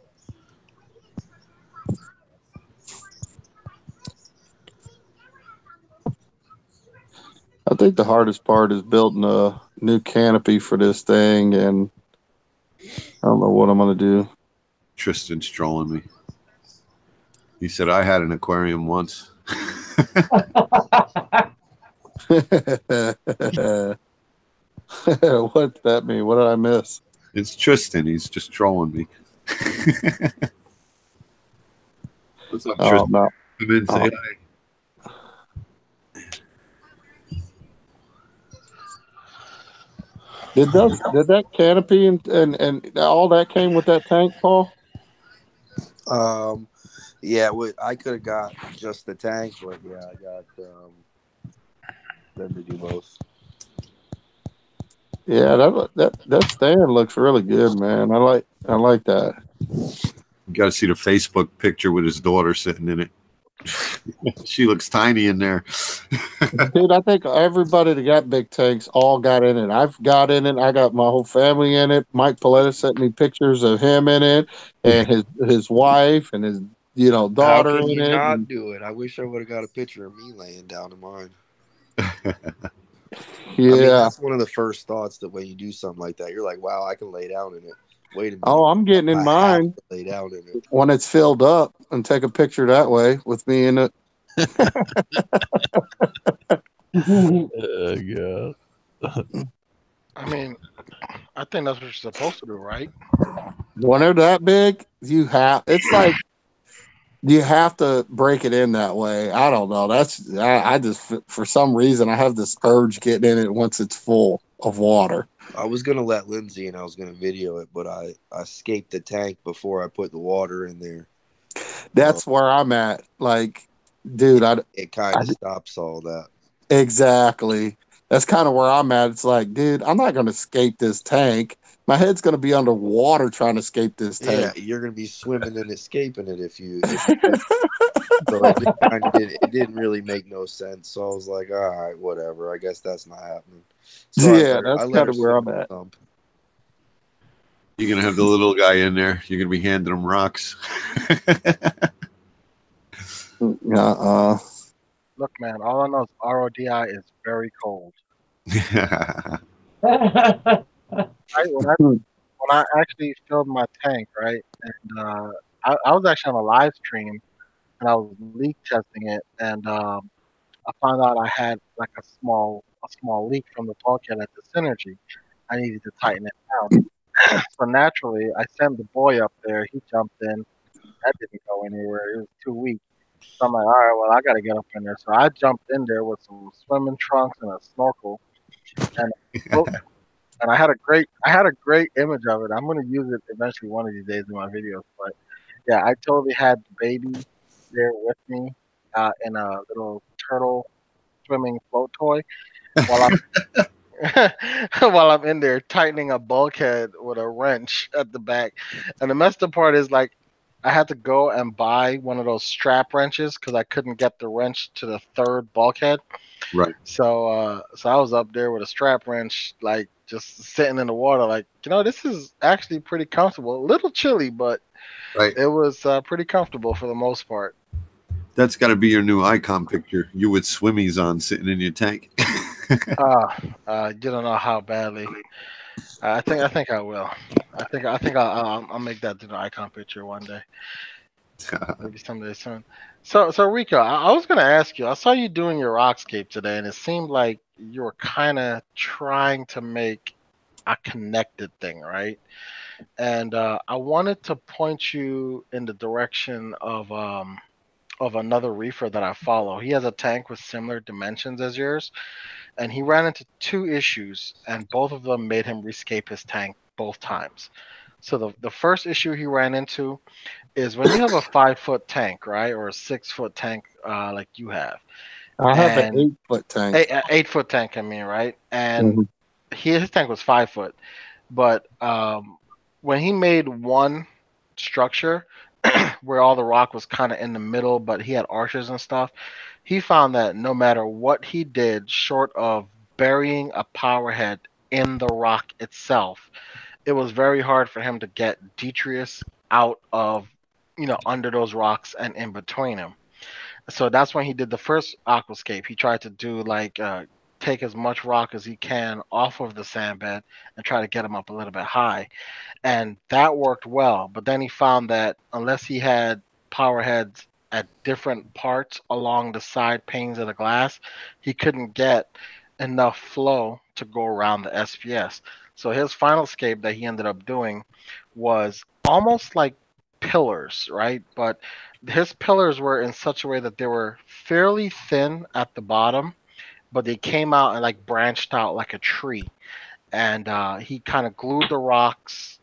I think the hardest part is building a new canopy for this thing, and I don't know what I'm going to do. Tristan's trolling me. He said, I had an aquarium once. What's that mean? What did I miss? It's Tristan. He's just trolling me. What's up, Tristan? No. Come in, say hi. Did that canopy and all that came with that tank, Paul? Yeah, I could have got just the tank, but yeah, I got them to do both. Yeah, that stand looks really good, man. I like that. You got to see the Facebook picture with his daughter sitting in it. She looks tiny in there. Dude, I think everybody that got big tanks all got in it. I've got in it. I got my whole family in it. Mike Paletta sent me pictures of him in it, and his wife and his daughter How could in you it. not do it? I wish I would have got a picture of me laying down in mine. Yeah, I mean, that's one of the first thoughts that when you do something like that, you're like, wow, I can lay down in it. Wait a minute. Oh, I'm getting in mine lay down in it when it's filled up and take a picture that way with me in it. God. I mean, I think that's what you're supposed to do, right? When they're that big, it's like you have to break it in that way. I don't know. I just, for some reason, I have this urge getting in it once it's full of water. I was gonna let Lindsay and I was gonna video it, but I escaped the tank before I put the water in there. That's where I'm at. Like, dude, it kind of stops all that. Exactly. That's kind of where I'm at. It's like, dude, I'm not gonna escape this tank. My head's gonna be underwater trying to escape this tank. Yeah, you're gonna be swimming and escaping it if you so it didn't really make no sense. So I was like, all right, whatever. I guess that's not happening. So yeah, that's kind of where I'm at. You're gonna have the little guy in there. You're gonna be handing him rocks. Look, man, all I know is RODI is very cold. When I actually filled my tank, right, and I was actually on a live stream and I was leak testing it, and I found out I had like a small leak from the bulkhead at the Synergy. I needed to tighten it down. So naturally, I sent the boy up there. He jumped in. That didn't go anywhere. It was too weak. So I'm like, all right, well, I got to get up in there. So I jumped in there with some swimming trunks and a snorkel, and I had a great image of it. I'm gonna use it eventually one of these days in my videos. But yeah, I totally had the baby there with me in a little turtle swimming float toy while I'm in there tightening a bulkhead with a wrench at the back. And the messed up part is like I had to go and buy one of those strap wrenches because I couldn't get the wrench to the third bulkhead. Right. So I was up there with a strap wrench, like just sitting in the water, like, this is actually pretty comfortable. A little chilly, but it was pretty comfortable for the most part. That's got to be your new icon picture. You with swimmies on, sitting in your tank. You don't know how badly. I think I will. I think I'll make that the icon picture one day. Maybe someday soon. So Rico, I was gonna ask you. I saw you doing your rockscape today, and it seemed like you were kind of trying to make a connected thing, right? And I wanted to point you in the direction of another reefer that I follow. He has a tank with similar dimensions as yours, and he ran into two issues, and both of them made him rescape his tank both times. So the first issue he ran into is when you have a 5 foot tank, right, or a 6 foot tank, like you have, I have an and 8 foot tank. 8 foot tank, I mean, right, and Mhm. his tank was 5 foot, but when he made one structure where all the rock was kind of in the middle, but he had arches and stuff, he found that no matter what he did, short of burying a power head in the rock itself, it was very hard for him to get Detrius out of, under those rocks and in between him. So that's when he did the first aquascape. He tried to do like take as much rock as he can off of the sand bed and try to get him up a little bit high, and that worked well. But then he found that unless he had power heads at different parts along the side panes of the glass, he couldn't get enough flow to go around the SPS. So his final scape that he ended up doing was almost like pillars, right? But his pillars were in such a way that they were fairly thin at the bottom, but they came out and like branched out like a tree, and he kind of glued the rocks,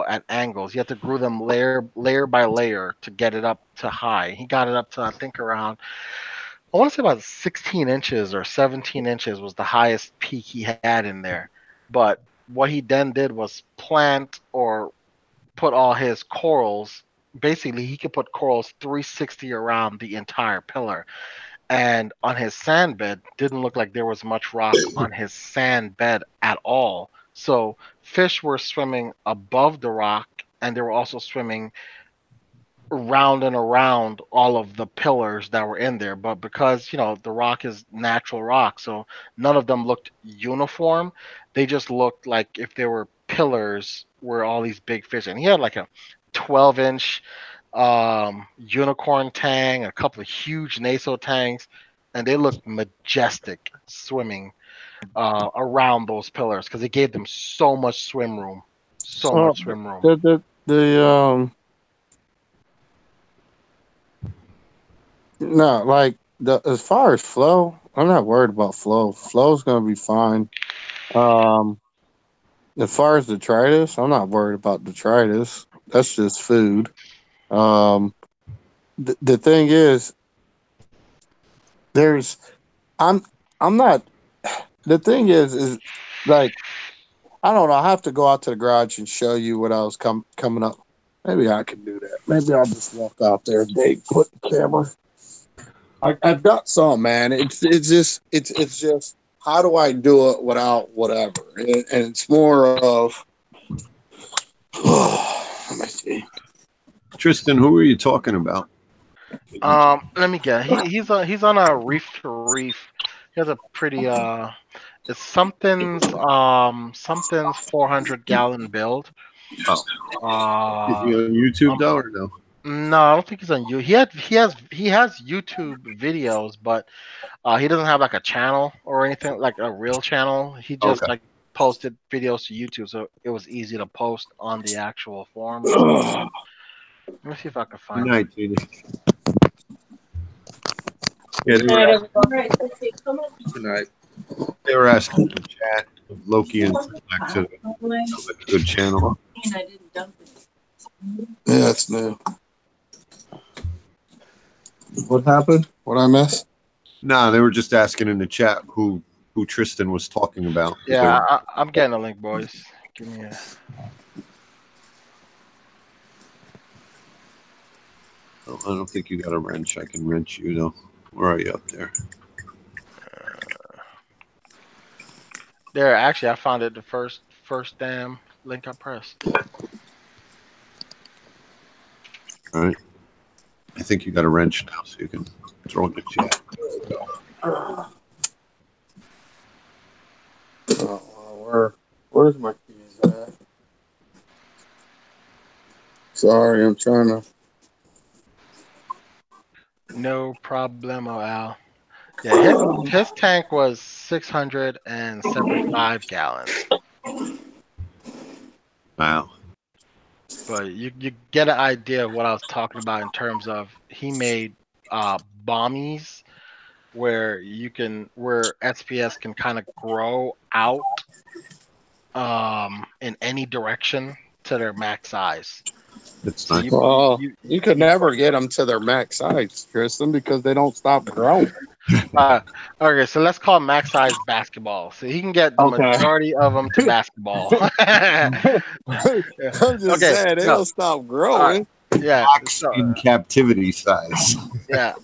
at angles. You had to glue them layer by layer to get it up to high. He got it up to, I think, around, I want to say about 16 inches or 17 inches was the highest peak he had in there. But what he then did was plant or put all his corals. Basically, he could put corals 360 around the entire pillar, and on his sand bed didn't look like there was much rock on his sand bed at all. So fish were swimming above the rock, and they were also swimming around and around all of the pillars that were in there. But because the rock is natural rock, so none of them looked uniform. They just looked like if there were pillars where all these big fish, and he had like a 12-inch unicorn tang, a couple of huge naso tangs, and they looked majestic swimming around those pillars because it gave them so much swim room, so Oh, much swim room. the no, like as far as flow, I'm not worried about flow. Flow's gonna be fine. Um, as far as detritus, I'm not worried about detritus. That's just food. Um, the thing is, there's I'm I'm not. The thing is like I don't know. I have to go out to the garage and show you what I was coming up. Maybe I can do that. Maybe I'll just walk out there and put the camera. I've got some, man. It's just how do I do it without whatever, and it's more of. Let me see. Tristan, who are you talking about? Let me guess. He's on a reef to reef. He has a pretty it's something's 400-gallon build. Oh, is he Uh, on YouTube though, or no? no, I don't think he's on you. He has YouTube videos, but he doesn't have like a channel or anything like a real channel. He just Okay. like posted videos to YouTube, so it was easy to post on the actual forum. Let me see if I can Good find night, it. Tina. Yeah, Good night, everybody. Good night. they were asking in the chat if Loki and Alexa sounds like a good channel. Yeah, it's new. What happened? What I missed? Nah, they were just asking in the chat who Tristan was talking about. Yeah, I'm getting a link, boys. Give me a. I don't think you got a wrench. I can wrench you though. Where are you up there? There, actually, I found it the first damn link I pressed. All right. I think you got a wrench now, so you can throw it in the chat. Where's my keys at? Sorry, I'm trying to. No problemo, Al. Yeah, his tank was 675 gallons. Wow. But you get an idea of what I was talking about in terms of he made bommies where SPS can kind of grow out in any direction to their max size. That's So nice. Well, you could never get them to their max size, Tristan, because they don't stop growing. Okay, so let's call max size basketball. So he can get the Okay. majority of them to basketball. I'm just Okay, saying they no. don't stop All growing. right. Yeah. Max So, in captivity size. yeah.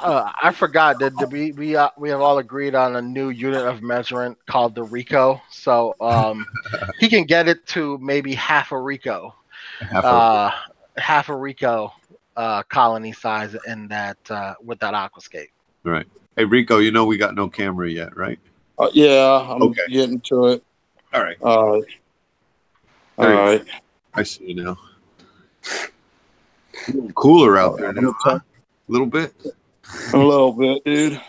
I forgot that we have all agreed on a new unit of measurement called the Rico. So he can get it to maybe half a Rico. Half a Rico colony size in that with that aquascape. All right. Hey Rico, you know we got no camera yet, right? Yeah, I'm Okay. getting to it. All right. All There you go. right. I see you now. A little cooler out there now, huh? A little bit. A little bit, dude.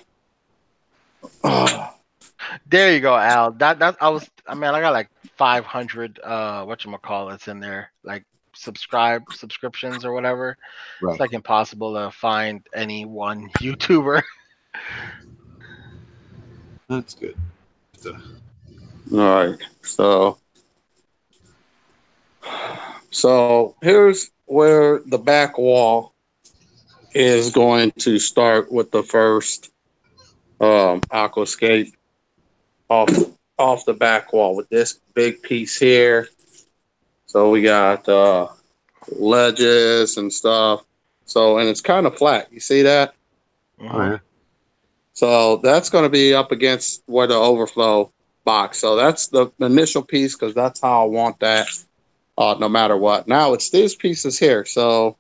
There you go, Al. I got like 500 whatchamacallits in there, like subscriptions or whatever. Right. It's like impossible to find any one YouTuber. That's good. All right. So here's where the back wall is going to start with the first aquascape off the back wall with this big piece here. So we got ledges and stuff. So, and it's kind of flat. You see that? Oh, yeah. So that's going to be up against where the overflow box. So that's the initial piece because that's how I want that no matter what. Now it's these pieces here. So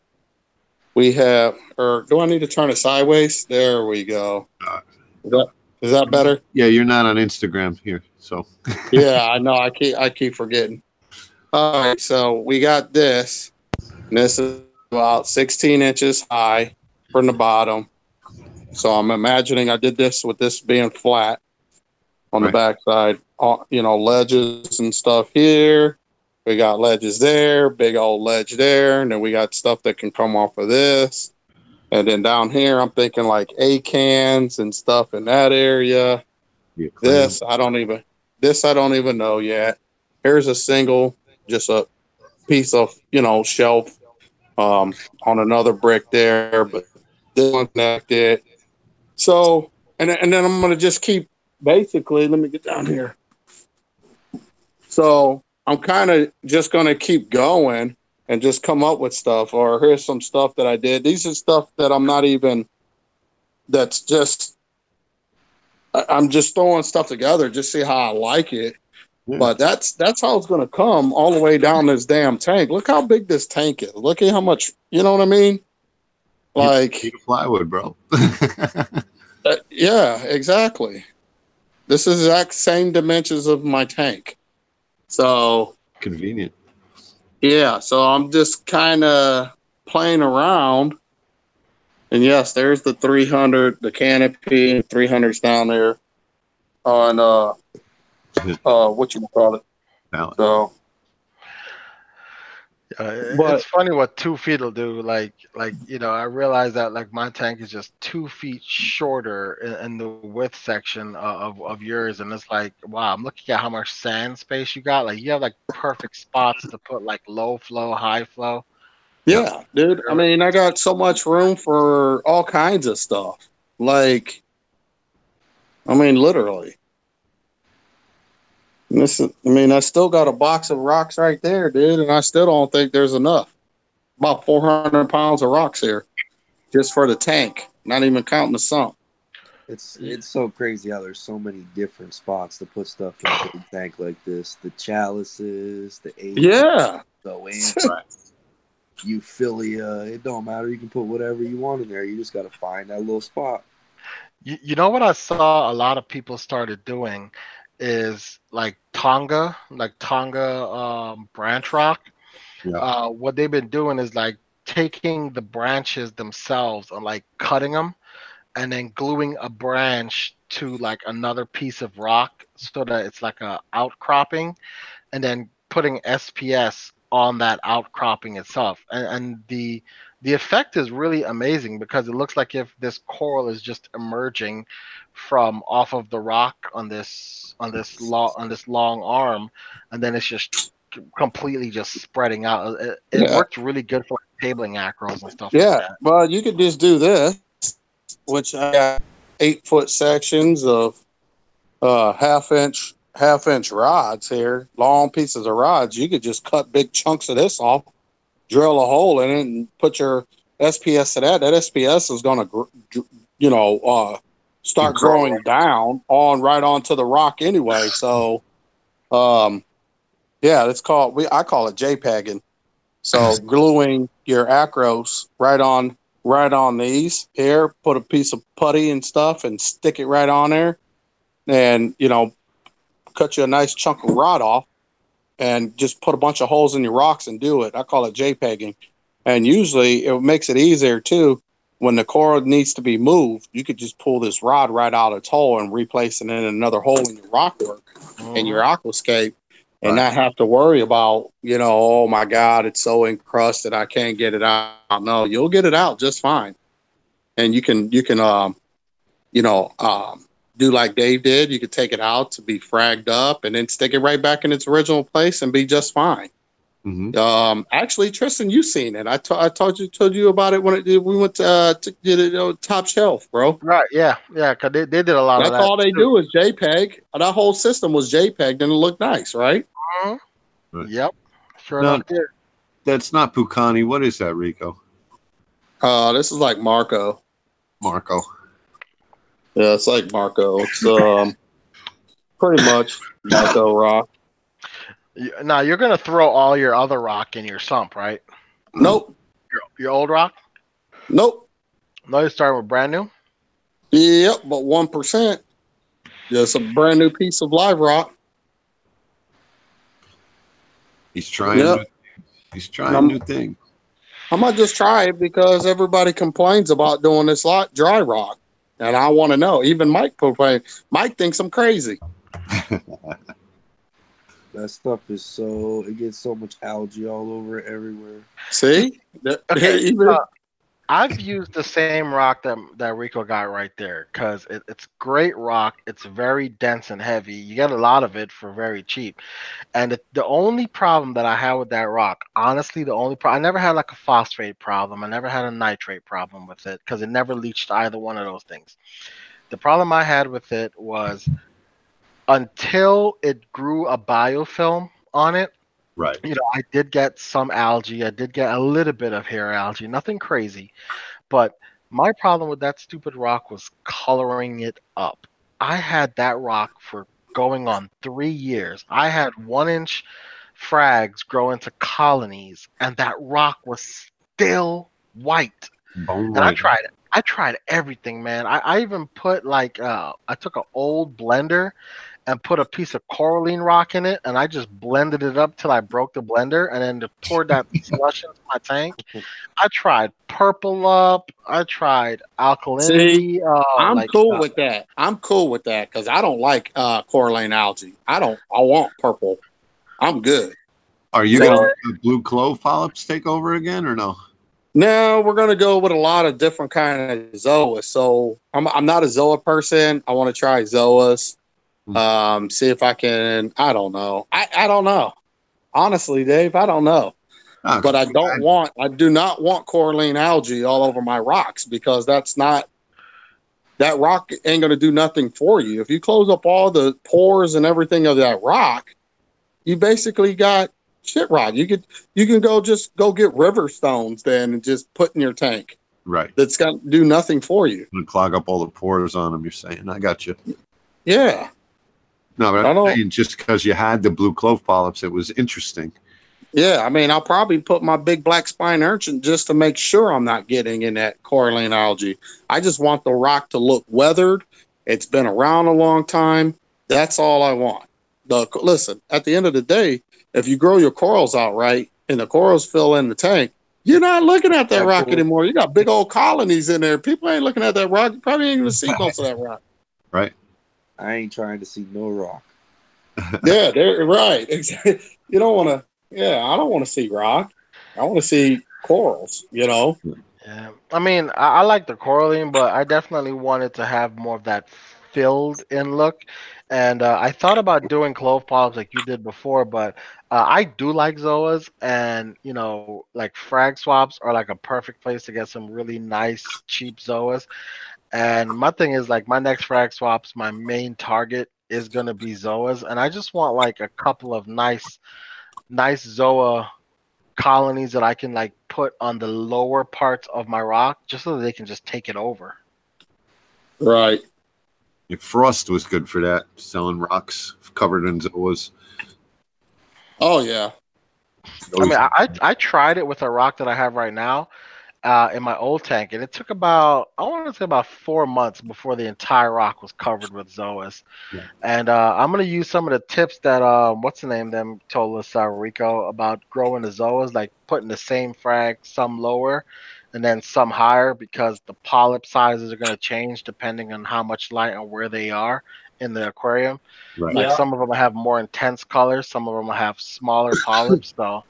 we have, or do I need to turn it sideways? There we go. Is that better? Yeah, you're not on Instagram here, so. Yeah, I know. I keep forgetting. All right, so we got this. And this is about 16 inches high from the bottom. So I'm imagining I did this with this being flat on the backside. Ledges and stuff here. We got ledges there, big old ledge there, and then we got stuff that can come off of this. And then down here, I'm thinking like A-cans and stuff in that area. This I don't even know yet. Here's a single, just a piece of shelf on another brick there, but this one connected. So and then I'm gonna just keep basically. Let me get down here. So I'm kind of just gonna keep going and just come up with stuff. Or here's some stuff that I did. These are stuff that I'm not even. That's just. I'm just throwing stuff together, just see how I like it. Yeah. But that's how it's going to come all the way down this damn tank. Look how big this tank is. Look at how much, you know what I mean? Like you plywood, bro. Yeah, exactly. This is the exact same dimensions of my tank. So convenient. Yeah, so I'm just kind of playing around. And yes, there's the 300, the canopy, 300's down there on what you call it. So it's funny what 2 feet will do. Like I realize that like my tank is just 2 feet shorter in the width section of yours, and it's like, wow, I'm looking at how much sand space you got. Like you have like perfect spots to put like low flow, high flow. Yeah, dude. I mean, I got so much room for all kinds of stuff. Like, I mean, literally. I still got a box of rocks right there, dude, and I still don't think there's enough. About 400 pounds of rocks here, just for the tank, not even counting the sump. It's so crazy how there's so many different spots to put stuff in a big tank like this. The chalices, the Euphilia. It don't matter. You can put whatever you want in there. You just got to find that little spot. You know what I saw a lot of people started doing is like Tonga branch rock. Yeah. What they've been doing is like taking the branches themselves and like cutting them and then gluing a branch to like another piece of rock so that it's like a outcropping, and then putting SPS on that outcropping itself. And the the effect is really amazing because it looks like if this coral is just emerging from off of the rock on this long arm, and then it's just completely just spreading out. It Yeah. worked really good for tabling acros and stuff like Yeah. that. Well, you could just do this, which I got 8-foot sections of half inch rods here, long pieces of rods. You could just cut big chunks of this off, drill a hole in it, and put your SPS to that. That SPS is going to, start growing down right onto the rock anyway. So, yeah, I call it JPEGing. So gluing your acros right on these here, put a piece of putty and stuff and stick it right on there, and cut you a nice chunk of rod off and just put a bunch of holes in your rocks and do it. I call it JPEGing. And usually it makes it easier too. When the coral needs to be moved, you could just pull this rod right out of its hole and replace it in another hole in your rock work in your aquascape, and not have to worry about, oh my God, it's so encrusted, I can't get it out. No, you'll get it out just fine. And you can do like Dave did. You could take it out to be fragged up and then stick it right back in its original place and be just fine. Mm-hmm. Actually, Tristan, you've seen it. I told you about it when we went to Top Shelf, bro. Right? Yeah, yeah. Because they did a lot of That's that. all they do is JPEG. That whole system was JPEG, and it looked nice, right? Right. Yep. Sure No, enough, did. that's not Pucani. What is that, Rico? This is like Marco. Marco. Yeah, it's like Marco. It's pretty much Marco rock. Now you're gonna throw all your other rock in your sump, right? Nope. Your old rock? Nope. No, you're starting with brand new. Yep, but 1%. Just a brand new piece of live rock. He's trying. He's trying new thing. I might just try it because everybody complains about doing this dry rock, and I want to know. Even Mike complains. Mike thinks I'm crazy. That stuff is it gets so much algae all over it everywhere. See? Okay, I've used the same rock that Rico got right there because it's great rock. It's very dense and heavy. You get a lot of it for very cheap. And the only problem that I had with that rock, honestly, I never had like a phosphate problem. I never had a nitrate problem with it because it never leached either one of those things. The problem I had with it was until it grew a biofilm on it. Right. I did get some algae. I did get a little bit of hair algae, nothing crazy. But my problem with that stupid rock was coloring it up. I had that rock for going on 3 years. I had 1-inch frags grow into colonies, and that rock was still white. Bone And I white. tried it. I tried everything, man. I even put I took an old blender and put a piece of coralline rock in it, and I just blended it up till I broke the blender, and then poured that slush into my tank. I tried purple up. I tried alkalinity. See, I'm cool with that. I'm cool with that because I don't like coralline algae. I want purple. I'm good. Are you going to let the blue clove polyps take over again or no? No, we're going to go with a lot of different kind of zoas. So I'm not a zoa person. I want to try zoas. See if I can. I don't know. I don't know. Honestly, Dave, I don't know. But I do not want coralline algae all over my rocks because that rock ain't going to do nothing for you. If you close up all the pores and everything of that rock, you basically got shit rot. You can go get river stones then and just put in your tank. Right. That's going to do nothing for you. And clog up all the pores on them, you're saying. I got you. Yeah. No, but I'm saying just because you had the blue clove polyps, it was interesting. Yeah, I mean, I'll probably put my big black spine urchin just to make sure I'm not getting in that coralline algae. I just want the rock to look weathered. It's been around a long time. That's all I want. Listen, at the end of the day, if you grow your corals out right and the corals fill in the tank, you're not looking at that rock anymore. You got big old colonies in there. People ain't looking at that rock. You probably ain't going to see most of that rock. Right. I ain't trying to see no rock. Yeah, they're right. Exactly. You don't want to. Yeah, I don't want to see rock. I want to see corals, you know. Yeah, I mean, I like the coralline, but I definitely wanted to have more of that filled in look. And I thought about doing clove polyps like you did before, but I do like zoas, and like frag swaps are like a perfect place to get some really nice cheap zoas. And my thing is like my next frag swaps, my main target is gonna be zoas, and I just want like a couple of nice zoa colonies that I can like put on the lower parts of my rock just so that they can just take it over. Right. If Frost was good for that, selling rocks covered in zoas. Oh yeah. I mean, I tried it with a rock that I have right now in my old tank, and it took about, I want to say about 4 months before the entire rock was covered with zoas. Yeah. And I'm gonna use some of the tips that what's the name them told us, Rico, about growing the zoas, like putting the same frag some lower and then some higher, because the polyp sizes are gonna change depending on how much light and where they are in the aquarium. Right. Like Yeah. some of them have more intense colors, some of them will have smaller polyps. So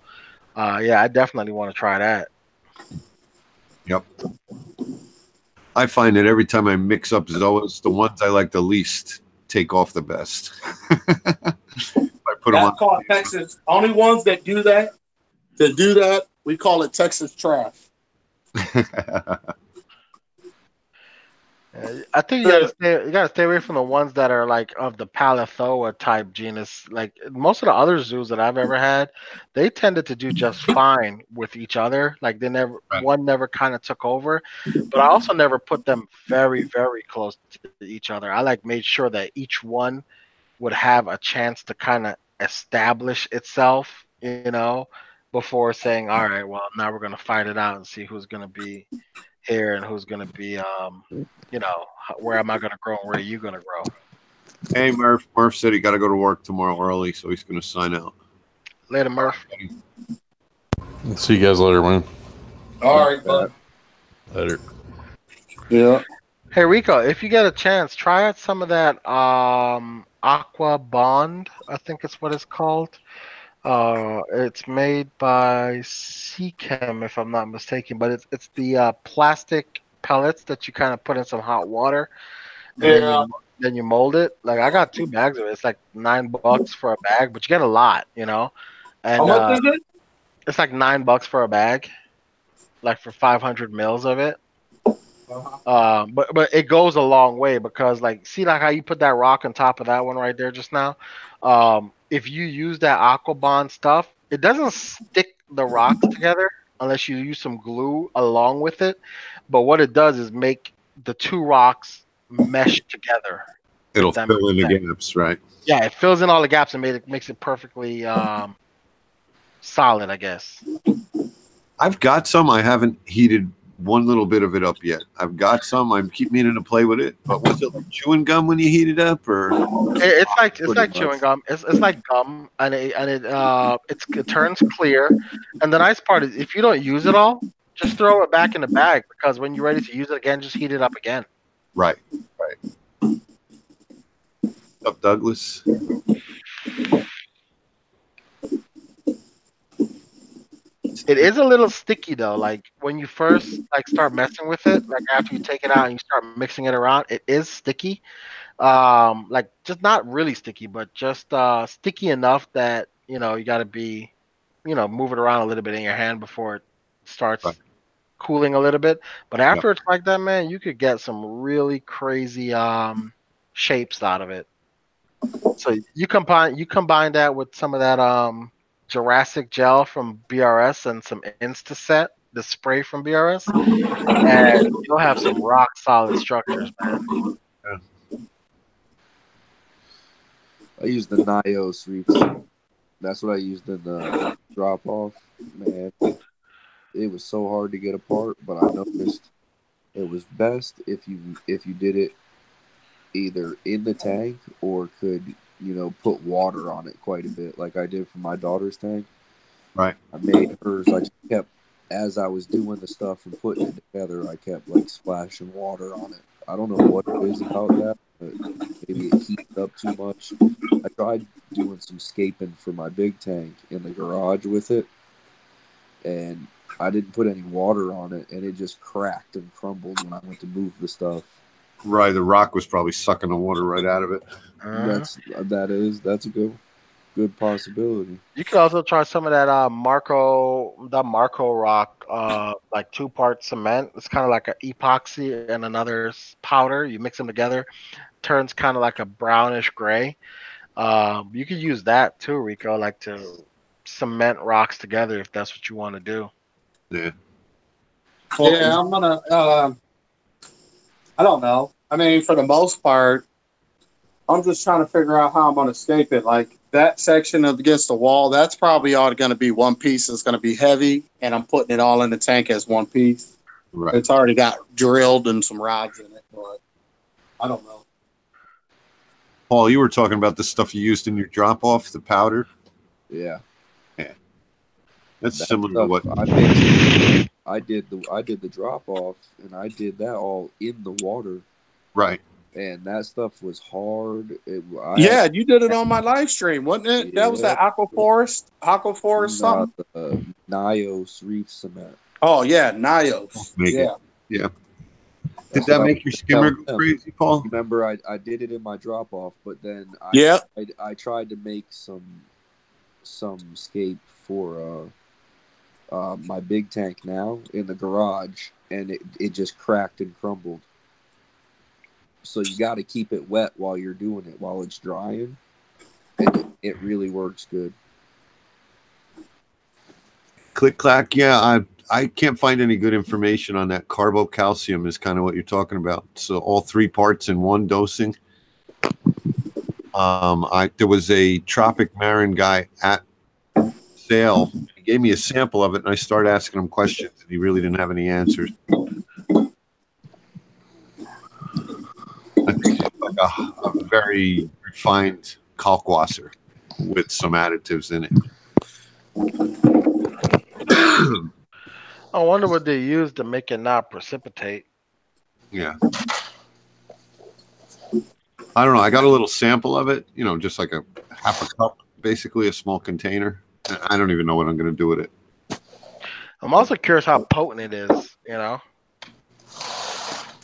yeah, I definitely want to try that. Yep. I find that every time I mix up zoas, the ones I like the least take off the best. I put them That's on. called Texas. Only ones that do that, we call it Texas trash. I think you gotta stay away from the ones that are like of the Palithoa type genus. Like most of the other zoos that I've ever had, they tended to do just fine with each other. Like Right. one never kind of took over. But I also never put them very, very close to each other. I like made sure that each one would have a chance to kind of establish itself, before saying, all right, well, now we're gonna fight it out and see who's gonna be here and who's going to be, where am I going to grow and where are you going to grow? Hey, Murph. Murph said he got to go to work tomorrow early, so he's going to sign out. Later, Murph. See you guys later, man. All right, bud. Later. Yeah. Hey, Rico, if you get a chance, try out some of that Aqua Bond, I think it's what it's called. It's made by Seachem, if I'm not mistaken, but it's the plastic pellets that you kind of put in some hot water, and then you mold it. Like I got 2 bags of it. It's like $9 for a bag, but you get a lot, And How much is it? it's like $9 for a bag, like for 500 mils of it. But it goes a long way, because like see like how you put that rock on top of that one right there just now. If you use that Aquabond stuff, it doesn't stick the rocks together unless you use some glue along with it. But what it does is make the two rocks mesh together. It'll fill in the gaps, right? Yeah, it fills in all the gaps and makes it perfectly solid, I guess. I've got some. I haven't heated one little bit of it up yet. I've got some. I keep meaning to play with it. But was it like chewing gum when you heat it up, or? It's like chewing gum. It's like gum, and it turns clear. And the nice part is, if you don't use it all, just throw it back in the bag, because when you're ready to use it again, just heat it up again. Right. What's up, Douglas? It is a little sticky though. Like when you first start messing with it, like after you take it out and you start mixing it around, it is sticky. Like just not really sticky, but just sticky enough that you got to be, move it around a little bit in your hand before it starts cooling a little bit. But after it's like that, man, you could get some really crazy shapes out of it. So you combine that with some of that Jurassic gel from BRS and some Instaset, the spray from BRS, and you'll have some rock solid structures, man. I use the Nios reefs. That's what I used in the drop off. Man, it was so hard to get apart, but I noticed it was best if you did it either in the tank or could put water on it quite a bit, like I did for my daughter's tank. Right. I made hers. I just kept, as I was doing the stuff and putting it together, I kept like splashing water on it. I don't know what it is about that, but maybe it heats up too much. I tried doing some scaping for my big tank in the garage with it, and I didn't put any water on it, and it just cracked and crumbled when I went to move the stuff. Right, the rock was probably sucking the water right out of it. That's a good possibility. You could also try some of that Marco rock, like 2-part cement. It's kind of like an epoxy and another powder. You mix them together, turns kind of like a brownish gray. You could use that too, Rico, like to cement rocks together if that's what you want to do. Yeah. Yeah, I'm gonna. I don't know. I mean, for the most part, I'm just trying to figure out how I'm gonna escape it. Like that section of against the wall, that's probably all going to be one piece. It's going to be heavy, and I'm putting it all in the tank as one piece. Right. It's already got drilled and some rods in it, but I don't know. Paul, you were talking about the stuff you used in your drop off, the powder. Yeah. Yeah. That's That similar to stuff, what I did the drop off, and I did that all in the water. Right. And that stuff was hard. You did it on my live stream, wasn't it? Yeah. That was the Aquaforest something. Nios reef cement. Oh yeah, Nios. Yeah. Yeah. Did that make your skimmer go crazy, Paul? Remember, I did it in my drop off, but then I tried to make some scape for my big tank now in the garage, and it just cracked and crumbled. So you got to keep it wet while you're doing it, while it's drying. It really works good. Click clack. Yeah, I can't find any good information on that. Carbocalcium is kind of what you're talking about. So all 3 parts in one dosing. There was a Tropic Marin guy at sale. He gave me a sample of it, and I started asking him questions, and he really didn't have any answers. I think it's like a very refined kalkwasser with some additives in it. I wonder what they use to make it not precipitate. Yeah. I don't know. I got a little sample of it, just like a half a cup, basically a small container. I don't even know what I'm going to do with it. I'm also curious how potent it is,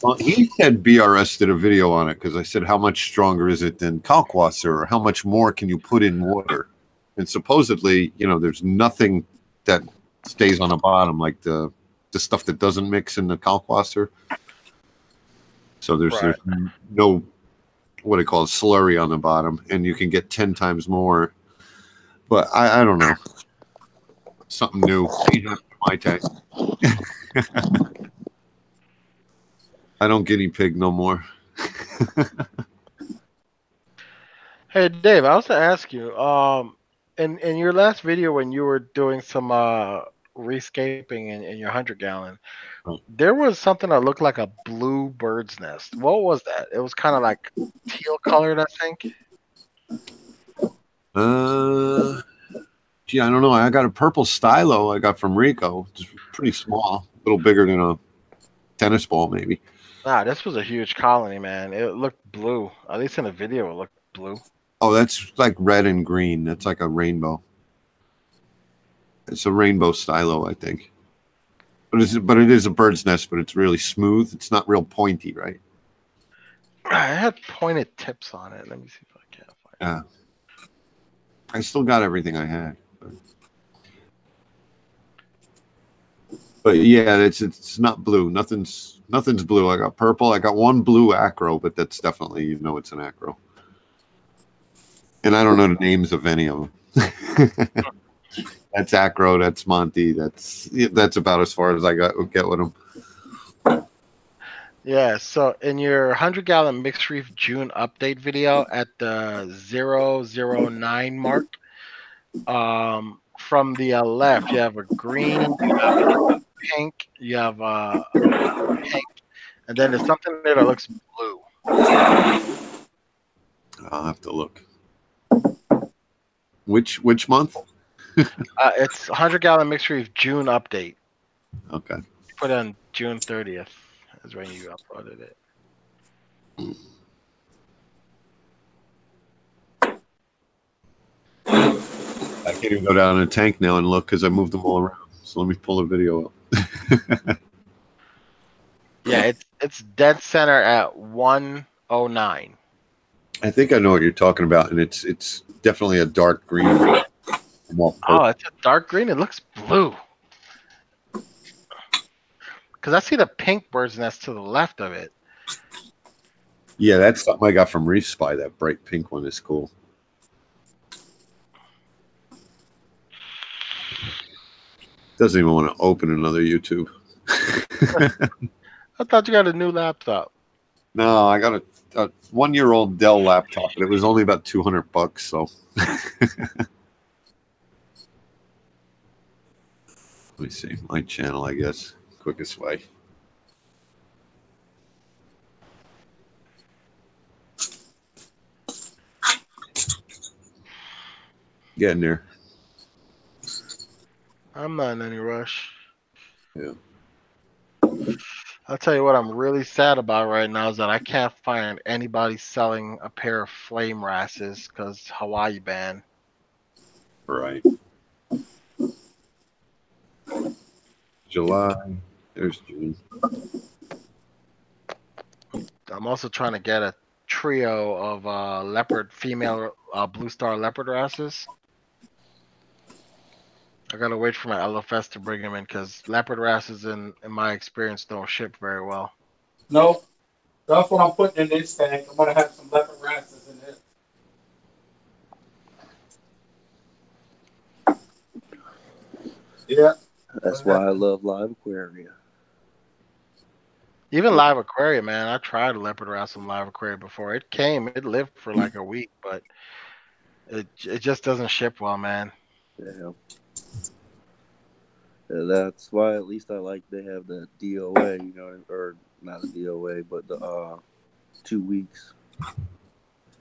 Well, he said BRS did a video on it because I said, how much stronger is it than kalkwasser, or how much more can you put in water? And supposedly, there's nothing that stays on the bottom, like the stuff that doesn't mix in the kalkwasser. So there's no, what they call slurry on the bottom, and you can get 10 times more. But I don't know. Something new. My tank. I don't guinea pig no more. Hey, Dave, I was to ask you, in your last video when you were doing some rescaping in your 100-gallon, there was something that looked like a blue bird's nest. What was that? It was kind of like teal colored, I think. Gee, I don't know. I got a purple stylo I got from Rico. It's pretty small, a little bigger than a tennis ball, maybe. Nah, this was a huge colony, man. It looked blue. At least in the video, it looked blue. Oh, that's like red and green. That's like a rainbow. It's a rainbow stylo, I think. But it is a bird's nest, but it's really smooth. It's not real pointy, right? I had pointed tips on it. Let me see if I can find it. I still got everything I had. But yeah, it's not blue. Nothing's blue. I got purple. I got one blue acro, but that's definitely, it's an acro. And I don't know the names of any of them. That's acro. That's Monty. That's about as far as I get with them. Yeah. So in your 100-gallon mixed reef June update video at the 009 mark, from the left, you have a green, you have a pink, you have a pink, and then there's something there that looks blue. I'll have to look. Which month? It's 100-gallon mixed reef June update. Okay. Put it on June 30th is when you uploaded it. I can't even go down in a tank now and look because I moved them all around. So let me pull the video up. Yeah, it's dead center at 109. I think I know what you're talking about, and it's definitely a dark green. Oh, it's a dark green. It looks blue. Because I see the pink bird's nest to the left of it. Yeah, that's something I got from Reef Spy. That bright pink one is cool. Doesn't even want to open another YouTube. I thought you got a new laptop. No, I got a 1-year-old Dell laptop, but it was only about $200. So let me see my channel. I guess quickest way. Getting there. I'm not in any rush. Yeah. I'll tell you what I'm really sad about right now is that I can't find anybody selling a pair of flame wrasses because Hawaii ban. Right. July. There's June. I'm also trying to get a trio of leopard female blue star leopard wrasses. I gotta wait for my LFS to bring them in because leopard wrasses, in my experience, don't ship very well. No, that's what I'm putting in this tank. I'm gonna have some leopard wrasses in it. Yeah. That's why I love live aquaria. Even live aquaria, man. I tried a leopard wrasse in live aquaria before. It came, it lived for like a week, but it just doesn't ship well, man. Yeah. That's why at least I like they have the DOA, you know, or not the DOA, but the 2 weeks.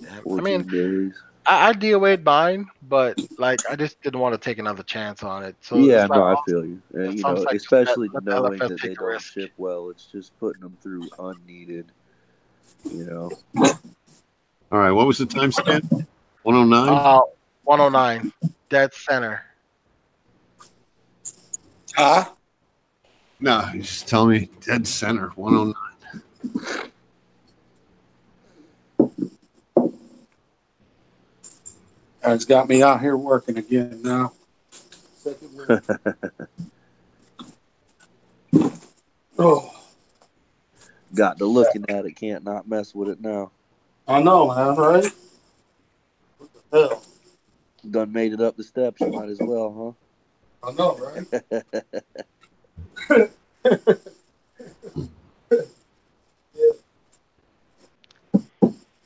Yeah, 14 days. I DOA'd mine, but like I just didn't want to take another chance on it. So yeah, it's no, like, I feel you. And, you sounds know, like especially let the knowing LFS that take they a don't risk. ship well, it's just putting them through unneeded, you know. All right, what was the timestamp? 109? 109, dead center. Huh? No, you just tell me dead center, 109. It's got me out here working again now. Oh, Got to looking at it, can't not mess with it now. I know, man, right? What the hell? Done made it up the steps, you might as well, I know, right? huh?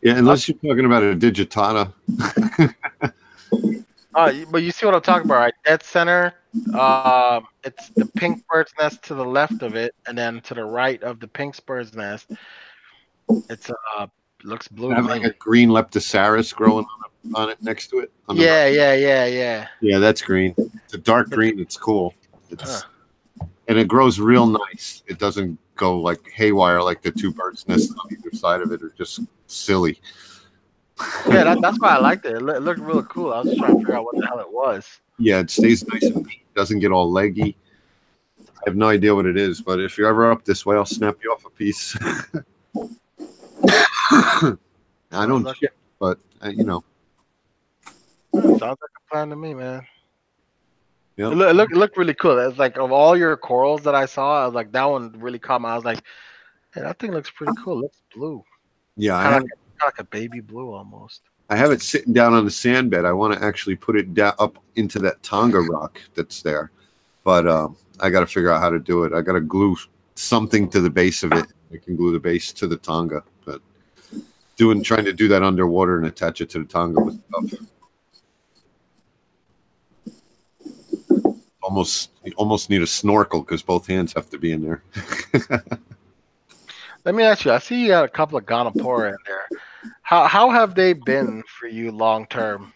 Yeah, unless you're talking about a digitata. But you see what I'm talking about, right? Dead center. It's the pink bird's nest to the left of it, and then to the right of the pink bird's nest, it's looks blue to Have me. like a green leptosaurus growing on it next to it. Yeah. Yeah, that's green. It's a dark green. It's cool. And it grows real nice. It doesn't go like haywire like the two birds' nests on either side of it are just silly. Yeah, that's why I liked it. It looked really cool. I was just trying to figure out what the hell it was. Yeah, it stays nice and neat. Doesn't get all leggy. I have no idea what it is, but if you're ever up this way, I'll snap you off a piece. I don't ship, but you know. Sounds like a plan to me, man. Yep. It looked really cool. It's like of all your corals that I saw, I was like that one really caught my. I was like, hey, that thing looks pretty cool. It looks blue. Yeah, Kind of like a baby blue almost. I have it sitting down on the sand bed. I want to actually put it down up into that Tonga rock that's there, but I got to figure out how to do it. I got to glue something to the base of it. I can glue the base to the Tonga, but trying to do that underwater and attach it to the Tonga was tough. You almost need a snorkel because both hands have to be in there. Let me ask you. I see you got a couple of Gonopora in there. How have they been for you long term?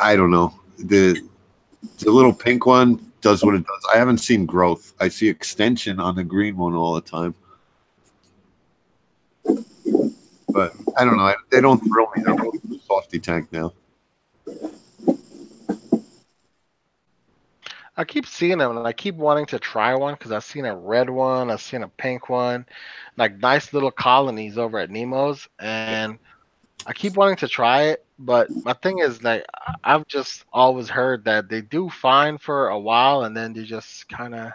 I don't know. The little pink one does what it does. I haven't seen growth. I see extension on the green one all the time. But I don't know. They don't thrill me. They're both in the softy tank now. I keep seeing them, and I keep wanting to try one because I've seen a red one, I've seen a pink one, like nice little colonies over at Nemo's, and I keep wanting to try it. But my thing is, like, I've just always heard that they do fine for a while, and then they just kind of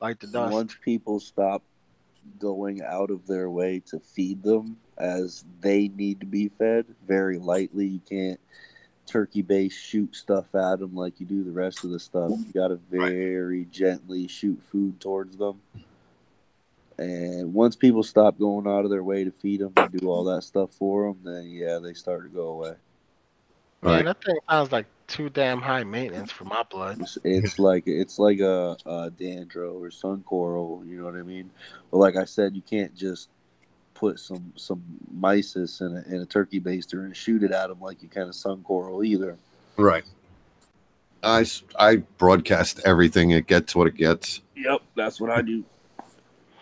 like the dust. Once people stop going out of their way to feed them as they need to be fed very lightly, you can't turkey base shoot stuff at them like you do the rest of the stuff. You got to very gently shoot food towards them. And once people stop going out of their way to feed them and do all that stuff for them, then yeah, they start to go away. Man, that thing sounds like too damn high maintenance for my blood. It's like a dandro or sun coral, you know what I mean? But like I said, you can't just put some mysis in a turkey baster and shoot it at them like you can a sun coral either. Right. I broadcast everything. It gets what it gets. Yep, that's what I do.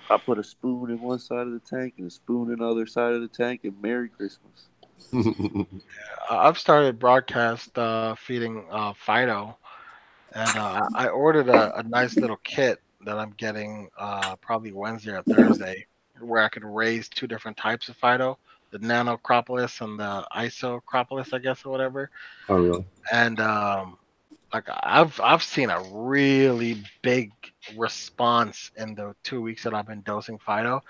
I put a spoon in one side of the tank and a spoon in the other side of the tank, and Merry Christmas. I've started broadcast feeding Fido, and I ordered a nice little kit that I'm getting probably Wednesday or Thursday, where I could raise two different types of Fido, the Nanocropolis and the Isocropolis, I guess, or whatever. Oh, really? And like I've seen a really big response in the 2 weeks that I've been dosing Fido.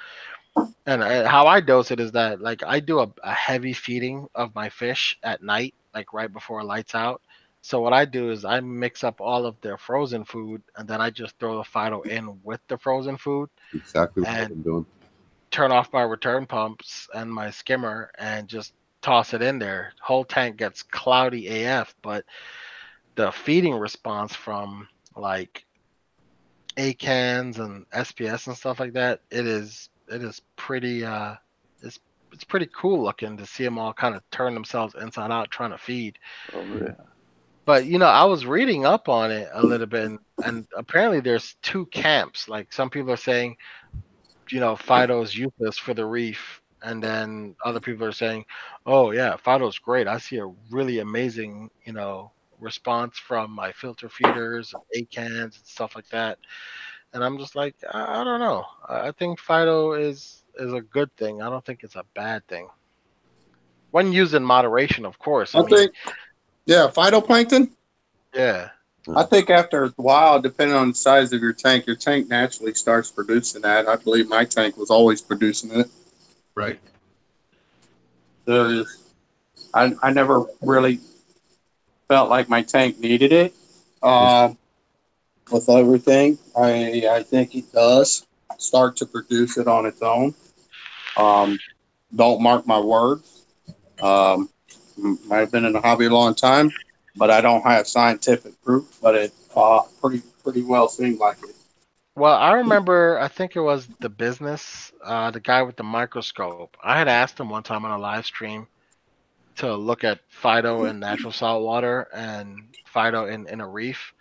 And how I dose it is that, like, I do a heavy feeding of my fish at night, like right before lights out. So what I do is I mix up all of their frozen food, and then I just throw the Fido in with the frozen food. Exactly what And I'm doing. turn off my return pumps and my skimmer and just toss it in there. Whole tank gets cloudy AF, but the feeding response from like ACANs and SPS and stuff like that, it is pretty it's pretty cool looking to see them all kind of turn themselves inside out trying to feed. Oh yeah. But I was reading up on it a little bit, and apparently there's two camps. Like, some people are saying, Fido's useless for the reef, and then other people are saying, oh yeah, Fido's great. I see a really amazing, response from my filter feeders and ACANs and stuff like that. And I'm just like, I don't know. I think Fido is a good thing. I don't think it's a bad thing. When used in moderation, of course. I mean, yeah, phytoplankton. Yeah. I think after a while, depending on the size of your tank naturally starts producing that. I believe my tank was always producing it. Right. I never really felt like my tank needed it. With everything, I think it does start to produce it on its own. Don't mark my words. I've been in the hobby a long time, but I don't have scientific proof. But it pretty well seemed like it. Well, I remember, I think it was the business, the guy with the microscope. I had asked him one time on a live stream to look at Fido in natural salt water and Fido in a reef,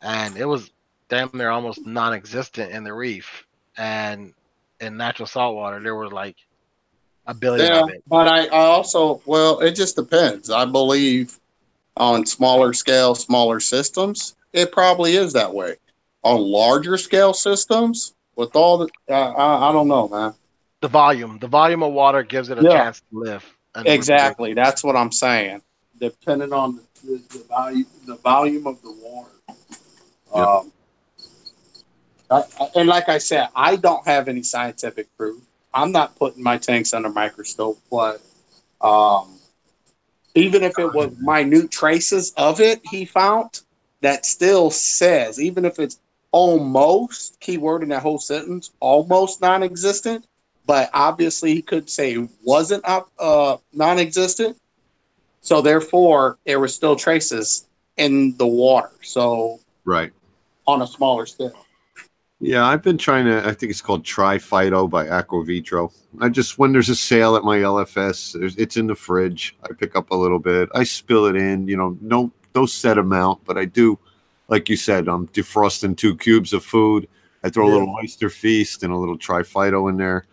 and it was damn near almost non-existent in the reef. And in natural salt water, there was like a billion of it. But I also, well, it just depends. I believe on smaller scale, smaller systems, it probably is that way. On larger scale systems, with all the, I don't know, man. The volume of water gives it a chance to live. Exactly, that's what I'm saying. Depending on the volume of the water. And like I said, I don't have any scientific proof. I'm not putting my tanks under microscope, but even if it was minute traces of it he found, that still says, even if it's almost, keyword in that whole sentence, almost non-existent, but obviously he could say it wasn't non-existent. So therefore, there were still traces in the water. So right, on a smaller scale. Yeah, I've been trying to. I think it's called Try Fido by Aquavitro. When there's a sale at my LFS, it's in the fridge. I pick up a little bit. I spill it in. No set amount, but I do. Like you said, I'm defrosting 2 cubes of food. I throw a little oyster feast and a little Try Fido in there.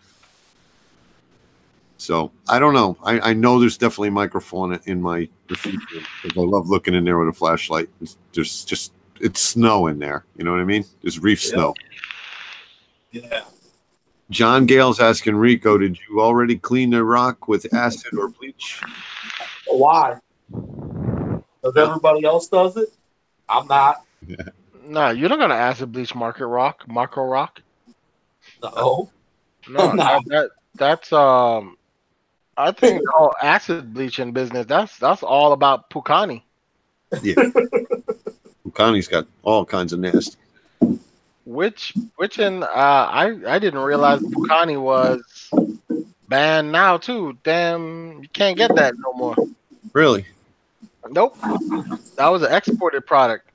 So I don't know. I know there's definitely microfauna in my refrigerator because I love looking in there with a flashlight. it's snow in there. You know what I mean? There's reef snow. Yeah. John Gale's asking Rico, did you already clean the rock with acid or bleach? Why? Because everybody else does it. I'm not. No, you're not gonna acid bleach market rock, macro rock. No. No, No. that's I think the whole acid bleaching business. That's all about Pukani. Yeah. Connie's got all kinds of nasty. Which I didn't realize Pukani was banned now too. Damn, you can't get that no more. Really? Nope. That was an exported product.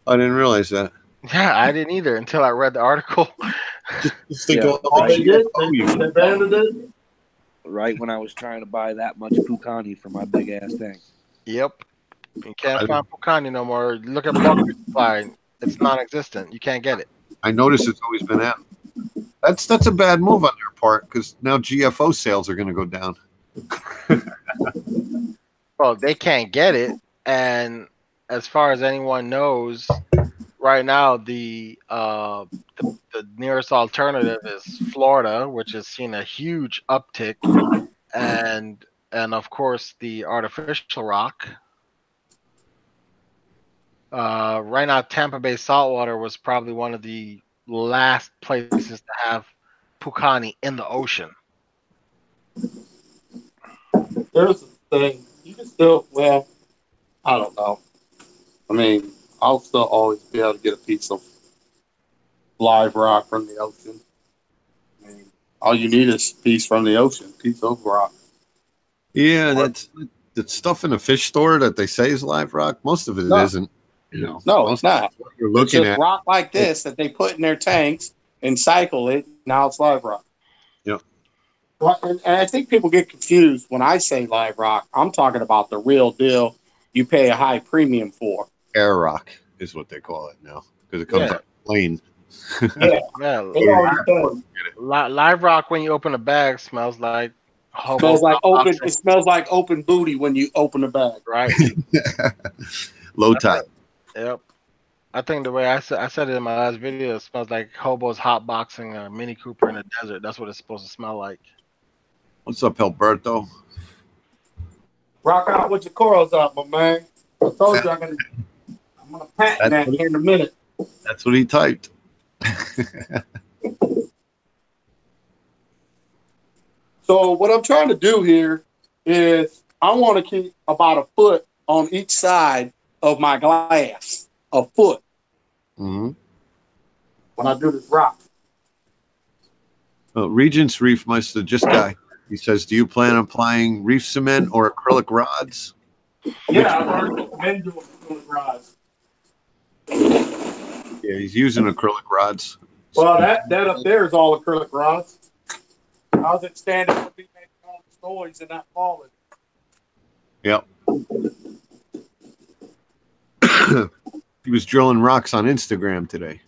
I didn't realize that. Yeah, I didn't either until I read the article. Just think Yeah. of all the They did. GFO They banned it. Right when I was trying to buy that much Pukani for my big ass tank. Yep. You can't find Pukani no more. Look at Blocker Supply. It's non-existent. You can't get it. I noticed it's always been out. That's a bad move on their part because now GFO sales are going to go down. Well, they can't get it, and as far as anyone knows, right now the nearest alternative is Florida, which has seen a huge uptick, and of course the artificial rock. Right now, Tampa Bay Saltwater was probably one of the last places to have Pukani in the ocean. There's the thing. You can still, well, I don't know. I mean, I'll still always be able to get a piece of live rock from the ocean. I mean, all you need is a piece from the ocean, piece of rock. Yeah, that's the stuff in a fish store that they say is live rock. Most of it isn't. You know, No, most it's not. of what you're It's looking just at. rock like this that they put in their tanks and cycle it. Now it's live rock. Yep. Well, and I think people get confused when I say live rock. I'm talking about the real deal you pay a high premium for. Air rock is what they call it now because it comes on a plane. Yeah. Yeah, live rock when you open a bag smells like Smells like open. It smells like open booty when you open a bag. Right. Low tide. Yep. I think the way I said it in my last video, it smells like hobos hotboxing a Mini Cooper in the desert. That's what it's supposed to smell like. What's up, Alberto? Rock out with your corals out, my man. I told you I'm gonna patent that here in a minute. That's what he typed. So what I'm trying to do here is I want to keep about a foot on each side of my glass. A foot. Mm-hmm. When I do this rock. Regent's Reef Meister just got. He says, "Do you plan on applying reef cement or acrylic rods?" Yeah, I've already been doing acrylic rods. Yeah, he's using acrylic rods. Well, that up there is all acrylic rods. How's it standing to be making all this noise and not falling? Yep. He was drilling rocks on Instagram today.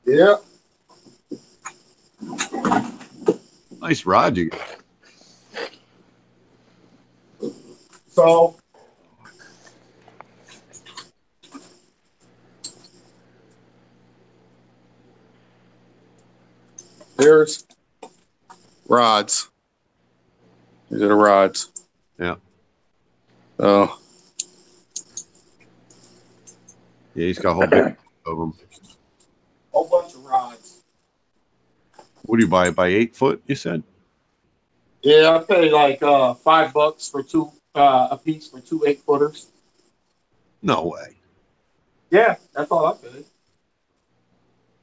Yeah. Nice rod you got. So there's rods. These are the rods. Yeah. Oh. Yeah, he's got a whole big of them. Whole bunch of rods. What do you buy? By 8 foot, you said? Yeah, I pay like $5 for two a piece for 2 8-footers. No way. Yeah, that's all I pay.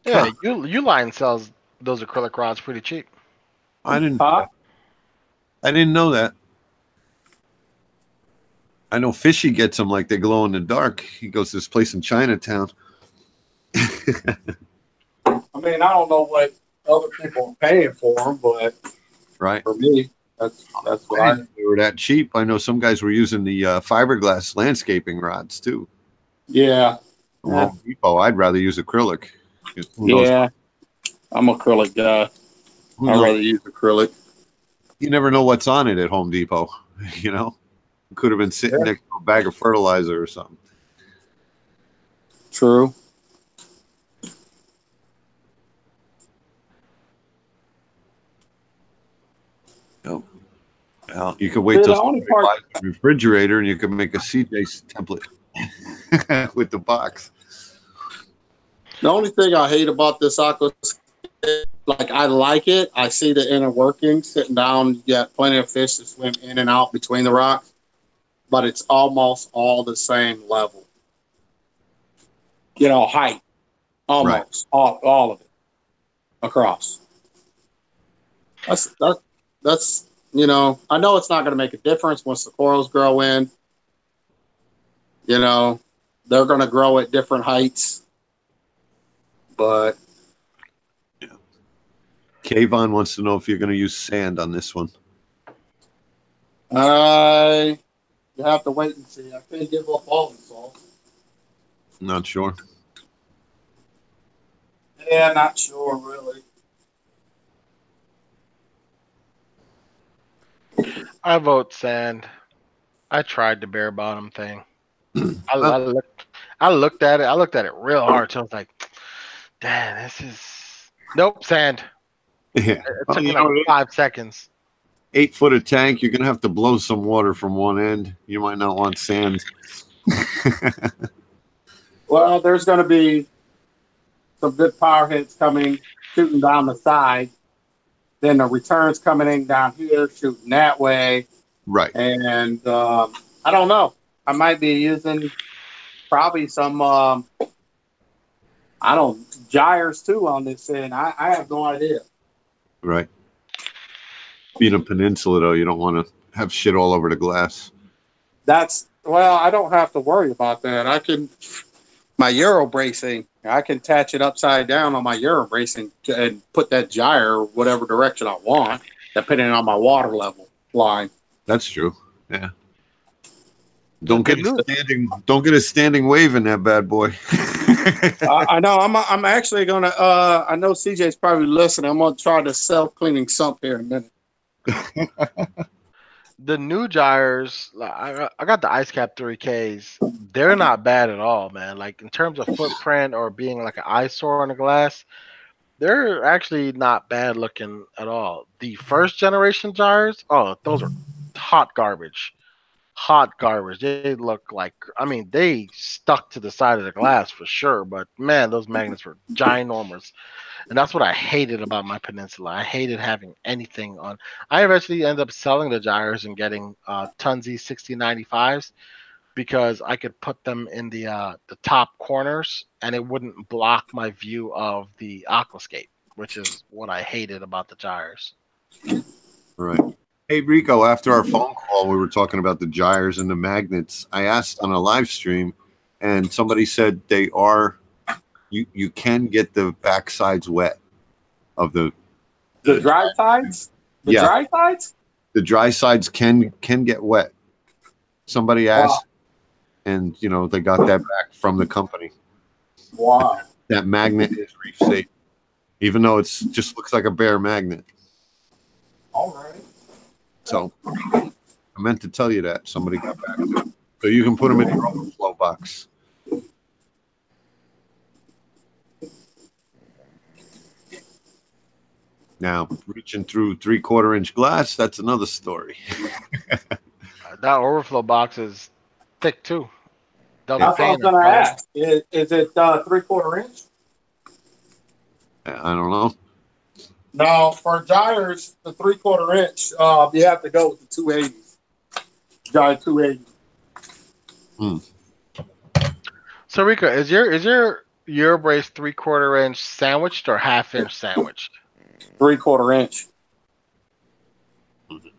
Yeah, Uline sells those acrylic rods pretty cheap. I didn't know that. I know Fishy gets them like they glow in the dark. He goes to this place in Chinatown. I mean, I don't know what other people are paying for them, but right. For me, that's what they were that cheap. I know some guys were using the fiberglass landscaping rods too. Yeah. From Home Depot, I'd rather use acrylic. Yeah, I'm an acrylic guy. I'd rather use acrylic. You never know what's on it at Home Depot, you know? It could have been sitting next to a bag of fertilizer or something. True. Yep. Well, you could wait See, till the only somebody part, buys a refrigerator and you could make a CJ template with the box. the only thing I hate about this aqua, like I like it. I see the inner workings. Sitting down, you got plenty of fish to swim in and out between the rocks, but it's almost all the same level. You know, height, almost all of it across. That's you know, I know it's not going to make a difference once the corals grow in. You know, they're going to grow at different heights, but Kayvon wants to know if you're going to use sand on this one. you have to wait and see. I can't give up all the salt. Not sure. Yeah, not sure really. I vote sand. I tried the bare bottom thing. I looked at it. I looked at it real hard. So I was like, damn, this is nope, sand. Yeah. It took me like 5 seconds. 8-foot tank, you're going to have to blow some water from one end. You might not want sand. Well, there's going to be some good power hits coming, shooting down the side. Then the returns coming in down here, shooting that way. Right. And I don't know. I might be using probably some, gyres too on this end. I have no idea. Right. Being a peninsula, though, you don't want to have shit all over the glass. I don't have to worry about that. My Euro bracing, I can attach it upside down on my Euro bracing and put that gyre whatever direction I want, depending on my water level line. That's true. Yeah. Don't get a standing wave in that bad boy. I know. I'm actually gonna. I know CJ's probably listening. I'm gonna try the self-cleaning sump here in a minute. The new gyres, I got the Ice Cap 3Ks. They're not bad at all, man. Like in terms of footprint or being like an eyesore on the glass, they're actually not bad looking at all. The first generation gyres, oh, those are hot garbage. Hot garbage. They look like, I mean, they stuck to the side of the glass for sure, but man, those magnets were ginormous. And that's what I hated about my peninsula. I hated having anything on. I eventually ended up selling the gyres and getting Tunzi 6095s because I could put them in the top corners and it wouldn't block my view of the aquascape, which is what I hated about the gyres. Right. Hey, Rico, after our phone call, we were talking about the gyres and the magnets. I asked on a live stream, and somebody said they are. You can get the backsides wet of the dry sides. Dry sides. The dry sides can get wet. Somebody asked, and they got that back from the company. Wow. That magnet is reef safe, even though it's just looks like a bare magnet. All right. So I meant to tell you that somebody got back to it. So you can put them in your overflow box. Now, reaching through 3/4 inch glass, that's another story. That overflow box is thick too. That's what I was going to ask. Is it 3/4 inch? I don't know. No, for gyres, the 3/4 inch, you have to go with the 280. Gyre 280. So Rico, is your Eurobrace 3/4 inch sandwiched or 1/2 inch sandwiched? 3/4 inch.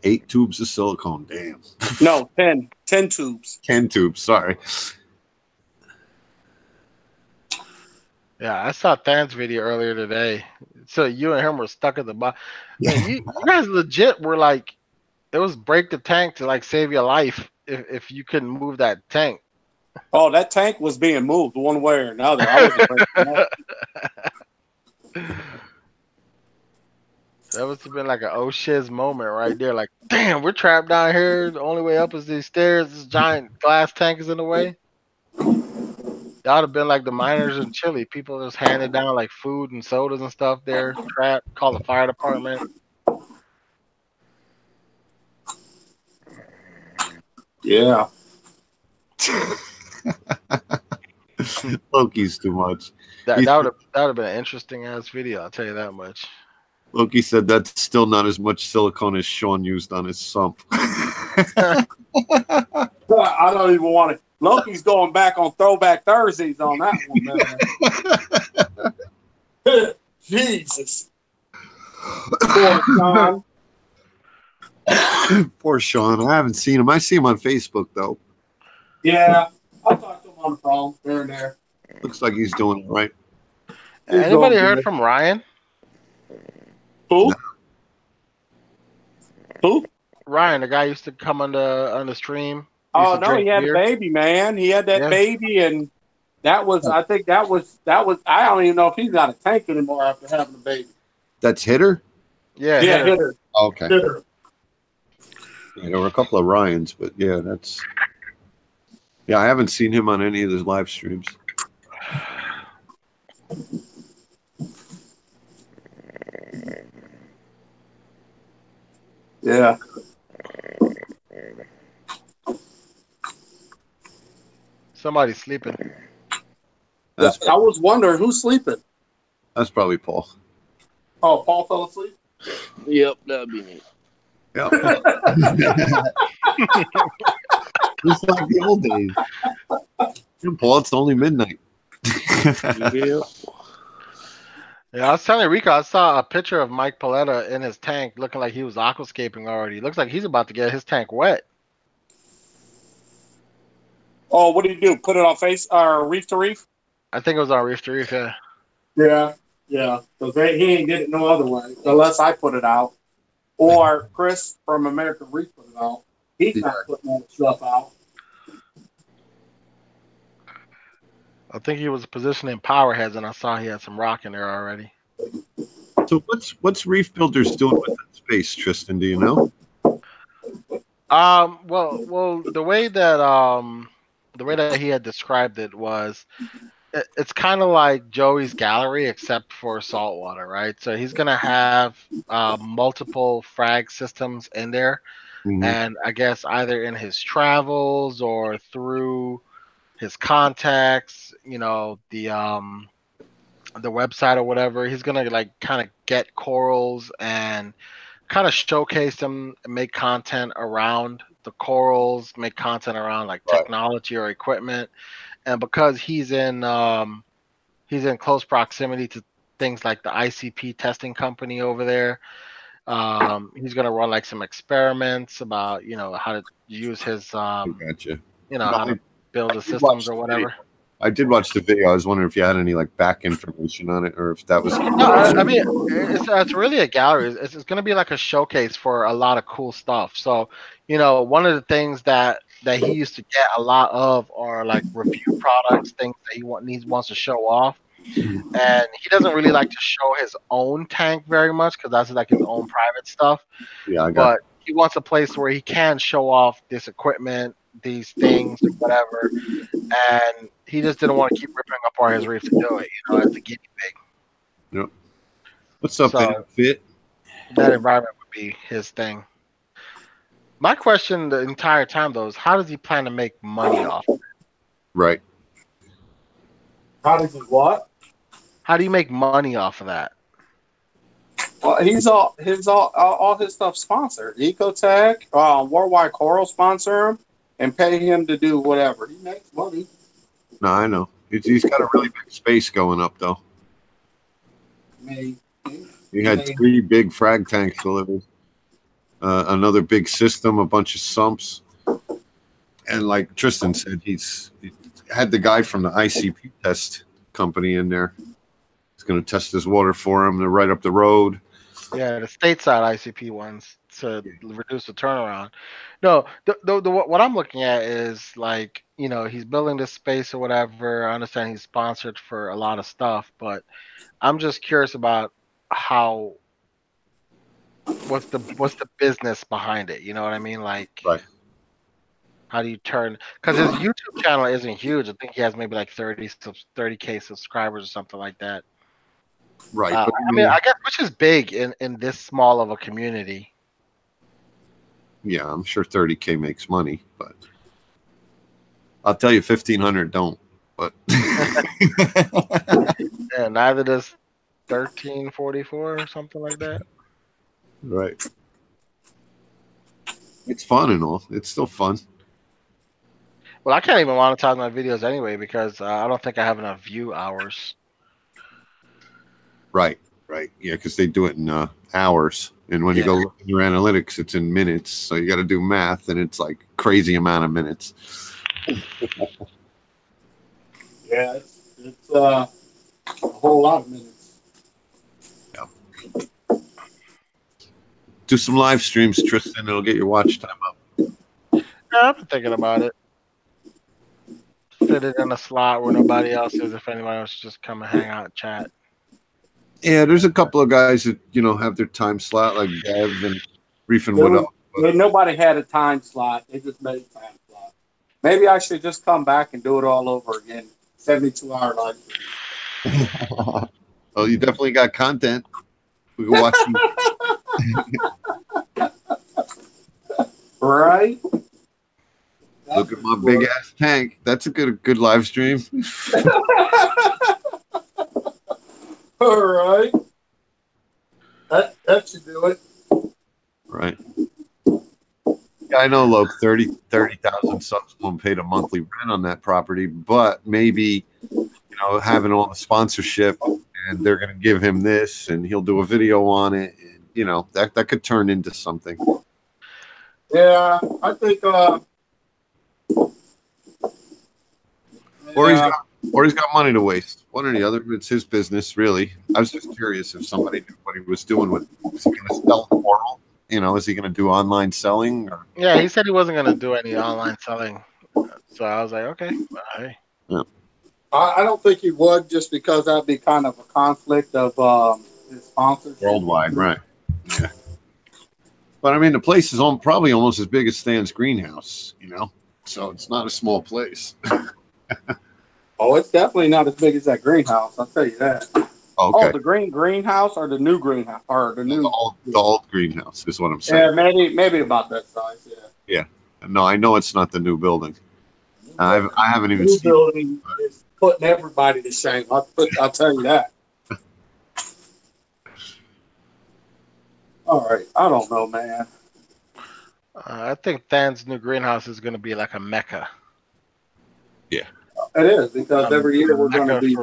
8 tubes of silicone. Damn. No, 10 tubes. 10 tubes. Sorry. Yeah, I saw Than's video earlier today. So you and him were stuck at the bottom. You guys legit were like, it was break the tank to like save your life if you couldn't move that tank. Oh, that tank was being moved one way or another. I wasn't breaking that. That must have been like an oh shiz moment right there. Like, damn, we're trapped down here. The only way up is these stairs. This giant glass tank is in the way. That would have been like the miners in Chile. People just handed down like food and sodas and stuff there. Trapped. Call the fire department. Yeah. Loki's too much. That He that said- would have been an interesting ass video. I'll tell you that much. Loki said that's still not as much silicone as Sean used on his sump. I don't even want to. Loki's going back on Throwback Thursdays on that one, man. Jesus. Poor Sean. Poor Sean. I haven't seen him. I see him on Facebook though. Yeah, I talked to him on the phone here and there. Looks like he's doing all right. He's Anybody going heard good. from Ryan? Who? No. Who? Ryan, the guy used to come on the stream. Oh used to no, drink he had beer. a baby, man. He had that Yeah. baby, and that was. I think that was. I don't even know if he's got a tank anymore after having a baby. That's Hitter? Yeah, Yeah, Hitter. hitter, Okay. hitter. Yeah, there were a couple of Ryans, but yeah, that's. Yeah, I haven't seen him on any of his live streams. Yeah. Somebody's sleeping. That's I was wondering who's sleeping. that's probably Paul. Oh, Paul fell asleep. Yep, that'd be me. Yeah. Just like the old days. Yeah, Paul, it's only midnight. Yep. Yeah, I was telling Rico, I saw a picture of Mike Paletta in his tank looking like he was aquascaping already. Looks like he's about to get his tank wet. Oh, what did he do? Put it on face or reef to reef? I think it was on Reef to Reef, yeah. Yeah, yeah. Because he ain't get it no other way unless I put it out or Chris from American Reef put it out. He's not putting that stuff out. I think he was positioning power heads, and I saw he had some rock in there already. So what's Reef Builders doing with that space, Tristan? Do you know? Well, the way that he had described it was, it's kind of like Joey's gallery except for saltwater, right? So he's gonna have multiple frag systems in there, Mhm. and I guess either in his travels or through his contacts, the website or whatever, he's gonna like kind of get corals and kind of showcase them and make content around the corals, make content around like Right. technology or equipment. And because he's in close proximity to things like the ICP testing company over there, he's gonna run like some experiments about how to use his Gotcha. how to build the I did watch systems or the whatever. I did watch the video. I was wondering if you had any like back information on it, or if that was. No, I mean it's really a gallery. It's going to be like a showcase for a lot of cool stuff. So, one of the things that he used to get a lot of are like review products, things that he wants to show off, and he doesn't really like to show his own tank very much because that's like his own private stuff. Yeah, I got. But he wants a place where he can show off this equipment, these things, or whatever. And he just didn't want to keep ripping apart his reef to do it, as the guinea pig. Yep. What's up, So- Fit? That environment would be his thing. My question the entire time though is, how does he plan to make money off of it? Right. How does he what? How do you make money off of that? Well, he's all his stuff sponsored. Ecotech, Worldwide Coral sponsor him and pay him to do whatever. He makes money. No, I know. He's got a really big space going up, though. I mean, He had 3 big frag tanks delivered, another big system, a bunch of sumps, and like Tristan said, he had the guy from the ICP test company in there. He's going to test his water for him. They're right up the road. Yeah, the stateside ICP ones to reduce the turnaround. No, what I'm looking at is like, he's building this space or whatever. I understand he's sponsored for a lot of stuff, but I'm just curious about how what's the business behind it? You know what I mean? Like, Right. how do you turn? Because his YouTube channel isn't huge. I think he has maybe like 30K subscribers or something like that. Right. I But mean, I guess which is big in this small of a community. yeah, I'm sure 30K makes money, but I'll tell you 1,500 don't. But Yeah, neither does 1344 or something like that. right. It's fun and all. It's still fun. Well, I can't even monetize my videos anyway because I don't think I have enough view hours. Right. Right. Yeah, because they do it in hours. And when you Yeah. go look at your analytics, it's in minutes. So you got to do math, and it's like crazy amount of minutes. Yeah, it's a whole lot of minutes. Yeah. Do some live streams, Tristan. It'll get your watch time up. Yeah, I've been thinking about it. Fit it in a slot where nobody else is. If anyone else just come and hang out and chat. Yeah, there's a couple of guys that have their time slot, like Dev and Reef and Wood Up. Nobody had a time slot. They just made a time slot. Maybe I should just come back and do it all over again. 72-hour live stream. Oh, you definitely got content. We can watch you. Right? Look at my big ass tank. That's a good live stream. All right. That should do it. Right. Yeah, I know, Loke. 30,000 subs won't pay the monthly rent on that property, but maybe having all the sponsorship, and they're going to give him this, and he'll do a video on it. And, that could turn into something. Yeah, I think. Or he's got money to waste. One or the other. It's his business, really. I was just curious if somebody knew what he was doing with. Is he going to sell Coral? Is he going to do online selling? Or? Yeah, he said he wasn't going to do any online selling. So I was like, okay, well, hey. Yeah. I don't think he would, just because that'd be kind of a conflict of his sponsors. Worldwide, right. Yeah. But I mean, the place is probably almost as big as Stan's greenhouse, so it's not a small place. Oh, it's definitely not as big as that greenhouse. I'll tell you that. Okay. Oh, the greenhouse or the new greenhouse or the new the old greenhouse is what I'm saying. Yeah, maybe about that size. Yeah. Yeah. No, I know it's not the new building. I haven't even New seen building is putting everybody to shame. I'll tell you that. All right. I don't know, man. I think Than's new greenhouse is going to be like a mecca. Yeah. It is, because every year we're going to be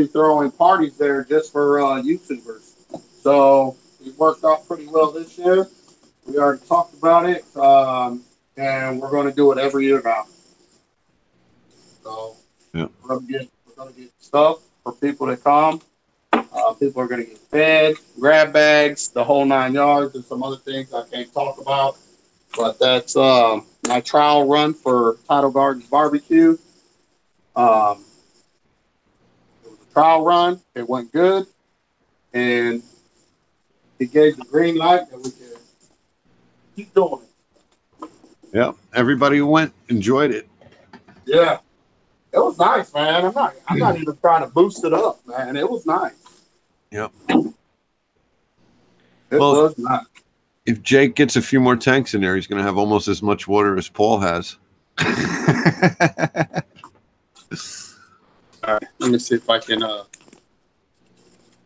throwing parties there just for YouTubers. So it worked out pretty well this year. We already talked about it, and we're going to do it every year now. So yeah. we're going to get stuff for people to come. People are going to get fed, grab bags, the whole 9 yards, and some other things I can't talk about. But that's my trial run for Tidal Gardens Barbecue. It was a trial run. It went good. And he gave the green light that we could keep doing it. Yeah. Everybody who went enjoyed it. Yeah. It was nice, man. I'm not even trying to boost it up, man. It was nice. Yep. It was nice. If Jake gets a few more tanks in there, he's going to have almost as much water as Paul has. All right, let me see if I can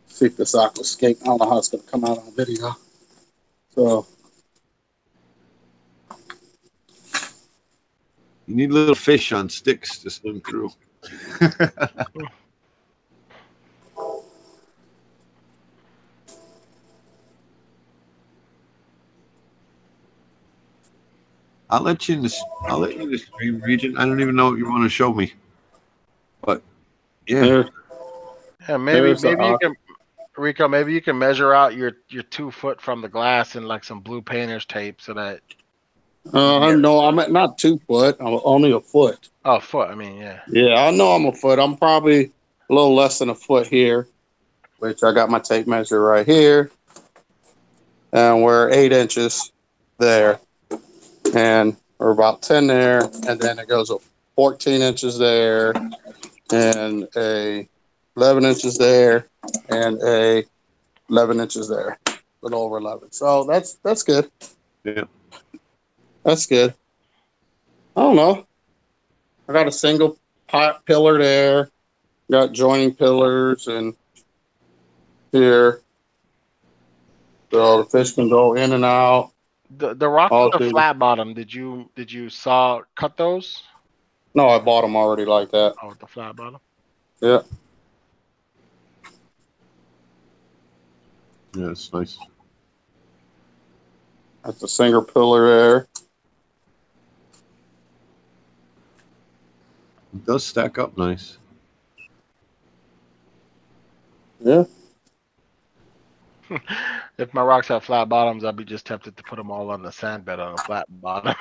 see if this aqua escape. I don't know how it's going to come out on video. So you need little fish on sticks to swim through. I'll let you in the stream region. I don't even know what you want to show me, but yeah. Yeah, maybe you can, Rico. Maybe you can measure out your 2 foot from the glass in like some blue painter's tape so that. No, I'm not 2 foot. I'm only a foot. Oh, foot. I mean, yeah. Yeah, I know I'm a foot. I'm probably a little less than a foot here, which I got my tape measure right here. and we're 8 inches there, and we're about 10 there, and then it goes up 14 inches there, and a 11 inches there, and a 11 inches there, a little over 11. So that's good. Yeah. That's good. I don't know. I got a single pot pillar there. Got joining pillars and here. So the fish can go in and out. The rocks All on the through. flat bottom. Did you cut those? No, I bought them already like that. Oh, the flat bottom. Yeah. Yeah, it's nice. That's a single pillar there. It does stack up nice. Yeah. If my rocks have flat bottoms, I'd be just tempted to put them all on the sand bed on a flat bottom.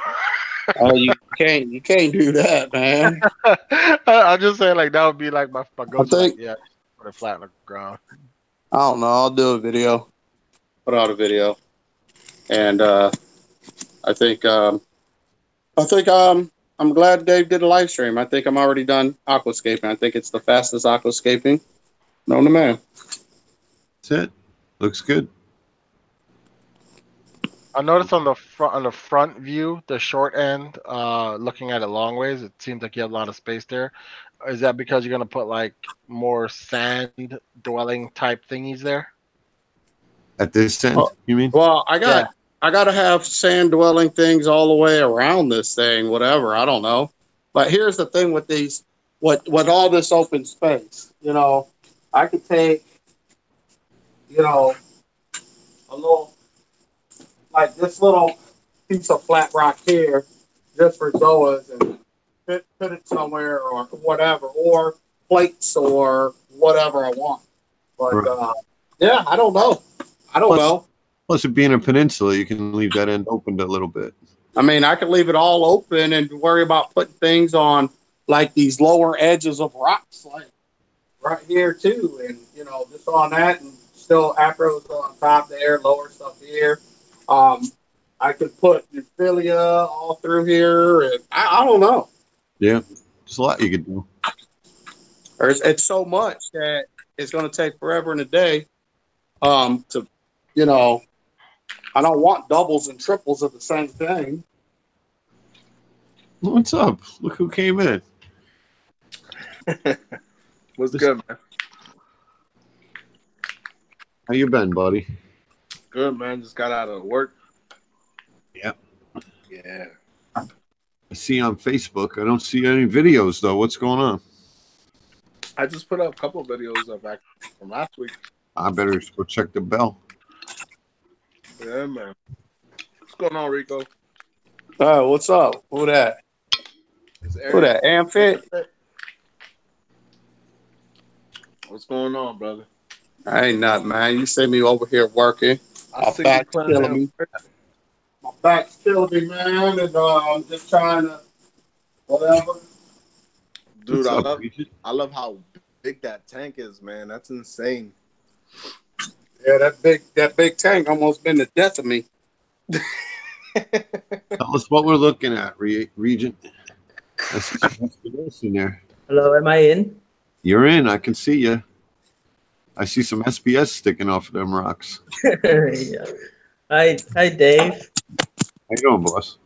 Oh, you can't do that, man. I'm just saying, like that would be like my go-to. think- Like, yeah, put it flat on the ground. I don't know. I'll do a video. Put out a video. And I think I'm glad Dave did a live stream. I think I'm already done aquascaping. I think it's the fastest aquascaping known to man. That's it. Looks good. I noticed on the front view, the short end, looking at it long ways, it seems like you have a lot of space there. Is that because you're gonna put like more sand dwelling type thingies there? At this end, Oh, you mean? Well, I got to have sand dwelling things all the way around this thing, whatever. I don't know. But here's the thing with these, with all this open space, I could take, a little, like this little piece of flat rock here, just for zoas, and put it somewhere or whatever, or plates or whatever I want. But Right. yeah, I don't know. Plus, it being a peninsula, you can leave that end opened a little bit. I mean, I could leave it all open and worry about putting things on like these lower edges of rocks, like right here too, and just on that, and still acros on top there, lower stuff here. I could put Euphilia all through here, and I don't know. Yeah, there's a lot you could do. It's so much that it's going to take forever and a day. I don't want doubles and triples of the same thing. What's up? Look who came in. What's good, man? How you been, buddy? Good, man. Just got out of work. Yep. Yeah. I see you on Facebook. I don't see any videos though. What's going on? I just put up a couple of videos of back from last week. I better go check the bell. Yeah, man. What's going on, Rico? Oh, what's up? Who that? Who that? Amphit? What's going on, brother? I ain't nothing, man. You see me over here working. I My see back's you playing killing me. My back's killing me, man, and I'm just trying to whatever. Dude, What's up, I love how big that tank is, man. That's insane. Yeah, that big tank almost been the death of me. Tell us what we're looking at, Regent. I see some SPS in there. Hello, am I in? You're in. I can see you. I see some SPS sticking off of them rocks. Yeah. Hi, Dave. How you doing, boss?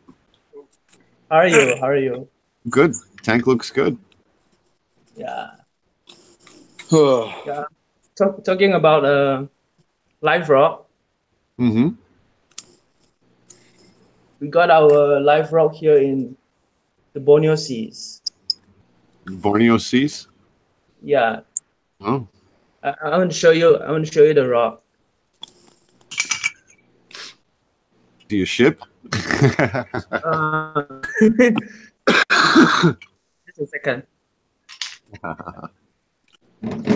How are you? How are you? Good. Tank looks good. Yeah. Yeah. Talking about live rock. Mm-hmm. We got our live rock here in the Borneo Seas. Borneo Seas? Yeah. Oh. I want to show you. I want to show you the rock. Do you ship? Just a second.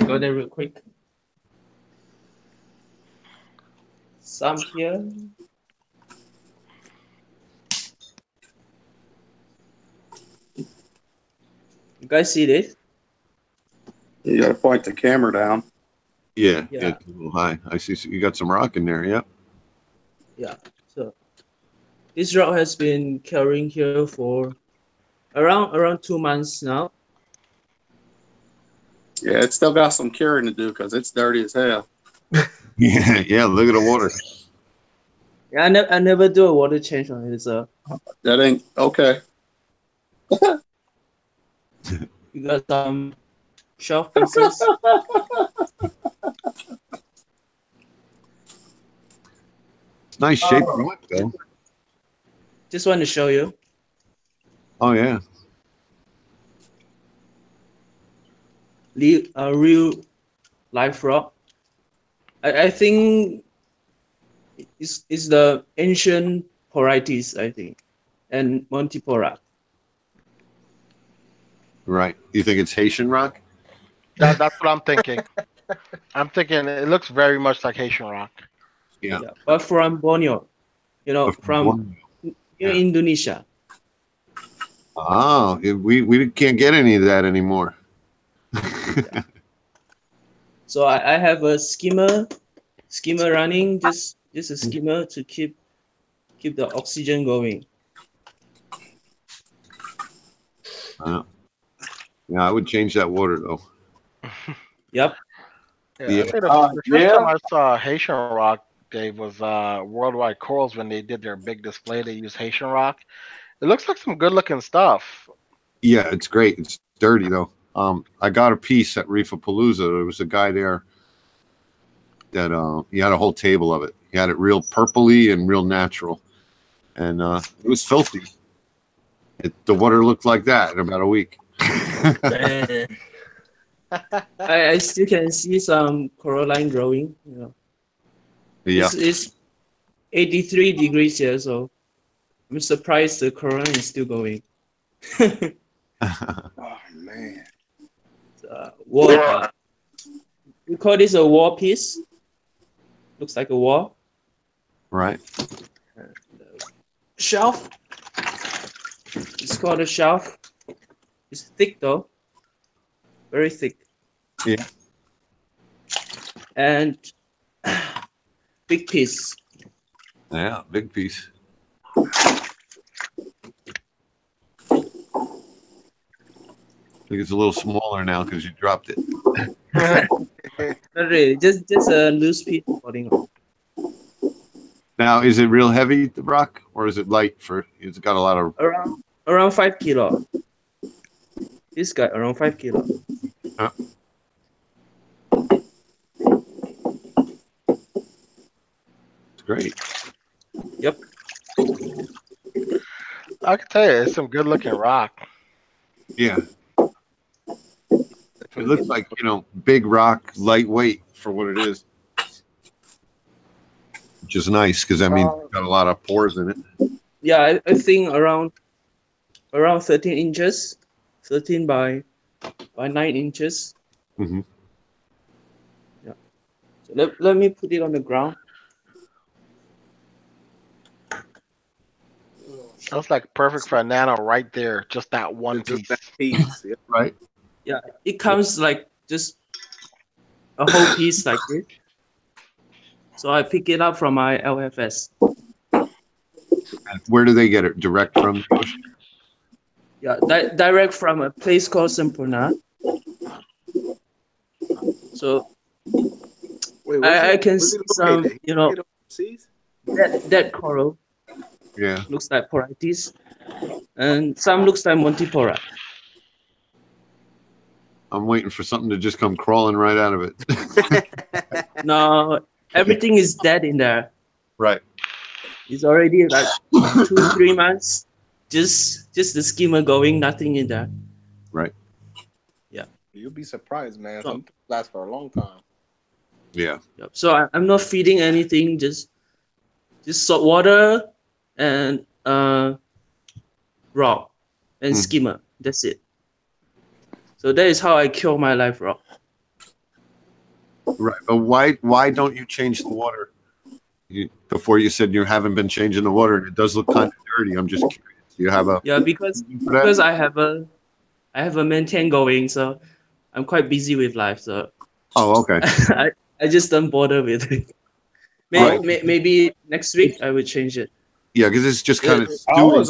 Go there real quick. Some here. You guys see this? You got to point the camera down. Yeah, Yeah. it's a little high. I see you got some rock in there. Yep. Yeah. So this rock has been carrying here for around 2 months now. Yeah, it's still got some curing to do because it's dirty as hell. Yeah. Look at the water. Yeah, I never do a water change on it. So That ain't okay. you got some shelf pieces. It's nice shape wood, though. Just want to show you. Oh yeah. Real life rock. I think it's the ancient Porites, I think, and Montipora. Right. You think it's Haitian rock? That's what I'm thinking. I'm thinking it looks very much like Haitian rock. Yeah. But from Borneo, from Yeah. Indonesia. Oh, we can't get any of that anymore. So I have a skimmer running, just a skimmer to keep the oxygen going. Yeah, I would change that water though. Yep. Yeah, I think the first time I saw Haitian rock, Dave, was Worldwide Corals when they did their big display. They used Haitian rock. It looks like some good looking stuff. Yeah, it's great. It's dirty though. I got a piece at Reefapalooza. There was a guy there that he had a whole table of it. He had it real purpley and real natural, and it was filthy. The water looked like that in about a week. I still can see some coralline growing. Yeah. It's 83 degrees here, so I'm surprised the coralline is still going. Oh man. Wall. We call this a wall piece. Looks like a wall. Right. Shelf. It's called a shelf. It's thick though. Very thick. Yeah. And big piece. Yeah, big piece. I think it's a little smaller now because you dropped it. Not really, just a loose piece floating on. Now, is it real heavy, the rock, or is it light? It's got a lot of around 5 kilo. This guy around 5 kilo. It's great. Yep. I can tell you, it's some good looking rock. Yeah. It looks like, big rock, lightweight for what it is. Which is nice because, it's got a lot of pores in it. Yeah, I think around 13 inches, 13 by 9 inches. Mm-hmm. Yeah. So let me put it on the ground. That's like perfect for a nano right there. Just that one piece. That piece. Yeah. Right. Yeah, it comes like just a whole piece like this. So I pick it up from my LFS. Where do they get it? Direct from the ocean? Yeah, direct from a place called Sempurna. So Wait, I can see some, that coral. Yeah. Looks like Porites. And some looks like Montipora. I'm waiting for something to just come crawling right out of it. No, everything is dead in there. Right. It's already like 2-3 months. Just the skimmer going, nothing in there. Right. Yeah. You'll be surprised, man. Some last for a long time. Yeah. Yep. So I'm not feeding anything, just salt water and raw and skimmer. That's it. So that is how I kill my live rock. Right. But why don't you change the water? Before you said you haven't been changing the water, and it does look kind of dirty. I'm just curious. Do you have a because I have a maintain going, so I'm quite busy with life. So okay. I just don't bother with it. Maybe next week I will change it. Yeah, because it's just kind of I was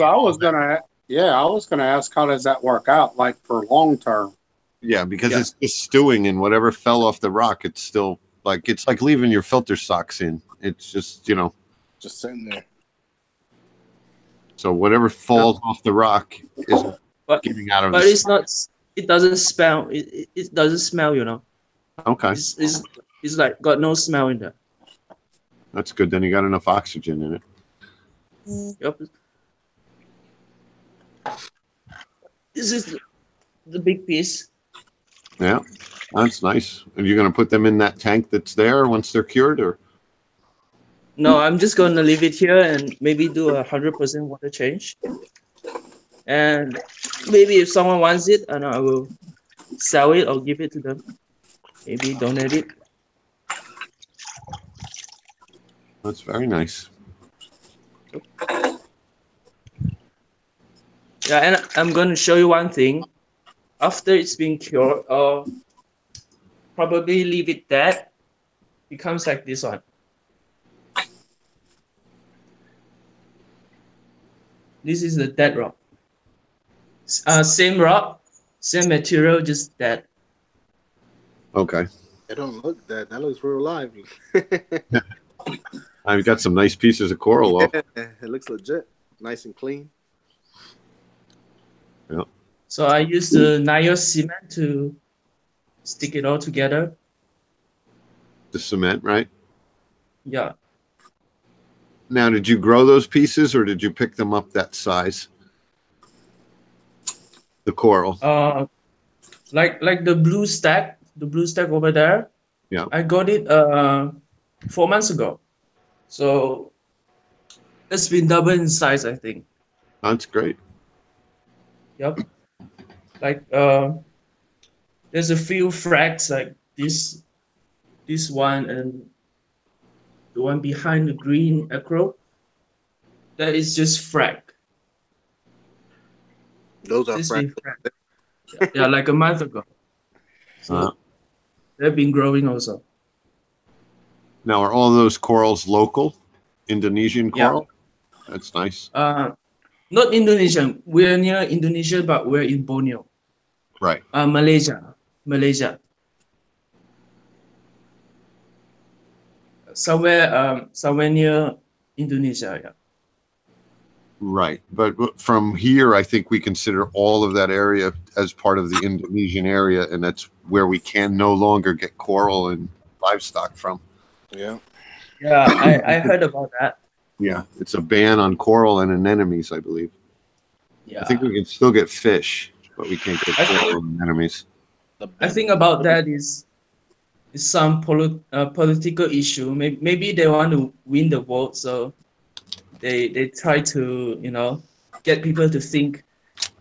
gonna ask, how does that work out, like for long term? Yeah, because it's just stewing, and whatever fell off the rock, it's still like it's like leaving your filter socks in. It's just just sitting there. So whatever falls off the rock is getting out of. But it's not. It doesn't smell. It doesn't smell. Okay. It's like got no smell in there. That's good. Then you got enough oxygen in it. Yep. This is the big piece. Yeah, that's nice. Are you going to put them in that tank that's there once they're cured, or? No, I'm just going to leave it here and maybe do 100% water change. And maybe if someone wants it, and I will sell it or give it to them. Maybe donate it. That's very nice. Yeah, and I'm going to show you one thing. After it's been cured, probably leave it dead. Becomes like this one. This is the dead rock. Same rock, same material, just dead. Okay. It don't look dead. That looks real lively. I've got some nice pieces of coral off. It looks legit. Nice and clean. Yeah. So I use the Nile cement to stick it all together. The cement, right? Yeah. Now, did you grow those pieces, or did you pick them up that size? The coral. Like the blue stack over there. Yeah. I got it 4 months ago. So it's been double in size, I think. That's great. Yep. Like there's a few frags like this one and the one behind the green acro. That is just frag. Those are frag. Yeah, like a month ago. So they've been growing also. Now, are all those corals local? Indonesian coral? Yeah. That's nice. Not Indonesian. We're near Indonesia, but we're in Borneo. Right. Malaysia. Somewhere near Indonesia, yeah. Right. But from here, I think we consider all of that area as part of the Indonesian area, and that's where we can no longer get coral and livestock from. Yeah. Yeah, I heard about that. Yeah, it's a ban on coral and anemones, I believe. Yeah. I think we can still get fish, but we can't get coral and anemones. I think about that is some political issue. Maybe they want to win the vote, so they try to get people to think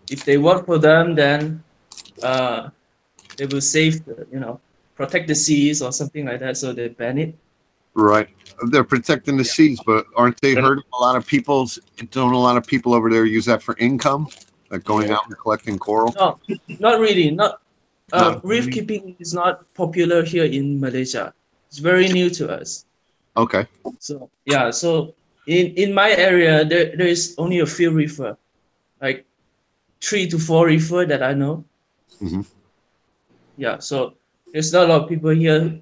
if they vote for them, then they will save protect the seas or something like that. So they ban it. Right. They're protecting the seas, but aren't they hurting a lot of people? Don't a lot of people over there use that for income? Like going out and collecting coral? No, not really. Reef keeping is not popular here in Malaysia. It's very new to us. Okay. So yeah, so in my area there is only a few reefer, like 3 to 4 reefer that I know. Mm-hmm. Yeah, so there's not a lot of people here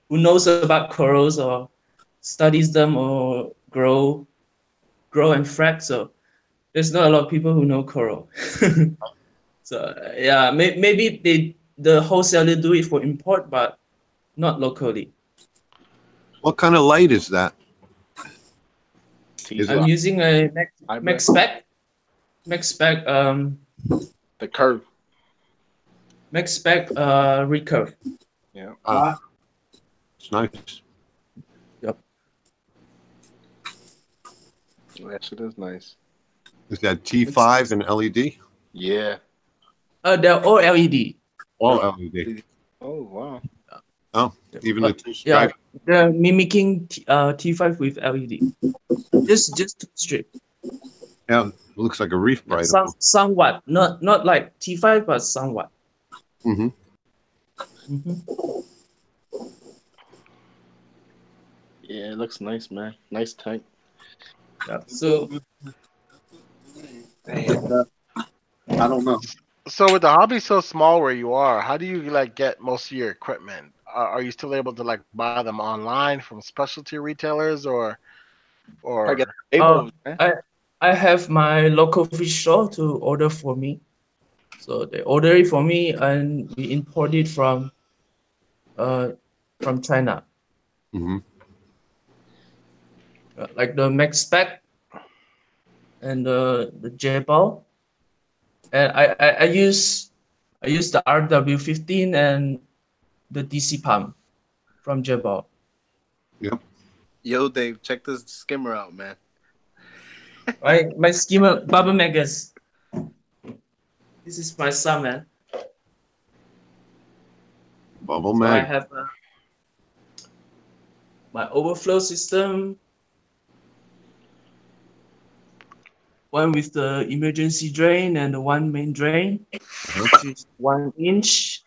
who knows about corals or studies them or grow and frag. So there's not a lot of people who know coral. So yeah, maybe the wholesaler do it for import, but not locally. What kind of light is that? I'm using a Max Spec. The curve. Max Spec recurve. Yeah. It's nice. Yep. That shit is nice. Is that T5 and LED? Yeah. They're all LED. All LED. Oh wow. Oh, even the two yeah, they're mimicking T5 with LED. Just two strip. Yeah, it looks like a reef bright. Somewhat, not like T5, but somewhat. Mm-hmm. Mm-hmm. Yeah, it looks nice, man. Nice tank. Yeah. So I don't know. So with the hobby so small where you are, how do you like get most of your equipment? Are you still able to like buy them online from specialty retailers I got or uh, tables, man. I have my local fish store to order for me. So they order it for me, and we import it uh from China. Mm-hmm. Like the Max Spec and the J-Ball. And I use the RW15 and the DC pump from J-Ball. Yep. Yo, Dave, check this skimmer out, man. My skimmer Baba Megas. This is my son, man. Bubble So I mag. have my overflow system, one with the emergency drain and the one main drain, which is 1 inch.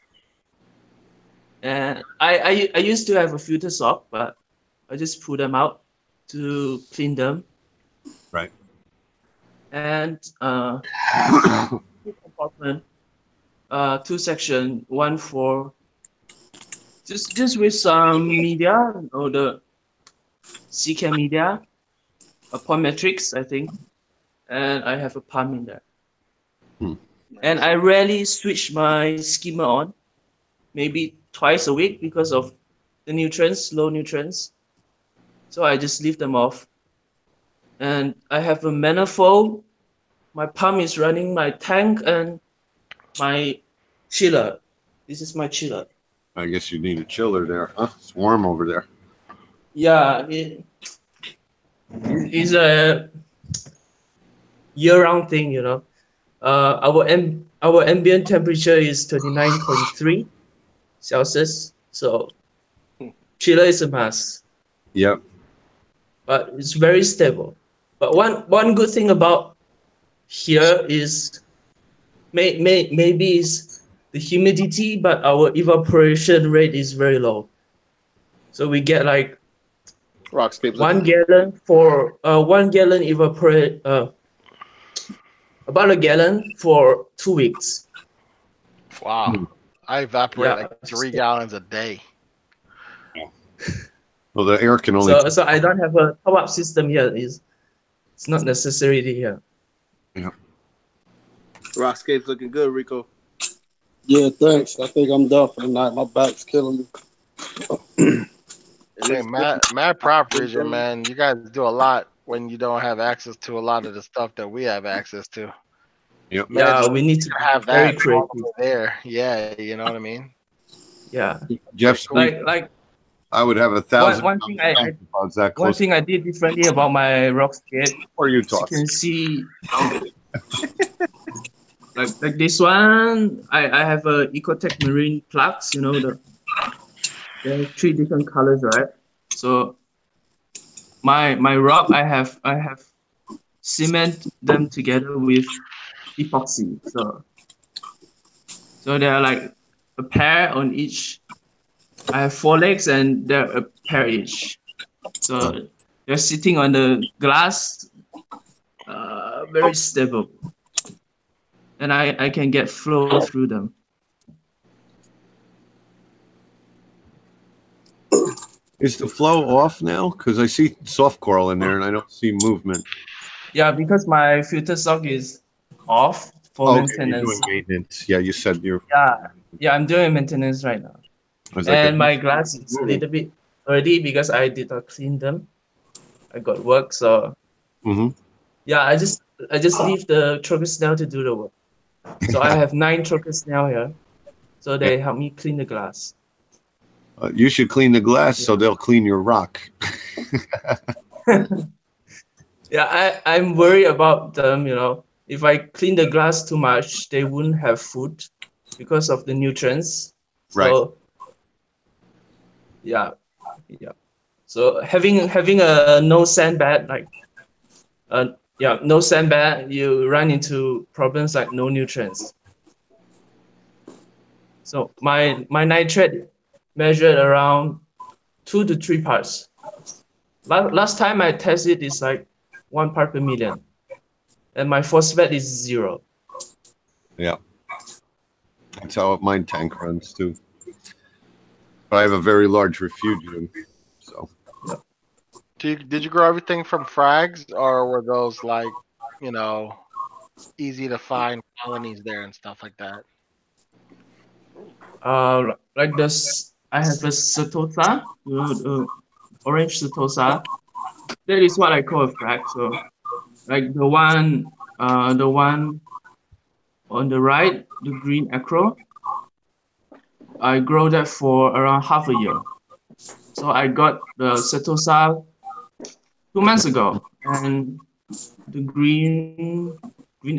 And I used to have a filter sock, but I just pull them out to clean them. Right. And two compartment, two section, one for just with some media, or the CK media, a pond metrics, I think, and I have a pump in there. And I rarely switch my skimmer on, maybe twice a week because of the nutrients, low nutrients. So I just leave them off. And I have a manifold. My pump is running my tank and my chiller. This is my chiller. I guess you need a chiller there, huh? It's warm over there. Yeah, it's a year-round thing, you know. Our ambient temperature is 29.3 Celsius, so chiller is a must. Yep. But it's very stable. But one good thing about here is maybe is the humidity, but our evaporation rate is very low. So we get like Rockscapes. 1 gallon for 1 gallon evaporate about a gallon for 2 weeks. wow. I evaporate Yeah. like 3 gallons a day. Well, the air can only. So I don't have a top up system yet. It's not necessary here. Yeah. Rockscapes looking good, Rico. Yeah, thanks. I think I'm done for the night. My back's killing me. Hey, Matt Prop Region, man, you guys do a lot when you don't have access to a lot of the stuff that we have access to. Yep. Yeah, we need to have be very that creative there. Yeah, you know what I mean? Yeah. Jeff's Like I would have 1,000. one thing I that one close. thing I did differently about my rock skate. Or you as you talk. can see, like this one, I have a Ecotech Marine plugs. You know there are 3 different colors, right? So my rock, I have cement them together with epoxy. So there are like a pair on each. I have 4 legs and they're a pair each. So they're sitting on the glass, very stable. And I can get flow through them. Is the flow off now? Because I see soft coral in there and I don't see movement. Yeah, because my filter sock is off for Okay, maintenance. you're doing maintenance. Yeah, you said you're. Yeah, I'm doing maintenance right now. And my glass is a little bit dirty because I did not clean them. I got work, so yeah, I just leave the tropic snail to do the work. So I have 9 tropic snail here, so they help me clean the glass. You should clean the glass so they'll clean your rock. Yeah, I'm worried about them. You know, if I clean the glass too much, they wouldn't have food because of the nutrients. Right. So, yeah. So having a no sandbag, like no sandbag, you run into problems like no nutrients. So my nitrate measured around 2 to 3 parts. Last time I tested is like 1 part per million, and my phosphate is 0. Yeah. That's how my tank runs too. But I have a very large refugium, so. Did you grow everything from frags, or were those like, you know, easy to find colonies there and stuff like that? Like this, I have a setosa, orange setosa. That is what I call a frag. So, like the one on the right, the green acro, I grow that for around half a year. So I got the setosa 2 months ago, and the green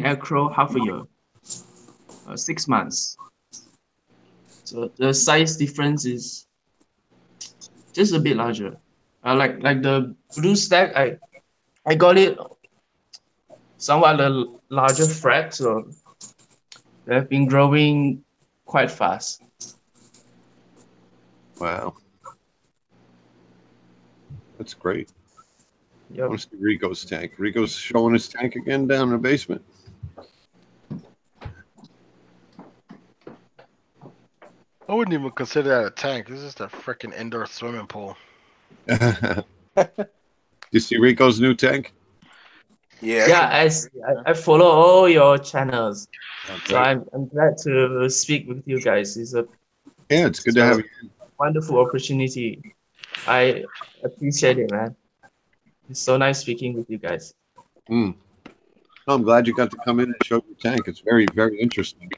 acro half a year, 6 months. So the size difference is just a bit larger. Like the blue stack, I got it somewhat a larger frag, so they've been growing quite fast. Wow. That's great. Yep. I want to see Rico's tank. Rico's showing his tank again down in the basement. I wouldn't even consider that a tank. This is just a freaking indoor swimming pool. You see Rico's new tank? Yeah, I follow all your channels. Okay. So I'm glad to speak with you guys. It's good to have you. Wonderful opportunity. I appreciate it, man. It's so nice speaking with you guys. No, I'm glad you got to come in and show your tank. It's very, very interesting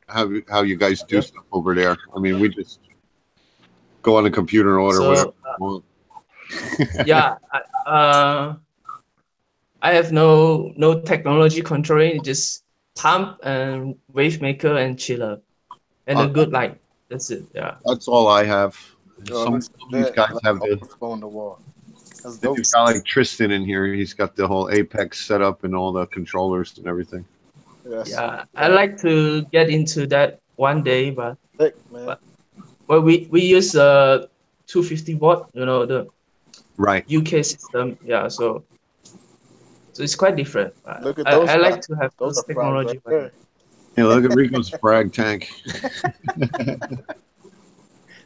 how you guys do stuff over there. I mean, we just go on the computer and order whatever we want. Yeah, I have no technology controlling, just pump and wave maker and chiller and a good light. That's it. Yeah. That's all I have. Some of these guys have the on the wall. That's dope. You've got like Tristan in here. He's got the whole Apex setup and all the controllers and everything. Yeah, I like to get into that one day, but we use 250 watt, the UK system. Yeah, so it's quite different. Look at those. I like to have those technology. Right. Yeah, look at Rico's frag tank.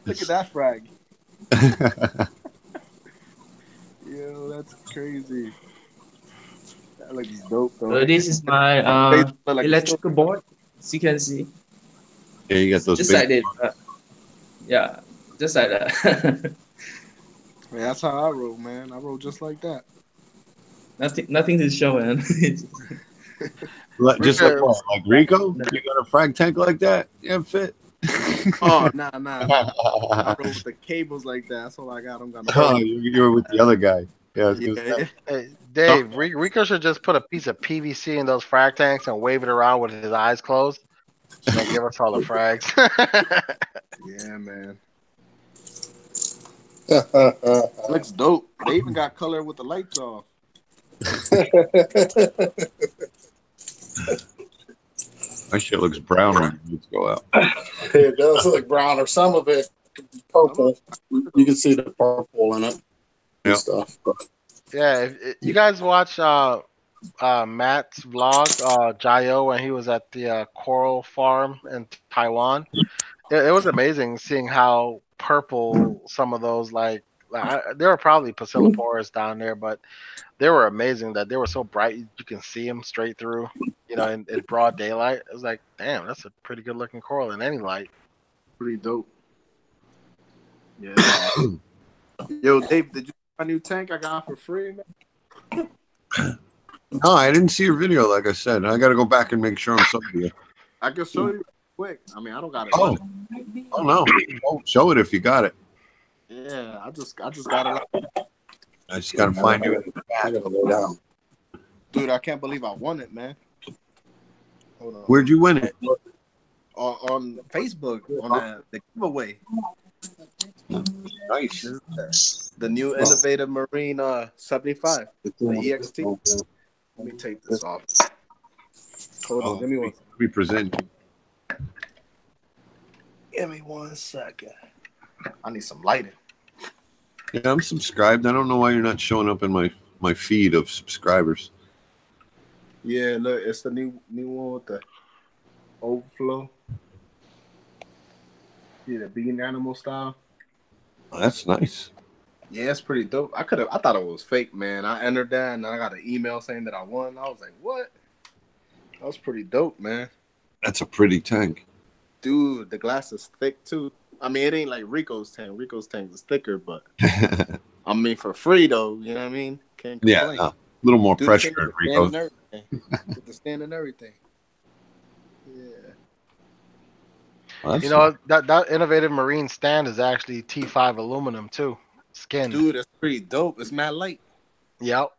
Look at that frag. Yo, that's crazy. That looks dope, though. So this is my electrical board, as you can see. Yeah, you got those. Just like that. Yeah, just like that. Yeah, that's how I roll, man. I roll just like that. Nothing to show, man. Just like what? Like Rico? You got a frag tank like that? Yeah, fit. Oh, nah. I roll with the cables like that. That's all I got. I'm gonna. Oh, you were with the other guy. Yeah. Hey, Dave, Rico should just put a piece of PVC in those frag tanks and wave it around with his eyes closed. So give us all the frags. Yeah, man. Looks dope. They even got color with the lights off. My shit looks brown when the lights go out. It does look brown, or some of it purple. You can see the purple in it. And stuff. But. Yeah, if you guys watch Matt's vlog, Jayo, when he was at the coral farm in Taiwan, it was amazing seeing how purple some of those there were probably Pasillipores down there, but they were amazing that they were so bright you can see them straight through, in broad daylight. It was like, damn, that's a pretty good looking coral in any light. Pretty dope. Yeah. Yo, Dave, did you see my new tank I got for free, man? No, I didn't see your video. Like I said, I got to go back and make sure I'm subbing you. I can show you quick. I mean, I don't got it. Oh no! Oh, show it if you got it. Yeah, I just got it. I just got to find you. I gotta lay down. Dude, I can't believe I won it, man. Hold on. Where'd you win it? On Facebook on the giveaway. Nice. This is the new innovative marine 75, the EXT. Let me take this off. Hold on, give me one. We present you. Give me 1 second. I need some lighting. Yeah, I'm subscribed. I don't know why you're not showing up in my feed of subscribers. Yeah, look, it's the new one with the overflow. Yeah, the being animal style. Oh, that's nice. Yeah, it's pretty dope. I thought it was fake, man. I entered that and I got an email saying that I won. I was like, what? That was pretty dope, man. That's a pretty tank. Dude, the glass is thick too. I mean, it ain't like Rico's tank. Rico's tank is thicker, but I mean, for free though. You know what I mean? Can't complain. Yeah, a little more Dude, pressure. get the stand Rico. and everything. Get the stand and everything. Yeah. Well, You know that innovative marine stand is actually T5 aluminum too, skinned. Dude, that's pretty dope. It's mad light. Yep.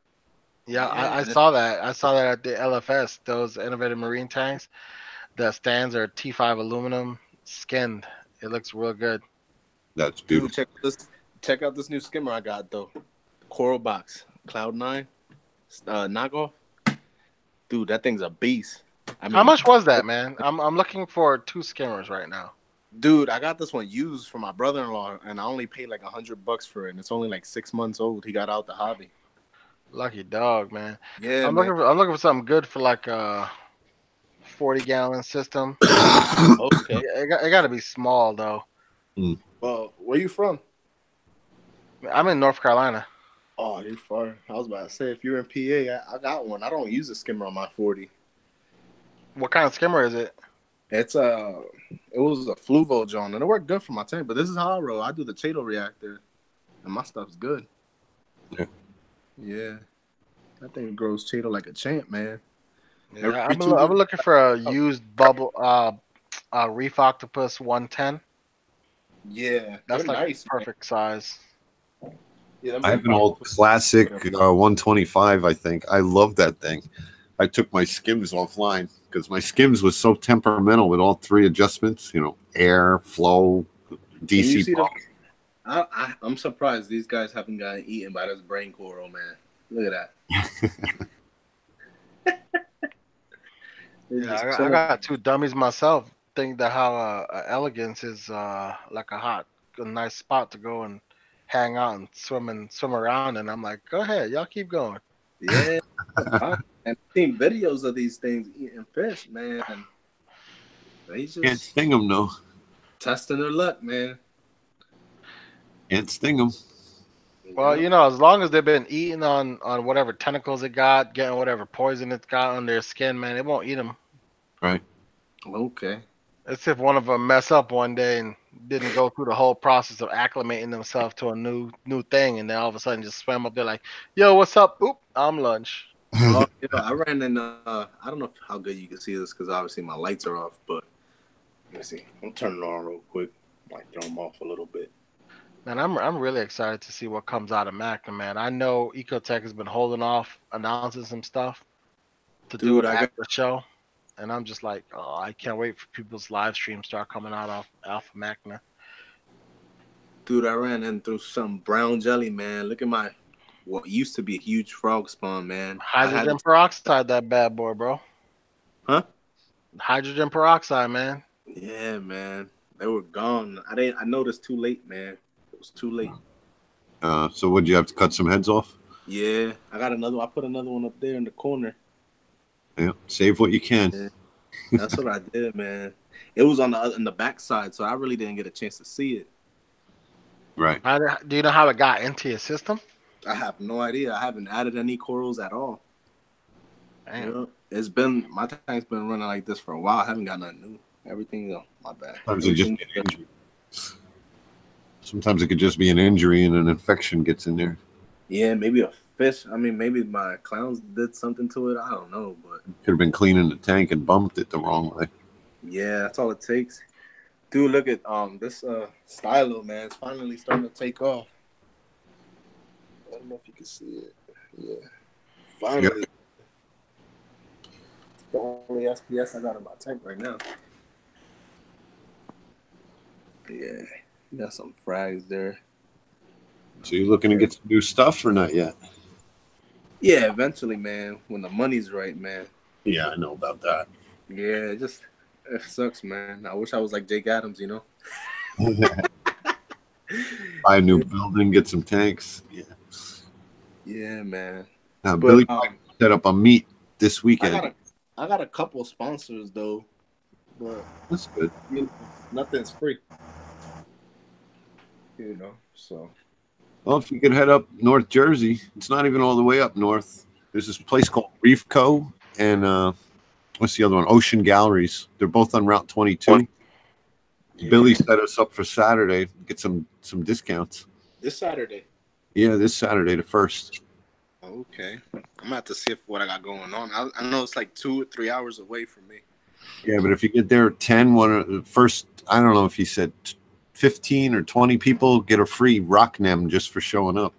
Yeah, Yeah, I saw that. I saw that at the LFS. Those innovative marine tanks. The stands are T5 aluminum skinned. It looks real good. That's beautiful. Dude, check out this new skimmer I got though. Coral Box Cloud 9 knockoff. Dude, that thing's a beast. I mean, How much was that, man? I'm looking for 2 skimmers right now. Dude, I got this one used for my brother-in-law, and I only paid like $100 for it, and it's only like 6 months old. He got out the hobby. Lucky dog, man. Yeah, I'm man. looking for something good for like a 40-gallon system. Okay. It got to be small though. Well, where you from? I'm in North Carolina. Oh, you're far. I was about to say, if you're in PA, I got one. I don't use a skimmer on my 40. What kind of skimmer is it? It was a Fluvo John, and it worked good for my tank. But this is how I roll. I do the Chato reactor, and my stuff's good. Yeah. Yeah. That thing grows Chato like a champ, man. Yeah, I'm looking for a used bubble Reef Octopus 110. Yeah, That's they're like nice, perfect size. Yeah, I have an old classic 125, I think. I love that thing. I took my skims offline because my skims was so temperamental with all 3 adjustments, air, flow, DC pump. I'm surprised these guys haven't gotten eaten by this brain coral, man. Look at that. Yeah, I got 2 dummies myself. Think that how Elegance is like a nice spot to go and hang out and swim around. And I'm like, go ahead, y'all keep going. Yeah, and I've seen videos of these things eating fish, man. They just Can't sting them, no. Testing their luck, man. Can't sting them. Well, as long as they've been eating on whatever tentacles it got, getting whatever poison it's got on their skin, man, it won't eat them. Right. Okay. It's if one of them mess up one day and didn't go through the whole process of acclimating themselves to a new thing, and then all of a sudden just swam up there like, "Yo, what's up? Oop, I'm lunch." I ran in. I don't know how good you can see this because obviously my lights are off, but let me see. I'm turning it on real quick. Might throw them off a little bit. Man, I'm really excited to see what comes out of Macna, man. I know Ecotech has been holding off announcing some stuff to do it at the show, and I'm just like, oh, I can't wait for people's live streams start coming out off Alpha Macna. Dude, I ran in through some brown jelly, man. Look at what used to be a huge frog spawn, man. Hydrogen peroxide, that bad boy, bro. Huh? Hydrogen peroxide, man. Yeah, man. They were gone. I noticed too late, man. It was too late. So would you have to cut some heads off? Yeah, I put another one up there in the corner. Yeah, save what you can. Yeah. That's what I did, man. It was on the back side, so I really didn't get a chance to see it. Right. Do you know how it got into your system? I have no idea. I haven't added any corals at all. Damn. My tank's been running like this for a while. I haven't got nothing new. Everything, my bad. Sometimes it could just be an injury and an infection gets in there. Yeah, maybe a fish. I mean, maybe my clowns did something to it. I don't know, but could have been cleaning the tank and bumped it the wrong way. Yeah, that's all it takes. Dude, look at this stylo, man. It's finally starting to take off. I don't know if you can see it. Yeah, finally. Yep. The only SPS I got in my tank right now. Yeah, you got some frags there. So you looking to get some new stuff or not yet? Yeah, eventually, man. When the money's right, man. Yeah, I know about that. Yeah, it sucks, man. I wish I was like Jake Adams, Buy a new building, get some tanks. Yeah. Yeah, man. Now, But Billy might set up a meet this weekend. I got a couple sponsors though, but That's good. you know, nothing's free. So. Well, if you could head up North Jersey, it's not even all the way up north. There's this place called Reef Co. and what's the other one? Ocean Galleries. They're both on Route 22. Yeah. Billy set us up for Saturday. Get some discounts. This Saturday. Yeah, this Saturday, the 1st. Okay. I'm gonna have to see what I got going on. I know it's like 2 or 3 hours away from me. Yeah, but if you get there at 10, first, I don't know if he said 15 or 20 people get a free rock nem just for showing up.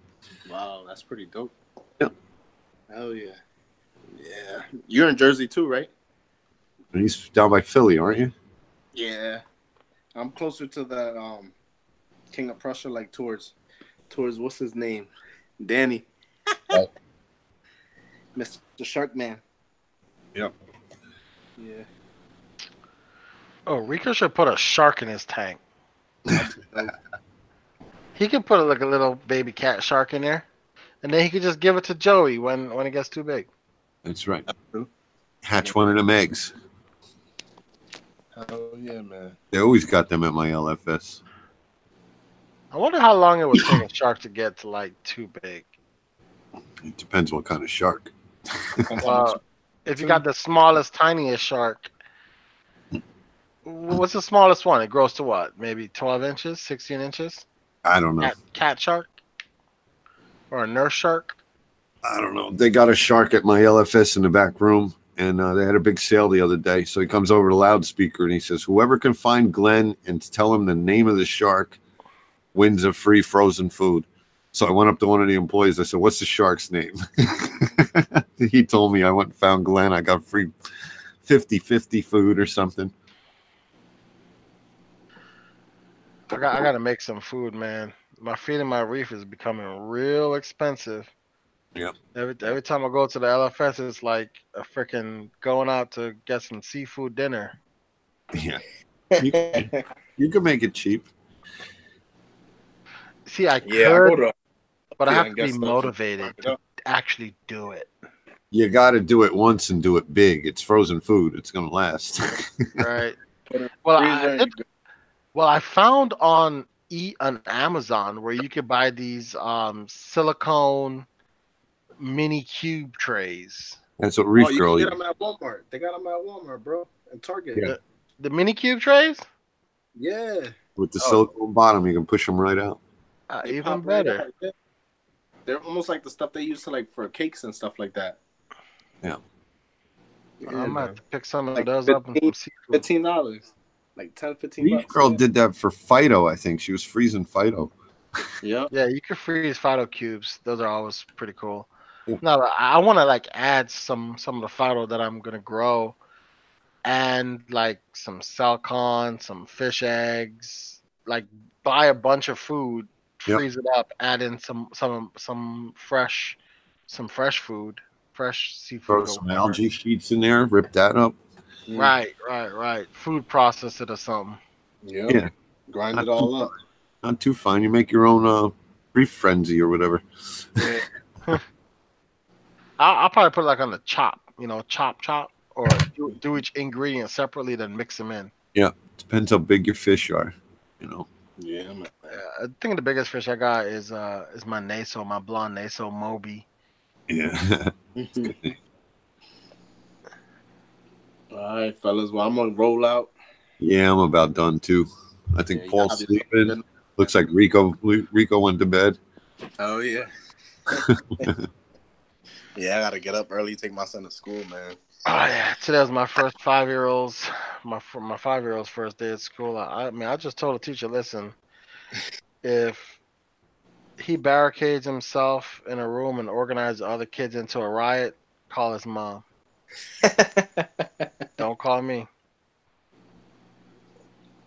Wow, that's pretty dope. Yeah. Hell yeah. Yeah. You're in Jersey too, right? And he's down by Philly, aren't you? Yeah. I'm closer to the King of Prussia, like towards what's his name? Danny. Oh. Mr. Shark Man. Yep. Yeah. Oh, Rico should put a shark in his tank. He could put like a little baby cat shark in there, and then he could just give it to Joey when it gets too big. That's right. Hatch one of them eggs. Oh yeah, man. They always got them at my LFS. I wonder how long it would take a shark to get to like too big. It depends what kind of shark. Well, if you got the smallest, tiniest shark, what's the smallest one? It grows to what? Maybe 12 inches, 16 inches? I don't know. Cat shark? Or a nurse shark? I don't know. They got a shark at my LFS in the back room, and they had a big sale the other day. So he comes over to the loudspeaker and he says, "Whoever can find Glenn and tell him the name of the shark wins a free frozen food." So I went up to one of the employees. I said, "What's the shark's name?" He told me. I went and found Glenn. I got free 50-50 food or something. I got to make some food, man. My feeding my reef is becoming real expensive. Yep. Every time I go to the LFS, it's like a freaking going out to get some seafood dinner. Yeah. You can make it cheap. See, I Yeah, could, but I yeah, have to be motivated to actually do it. You got to do it once and do it big. It's frozen food. It's going to last. Right. Well, I found on Amazon where you could buy these silicone mini cube trays. That's what Reef you Girl. can get them at Walmart. They got them at Walmart, bro, and Target. Yeah. The mini cube trays? Yeah. With the silicone bottom, you can push them right out. Even better. Right, yeah. They're almost like the stuff they use to like for cakes and stuff like that. Yeah. I might have to pick some of those up and some seafood. $15. Like 10, 15 Reef bucks. Girl did that for Fido, I think. She was freezing Fido. Yeah. Yeah, you can freeze Fido cubes. Those are always pretty cool. Yeah. No, I want to like add some of the Fido that I'm gonna grow, and like some Salcon, some fish eggs. Like buy a bunch of food, freeze it up, add in some fresh food, fresh seafood. Throw some algae sheets in there, rip that up. Right. Food process it or something. Yep. Yeah. Grind it all up. Not too fine. You make your own Reef Frenzy or whatever. I'll probably put it like on the chop, chop, or do each ingredient separately, then mix them in. Yeah. Depends how big your fish are, Yeah, man. I think the biggest fish I got is my Naso, my blonde Naso Moby. Yeah. All right, fellas. Well, I'm gonna roll out. Yeah, I'm about done too. I think Paul's sleeping. Looks like Rico went to bed. Oh yeah. Yeah, I gotta get up early, take my son to school, man. Oh yeah, today was my first 5-year-old's my 5-year-old's first day at school. I mean, I just told the teacher, listen, if he barricades himself in a room and organizes other kids into a riot, call his mom. Don't call me.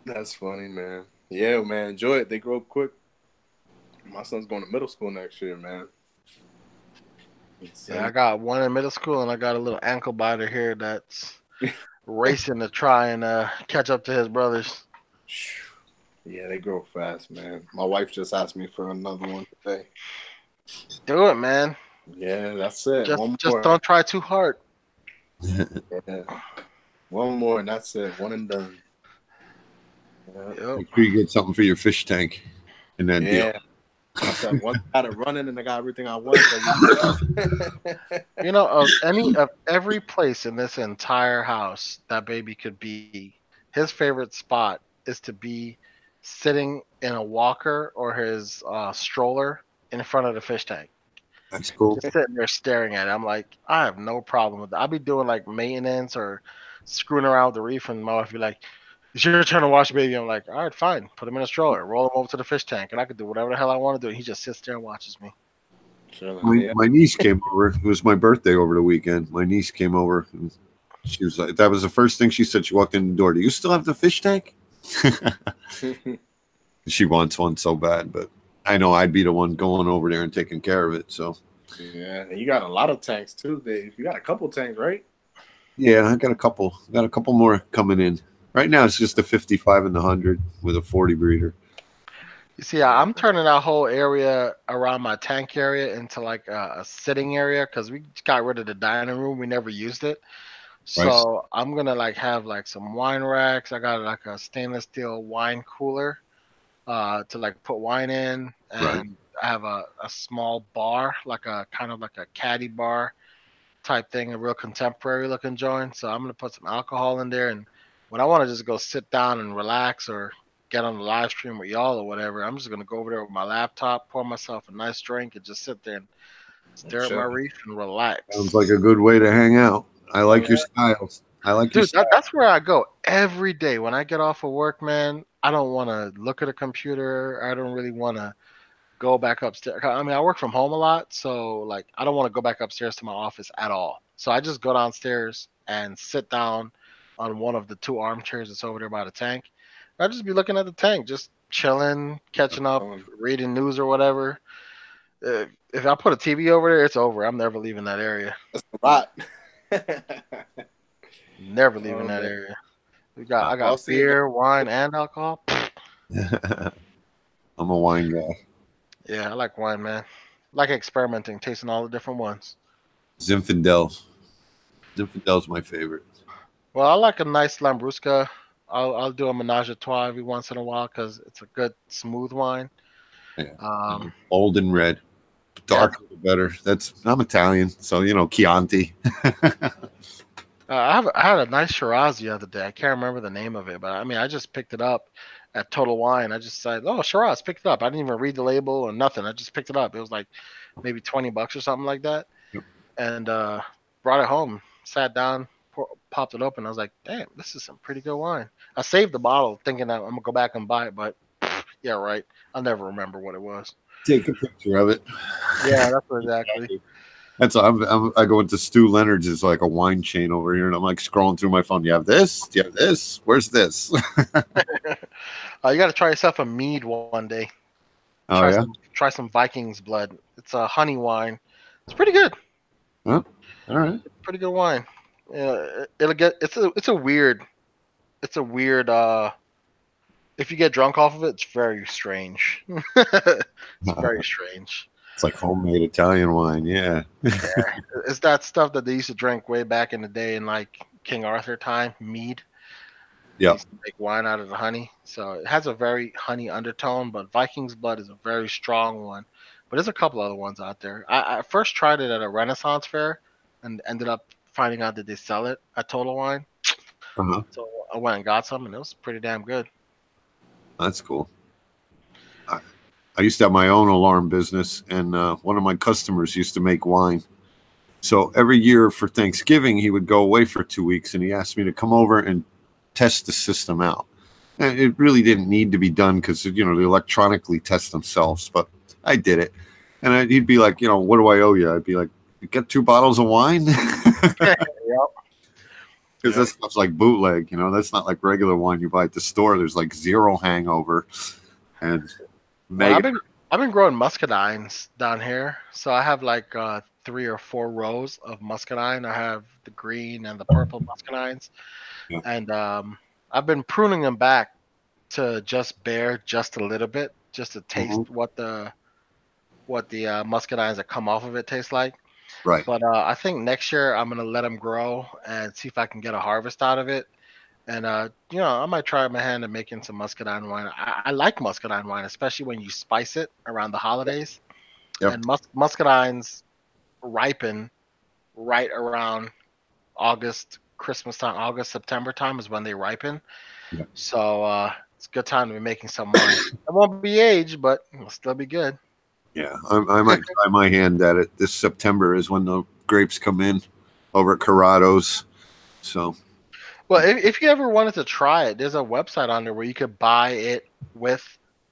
That's funny, man. Yeah, man. Enjoy it. They grow up quick. My son's going to middle school next year, man. Yeah, I got one in middle school, and I got a little ankle biter here that's racing to try and catch up to his brothers. Yeah, they grow fast, man. My wife just asked me for another one today. Do it, man. Yeah, that's it. Just One just more. don't try too hard. Yeah. One more, and that's it. One and done. Yeah. Yep. Make sure you get something for your fish tank in that deal. Yeah. I said once I got it running and I got everything I want. You know, of every place in this entire house that baby could be, his favorite spot is to be sitting in a walker or his stroller in front of the fish tank, That's cool. just sitting there staring at it. I'm like, I have no problem with that. I'll be doing like maintenance or screwing around with the reef, and my wife be like, "It's your turn to wash, baby." I'm like, "All right, fine. Put him in a stroller, roll him over to the fish tank, and I could do whatever the hell I want to do." And he just sits there and watches me. My niece came over. It was my birthday over the weekend. My niece came over. And she was like, that was the first thing she said. She walked in the door. Do you still have the fish tank? She wants one so bad, but I know I'd be the one going over there and taking care of it. So Yeah, and you got a lot of tanks too, Dave. You got a couple tanks, right? yeah, I got a couple. Got a couple more coming in. Right now, it's just a 55 and the 100 with a 40 breeder. You see, I'm turning that whole area around my tank area into like a sitting area because we got rid of the dining room. We never used it. Right. So I'm gonna like have like some wine racks. I got like a stainless steel wine cooler to like put wine in, and Right. I have a small bar, like a kind of like a caddy bar type thing, a real contemporary looking joint. So I'm gonna put some alcohol in there, and when I want to just go sit down and relax or get on the live stream with y'all or whatever, I'm just gonna go over there with my laptop, pour myself a nice drink, and just sit there and stare at my Sure. reef and relax. Sounds like a good way to hang out. I like your Yeah. styles. I like your Dude, style. that's where I go every day when I get off of work, man. I don't want to look at a computer. I don't really want to go back upstairs. I mean, I work from home a lot, so like I don't want to go back upstairs to my office at all. So I just go downstairs and sit down on one of the two armchairs that's over there by the tank. I just be looking at the tank, just chilling, catching up, reading news or whatever. If I put a TV over there, it's over. I'm never leaving that area. That's a lot. Never leaving Oh, that man. area. I I'll got see you. beer, wine, and alcohol. I'm a wine guy. Yeah, I like wine, man. Like experimenting, tasting all the different ones. Zinfandel. Zinfandel's my favorite. Well, I like a nice Lambrusca. I'll do a Menage a Trois every once in a while because it's a good smooth wine. Yeah. Old and red. Darker the better. I'm Italian, so Chianti. I had a nice Shiraz the other day. I can't remember the name of it, but I mean, I just picked it up at Total Wine. I just said, "Oh, Shiraz, picked it up." I didn't even read the label or nothing. I just picked it up. It was like maybe $20 or something like that, Yep. and brought it home. Sat down, popped it open. I was like, "Damn, this is some pretty good wine." I saved the bottle, thinking that I'm gonna go back and buy it, but yeah, right. I'll never remember what it was. Take a picture of it. Yeah, that's what exactly. That's I go into Stu Leonard's. It's like a wine chain over here, and I'm like scrolling through my phone. You have this? Do you have this? Where's this? You got to try yourself a mead one day. Oh yeah. Try some Viking's Blood. It's a honey wine. It's pretty good. Huh? All right. Pretty good wine. It'll get. It's a weird. If you get drunk off of it, it's very strange. It's very strange. It's like homemade Italian wine. Yeah. Yeah. It's that stuff that they used to drink way back in the day in like King Arthur time, mead. Yeah. Make wine out of the honey. So it has a very honey undertone, but Viking's Blood is a very strong one. But there's a couple other ones out there. I first tried it at a Renaissance fair and ended up finding out that they sell it at Total Wine. Uh-huh. So I went and got some, and it was pretty damn good. That's cool. I used to have my own alarm business, and one of my customers used to make wine. So every year for Thanksgiving, he would go away for 2 weeks, and he asked me to come over and test the system out. And it really didn't need to be done because, they electronically test themselves, but I did it. And he'd be like, what do I owe you? I'd be like, you get 2 bottles of wine? Yep. Because that stuff's like bootleg, that's not like regular wine you buy at the store. There's like zero hangover. And I've been growing muscadines down here, so I have like 3 or 4 rows of muscadine. I have the green and the purple muscadines, and I've been pruning them back to just bear just a little bit, just to taste what the muscadines that come off of it taste like. Right. But I think next year I'm gonna let them grow and see if I can get a harvest out of it. And I might try my hand at making some muscadine wine. I like muscadine wine, especially when you spice it around the holidays. Yep. And muscadines ripen right around August, Christmas time, August, September time is when they ripen. Yeah. So it's a good time to be making some wine. It won't be aged, but it'll still be good. Yeah, I might try my hand at it. This September is when the grapes come in over at Corrado's. So, Well, if you ever wanted to try it, there's a website on there where you could buy it with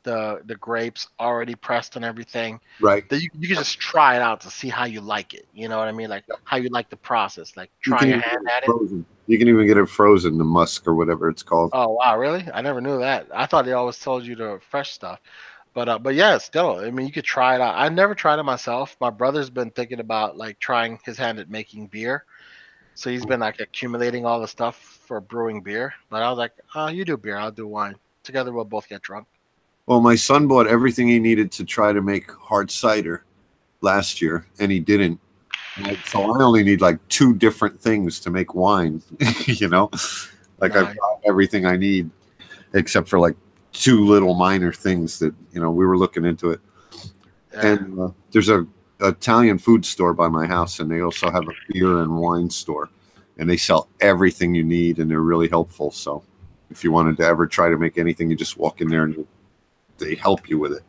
the grapes already pressed and everything. right. That you can just try it out to see how you like it. You know what I mean? Like how you like the process. Like You try can your even hand get it at it. frozen. You can even get it frozen, the musk or whatever it's called. Oh wow, really? I never knew that. I thought they always told you the fresh stuff. But yeah, still, I mean, you could try it out. I never tried it myself. My brother's been thinking about like trying his hand at making beer. So he's been like accumulating all the stuff for brewing beer. But I was like, oh, you do beer, I'll do wine. Together we'll both get drunk. Well, my son bought everything he needed to try to make hard cider last year, and he didn't. So I only need like 2 different things to make wine. Like I've Nice. got everything I need except for like 2 little minor things that we were looking into it. Yeah. And there's a Italian food store by my house, and they also have a beer and wine store, and they sell everything you need, and they're really helpful. So if you wanted to ever try to make anything, you just walk in there and they help you with it.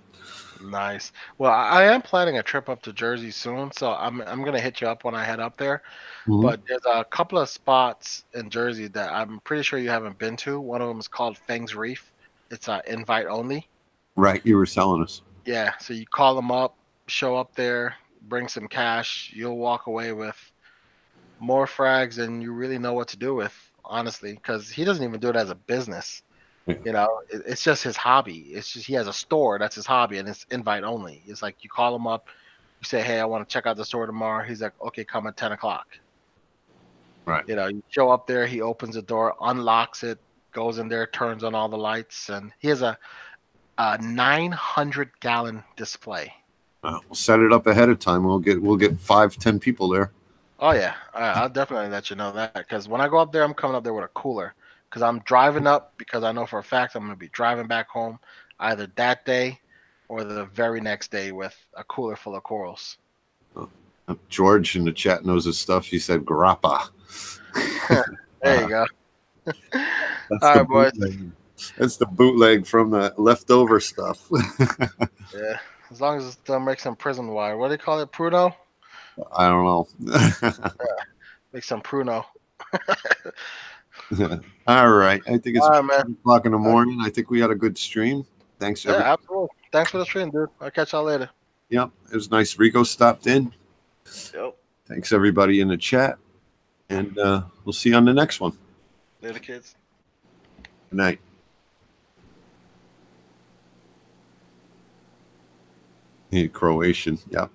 Nice. Well, I am planning a trip up to Jersey soon, so I'm gonna hit you up when I head up there. But there's a couple of spots in Jersey that I'm pretty sure you haven't been to. One of them is called Feng's Reef. It's invite only. Right, you were selling us. Yeah, so you call them up, show up there, bring some cash. You'll walk away with more frags than you really know what to do with, honestly, because he doesn't even do it as a business. Yeah. It's just his hobby. It's just he has a store that's his hobby, and it's invite only. It's like you call him up, you say, "Hey, I want to check out the store tomorrow." He's like, "Okay, come at 10 o'clock." Right. You show up there, he opens the door, unlocks it, goes in there, turns on all the lights, and he has a 900-gallon display. We'll set it up ahead of time. We'll get 5-10 people there. Oh yeah, I'll definitely let you know that because when I go up there, I'm coming up there with a cooler because I'm driving up because I know for a fact I'm going to be driving back home either that day or the very next day with a cooler full of corals. George in the chat knows his stuff. He said grappa. There you go. That's All the right, boys. bootleg. That's the bootleg from the leftover stuff. Yeah, as long as it still makes some prison wire. What do they call it? Pruno? I don't know. Make some Pruno. All right. I think it's All right, man. 10 o'clock in the morning. I think we had a good stream. Thanks, Yeah, everyone. absolutely. Thanks for the stream, dude. I'll catch y'all later. Yep. It was nice. Rico stopped in. Yep. Thanks, everybody in the chat. And we'll see you on the next one. Later, kids. Good night. Croatian. Yep.